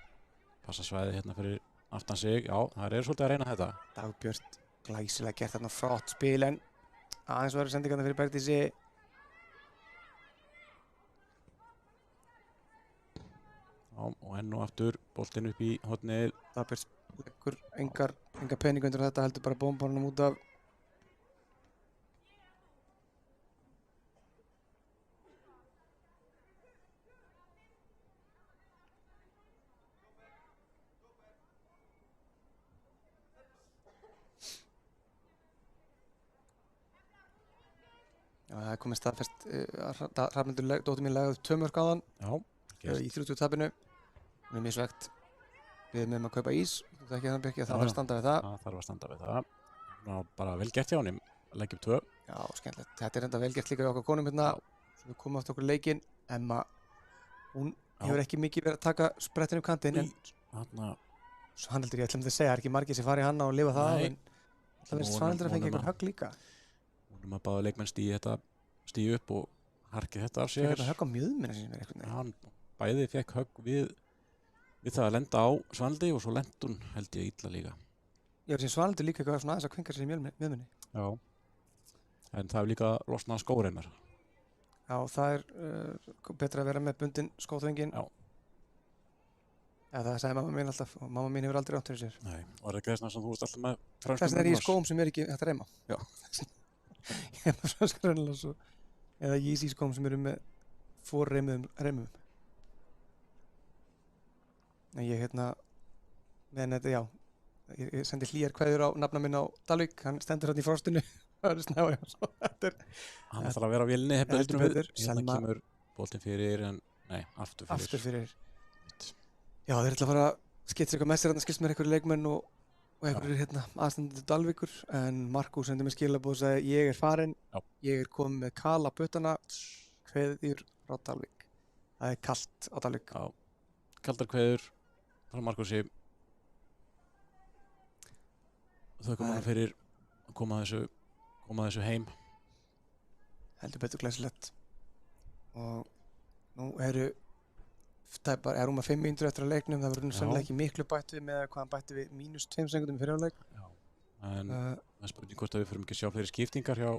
passa svæðið hérna fyrir aftan sig. Já, það er svolítið að reyna þetta. Dagbjört, glæsilega gert þarna flott spil, en aðeins verður sendingarna fyrir Bergdísi. Já, og enn og aftur, boltinn upp í hornið. Dagbjört leggur enga pening undir þetta, heldur bara bombanum út af. Já, það er komið staðfest að Hrafnhildur dóttir mín lagði upp 2 mörk á þann Já, í 30 tapinu. Hún er mjög svegt. Við erum með að kaupa ís, þú þekkir þannig Birkja, það Já, var já. að standa við það. það þarf að standa við það. Ná, bara vel gert hjá honum, leggjum 2. Já, skemmtilegt. Þetta er enda velgert líka við okkar konum hérna. Svo við komum aftur okkur leikinn. Emma, hún Já. hefur ekki mikið verið að taka sprettin um kantinn, en Þarna, Svanhildur, ég ætlum að segja, það er ekki margir sem fari hana og lifa það, Nei. en það verðist Vonum- Svanhildur að fengja vonum einhver högg líka. vonum að báða leikmenn stíu upp og harkið þetta af Fekk sér. þetta högg á mjöðmina sem er einhvern veginn. Hann bæði fekk högg við það að lenda á Svanhildi og svo lent hún held ég illa líka. Ég var sem Svanhildur líka eitthvað svona aðeins að kvinga sér í mjöðminni. Já. En það hefur líka losnað skóreinar. Já, það er betra að vera með bundin skóþvengin. Já. Já, það sagði mamma mín alltaf og mamma mín hefur aldrei átt fyrir sér. Nei, var það greiðsna sem þú varst alltaf með Þess franskum vegna er ég í rennilás? skóm sem er ekki hægt að reyma. Já. Ég er með franska rennilás eða Yeezy skóm sem eru með reymum. En ég meðan þetta, já, ég sendi hlýjar kveður á nafna minn á Dalvík, hann stendur hérna í frostinu. Það er snæfa, já, svo þetta er Hann þarf að vera á vélinni, heldur heldum við. betur. Hérna Selma kemur boltinn fyrir, en nei, aftur fyrir. aftur fyrir. Já, þeir ætla að fara að skipta eitthvað með sér, þarna skilst mér einhverju leikmenn og einhverju aðstandandi Dalvíkur, en Markús sendi mér skilaboð og sagði ég er farinn, Já. ég er komið með kala puttana, kveðjur frá Dalvík. Það er kalt á Dalvík. Já, kaldar kveður frá Markusi. Þau koma hann fyrir að koma þessu heim. Heldur betur glæsilegt. Og nú eru rúma 5 mínútur eftir að leiknum, það verður nú Já. sennilega ekki miklu bætt við með hvað hann bætti við -2 sekúndum í fyrirháleik. Já. En það er spurning hvort að við fyrir ekki að sjá fleiri skiptingar hjá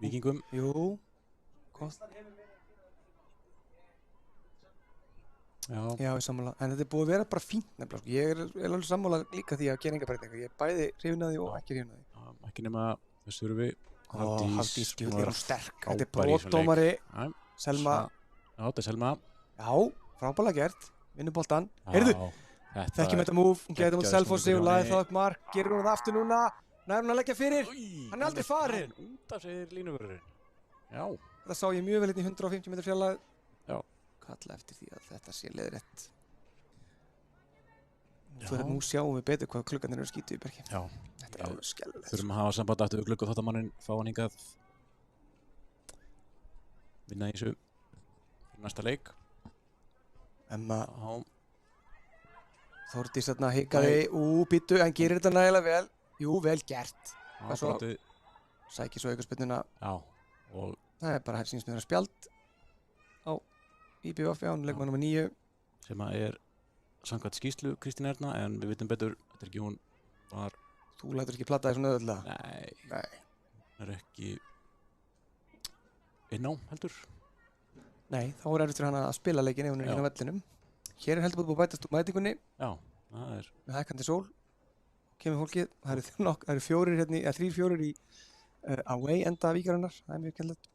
Víkingum. Jú, gott. Já, Já, ég sammála. En þetta er búið að vera bara fínt nefnilega. Sko. Ég er alveg sammála líka því að gera enga breytingar. Ég er bæði hrifinn af því og ekki hrifinn af því. ekki nema þess þurfi Hafdís, djúvill er hún sterk. Þetta er frábær í þessum brotdómari, Já, Selma. Já, þetta er Selma. Já, frábælega gert. Vinnur boltan. Heyrðu, þekkjum þetta move. Hún gæti mútið Selfossi og laði það upp mark. Gerir hún það aftur núna. Nær hún að leggja fyrir. Hann er aldrei farinn. Út af segir línuvörðurinn. Já. Það sá ég mjög vel hérna í 150 metrar fjarlægð. Já. Kalla eftir því að þetta sé leiðrétt. Já. Nú sjáum við betur hvað klukkarnir eru skítuð í bergi. Já. Þetta er alveg skellulegt. Þurfum að hafa samband aftur við glugga þáttamannin, fá hann hingað. Vinna í þessu fyrir næsta leik. Emma Já. Þórdís þarna hikaði, býttu, hann gerir þetta nægilega vel. Jú, vel gert. Já, svo- brotið. Sækir svo aukaspyrnuna. Já. Og Það er bara hér sínst með þeirra spjald á IBVF, já, leikmann nr. 9. sem að er samkvæmt skýrslu Kristín Erna, en við vitum betur, þetta er ekki hún var, Þú lætur ekki platta þessu nöðulega. nei, Nei. er ekki inn á heldur. Nei, þá er erfitt fyrir hana að spila leikin ef hún er Já. inn á vellinum. Hér er heldur búið að bætast úr mætingunni Já, það er, með hækkandi sól. Kemur fólkið, það eru 4 hérna, eða 3-4 í away enda víkarinnar. Það er mjög kjærlegt.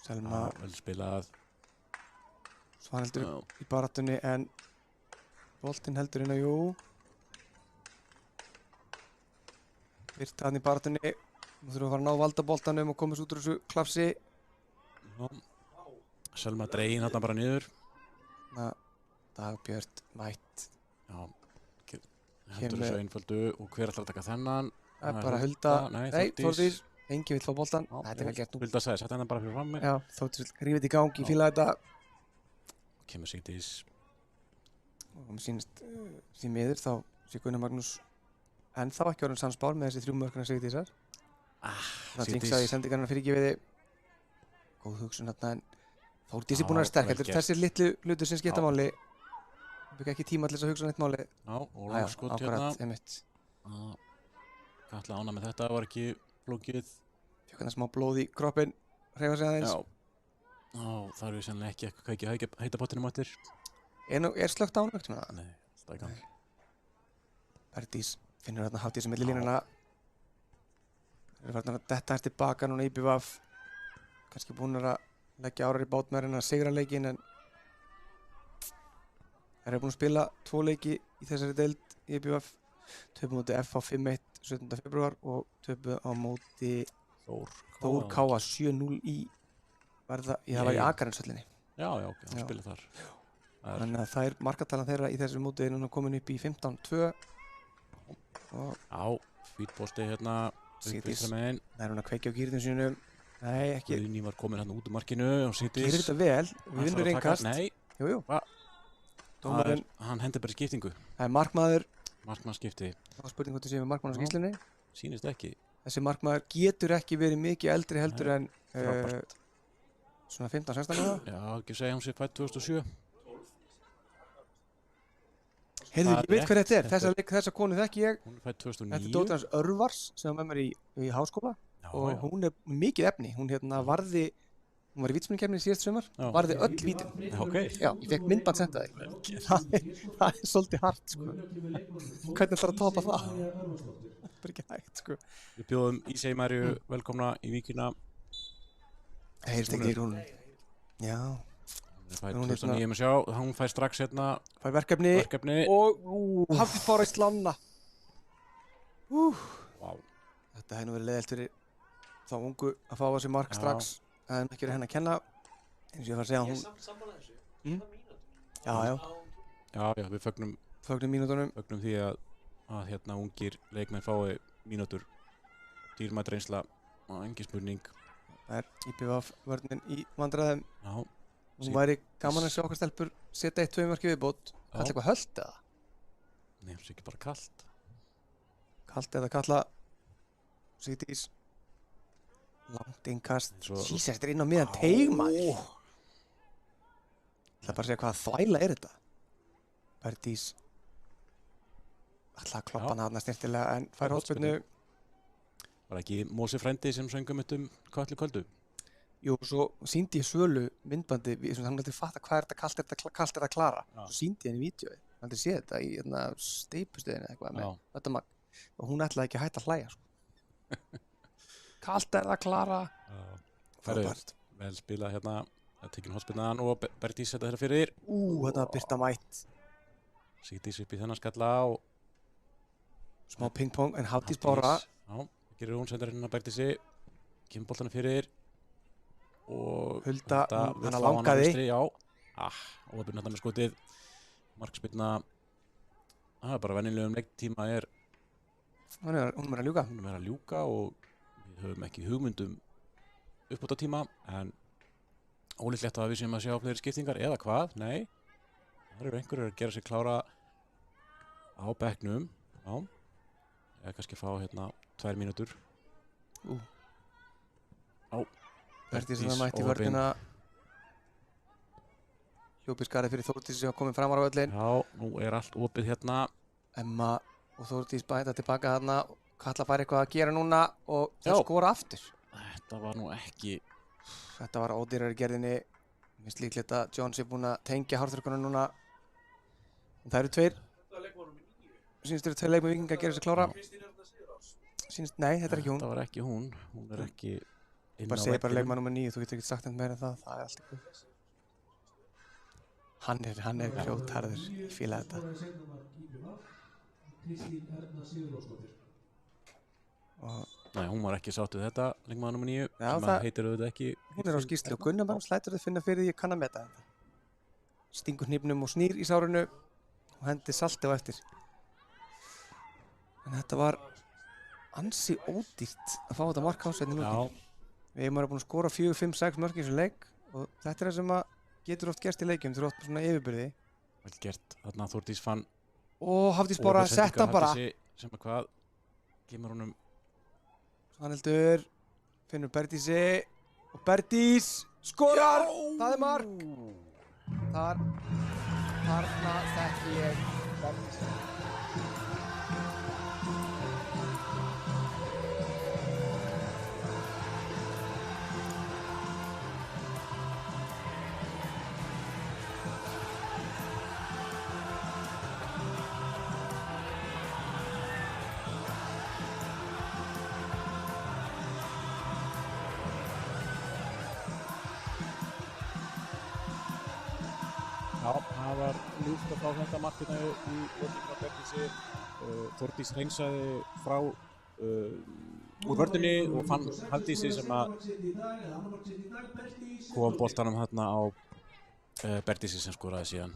Selma vel spilað. Svanhildur Já. í baráttunni en boltinn heldur inn á jú. Birta hann í baráttunni. Nú þurfum við að fara að ná valdaboltanum og komast út úr þessu klapsi. Já. Selma dregin þarna bara niður. Dagbjört mætt. Já, hendur þessu einföldu og hver ætlar að taka þennan? Það er bara Hulda. Nei, Nei, Þórdís. Engin vill fá boltan. Já, Þetta er vel gert nú. Hulda sagði, sett hennan bara fyrir fram mig. Já, Þórdís vill rífa þetta í gang, ég fíla þetta. Kemur Sigdís. Og mér sýnist því miður þá sé Gunnar Magnús ennþá ekki orðinn sannspár með þessi 3 mörkuna Sigdísar. Það jinxaði í sendingarna fyrir ekki við góð hugsun hérna en Þórdís er búin að vera sterk. vel Þetta er gert. þessir litlu hlutur sem skipta máli. Það byggja ekki tíma til þess að hugsa neitt máli. Já, og langskot hérna. Akkurat, einmitt. Katla ána með þetta, var ekki flókið. Fjökk hann smá blóð í kroppinn, hreyfa sig aðeins. Já. Já, það eru sennilega ekki eitthvað kveikja heita pottinum áttir. Er slögt á hann vegt með það? Nei, það er gang. Berdís finnur þarna Hafdís milli línuna. Það eru farnar að detta hér tilbaka núna í IBVF. Kannski búin að leggja árar í bát með að sigra leikinn en þeir eru búin að spila 2 leiki í þessari deild í IBVF. Töpu móti FH 5-1 17. februar og töpu á móti Þór Káa 7-0 í það var í Akarnshöllinni. Já, ok, hann Já. spilaði þar. Þannig að það er markatalan þeirra í þessu móti er núna komin upp í 15-2 og Já, fítbólti hérna Sigdís. vinstra megin. það er hún að kveikja á gýrðum sínum. Nei, ekki. Guðný var komin hérna út úr markinu og Sigdís. Gerir þetta vel, við vinnur innkast. Nei, Jú. Hva? Dómarinn, hann hendur bara í skiptingu. það er markmaður. Markmannskipti, Það var spurning hvort það sé með markmann á skýrslunni. sýnist ekki. Þessi markmaður getur ekki verið mikið eldri heldur en frábært. svona 15-16 ára. Já, ekki segja hún sé fætt 2007. Heyrðu, Það ég veit er hver þetta er. rétt. Þessa konu þekki ég. Hún er fætt Þetta 2009. er dóttir hans Örvars sem var með mér í háskóla Já, og já. hún er mikið efni. Hún varði Hún var í vítaspyrnukefni síðast sumar, Já. varði öll vítin. Já, ok. Já, ég fekk myndband sent að þig. Það er svolítið hart, sko. Hvernig ætlar að topa það? Það er ekki hægt, sko. Við bjóðum Ísey Marju velkomna í Víkina. Heyrst ekki í hún. Já, Hún fær Hún er 2009 með sjá. Hún fær strax hérna fær verkefni verkefni. og Hafdís Bára í slanna. Vá. Þetta hefði nú verið leiðilt fyrir þá ungu að fá á sig mark Já. strax, en ekki henni að kenna. Eins og ég var að segja, Ég er hún, samt sammála þessu. Mm. Það mínútur. já, já, Já, við fögnum fögnum mínútonum. því að hérna ungir leikmenn fái mínútur. Dýrmætt reynsla og engin spurning. Það er IPVF vörnin í vandræðum. Já, Hún væri gaman að sjá okkar stelpur setja 1-2 mörki viðbót. Já. Kalla eitthvað hölt eða? nei, það er ekki bara kallt. Kalt eða kalla Sigdís. Langt innkast. Svo- Sýs, þetta er inn á miðan teig, maður. Það er bara að segja hvaða þvæla er þetta. Berdís ætla að kloppa Já. hana þarna snirtilega en fær hótspyrnu. Var ekki Mósi frændi sem söngum Kötlu Köldu? Jú, svo síndi ég Svölu myndbandi, hann aldrei fatta hvað er þetta kalt, er þetta kalt, er þetta klara. Já. Svo síndi ég henni í vídeói, hann aldrei séð þetta í steipustöðinu eða eitthvað með Já. þetta magn. Og hún ætlaði ekki að hætta að hlæja, sko. Kalt er það klara. Færðu Frábært. vel spila hérna. Það er tekinn hótspilnaðan og Bertís setja þeirra fyrir. Þetta var Birta mætt. Sigdís upp í þennan skalla og Smá ping-pong, en Hafdís Bára. Já, gerir hún sendur hérna Bertísi. Kemur boltana fyrir. Og Hulda, vill hana fá langaði. vinstri, já. Og það byrja hérna með skotið. Markspilna. Það er bara venjulegum leiktíma Hún er að ljúka. hún er að ljúka og við höfum ekki hugmyndum uppbótartíma en ólíklegt að við séum að sjá fleiri skiptingar eða hvað, nei. Það eru einhverjir að gera sig klára á bekknum, já. Eða kannski fá hérna 2 mínútur. Já. Bertís sem það mætti í óheppin. vörnina. Hljópi skarið fyrir Þórdís sem var komin framar á völlin. Já, nú er allt opið hérna. Emma og Þórdís bæta tilbaka þarna. Kalla fær eitthvað að gera núna og Já. það skora aftur. Þetta var nú ekki, Þetta var ódýrar í gerðinni. Mér finnst líklegt að Jones er búinn að tengja hárþurrkuna núna. En það eru tveir, Þetta var leikmannum í 9. sínst eru tveir leikmenn Víkinga að gera sig klára. Kristín Erna Sigurðars. Sínst, nei, þetta er ekki hún. þetta var ekki hún. Hún er ekki inn Bara á segir bara vellinum. leikmann nummer 9, þú getur ekki sagt neitt meira en það er allt ykkur. Hann er grjótharður, ég fíla þetta. Kristín Erna Sigurðarsdóttir. Og Nei, hún var ekki sátt við þetta, leikmaður nummer 9, Já, sem það- heitir auðvitað ekki. hún er á skýrslu og Gunnar Magnús lætur þau finna fyrir því ég kann að meta þetta. Stingur hnífnum og snýr í sárinu og hendi salti á eftir. En þetta var ansi ódýrt að fá þetta mark á sig í Já, lokin. Við erum búin að skora 4, 5, 6 mörk í þessu leik og þetta er það sem að getur oft gerst í leikjum, þú eru oft með svona yfirbyrði. vel gert. Þarna Þórdís fann Og Hafdís bara opið sendingu setta af bara. Hafdísi sem að hvað kemur honum. Svanhildur finnur Berdísi og Berdís skorar! Það er mark! Þarna þekki ég Berdís. Já, það var ljúft að fá þetta markina í lokin frá Bertísi. Þórdís hreinsaði frá úr vörðinni og fann Hafdísi sem að kom boltanum hérna á Bertísi sem skoraði síðan.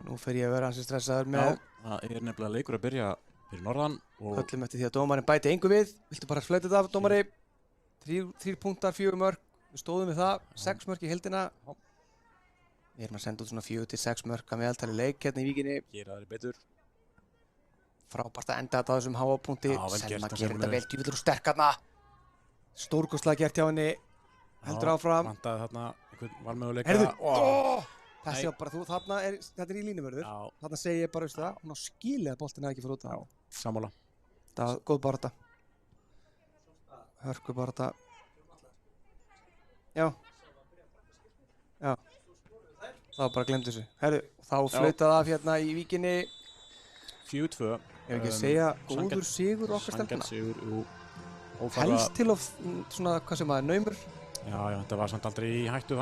Nú fer ég að vera hansi stressaður Já, með það er nefnilega leikur að byrja fyrir norðan og köllum eftir því að dómarinn bæti engu við. Viltu bara flauta þetta af, dómari? 3 punktar, 4 mörk. Við stóðum við það, 6 mörk í heildina. Við erum að senda út svona 4 til 6 mörk að meðaltali leik hérna í Víkinni. gera þeirri betur. Frábært að enda þetta á þessum háapunkti. Já, vel gert Selma af gerir Selmu. þetta vel, djúvillur og sterk hérna. Stórkostlega gert hjá henni. Heldur áfram. Vantaði þarna einhvern valmöguleika. Heyrðu, þessi Nei. var bara þú, þetta er í línumörður. Já, Þarna segi ég bara, veistu það, hún á skilið að boltin hefði ekki fyrir út af. sammála. Það var góð barata. hörku bara þetta. Já. Já. Það bara glemt þessu. Herru, þá flautað af hérna í Víkinni. 4-2. Ef ekki að segja góður sigur okkar stelpuna. Sanngjarn sigur, jú. Helst til of svona, hvað sem maður, naumur. Já, þetta var samt aldrei í hættu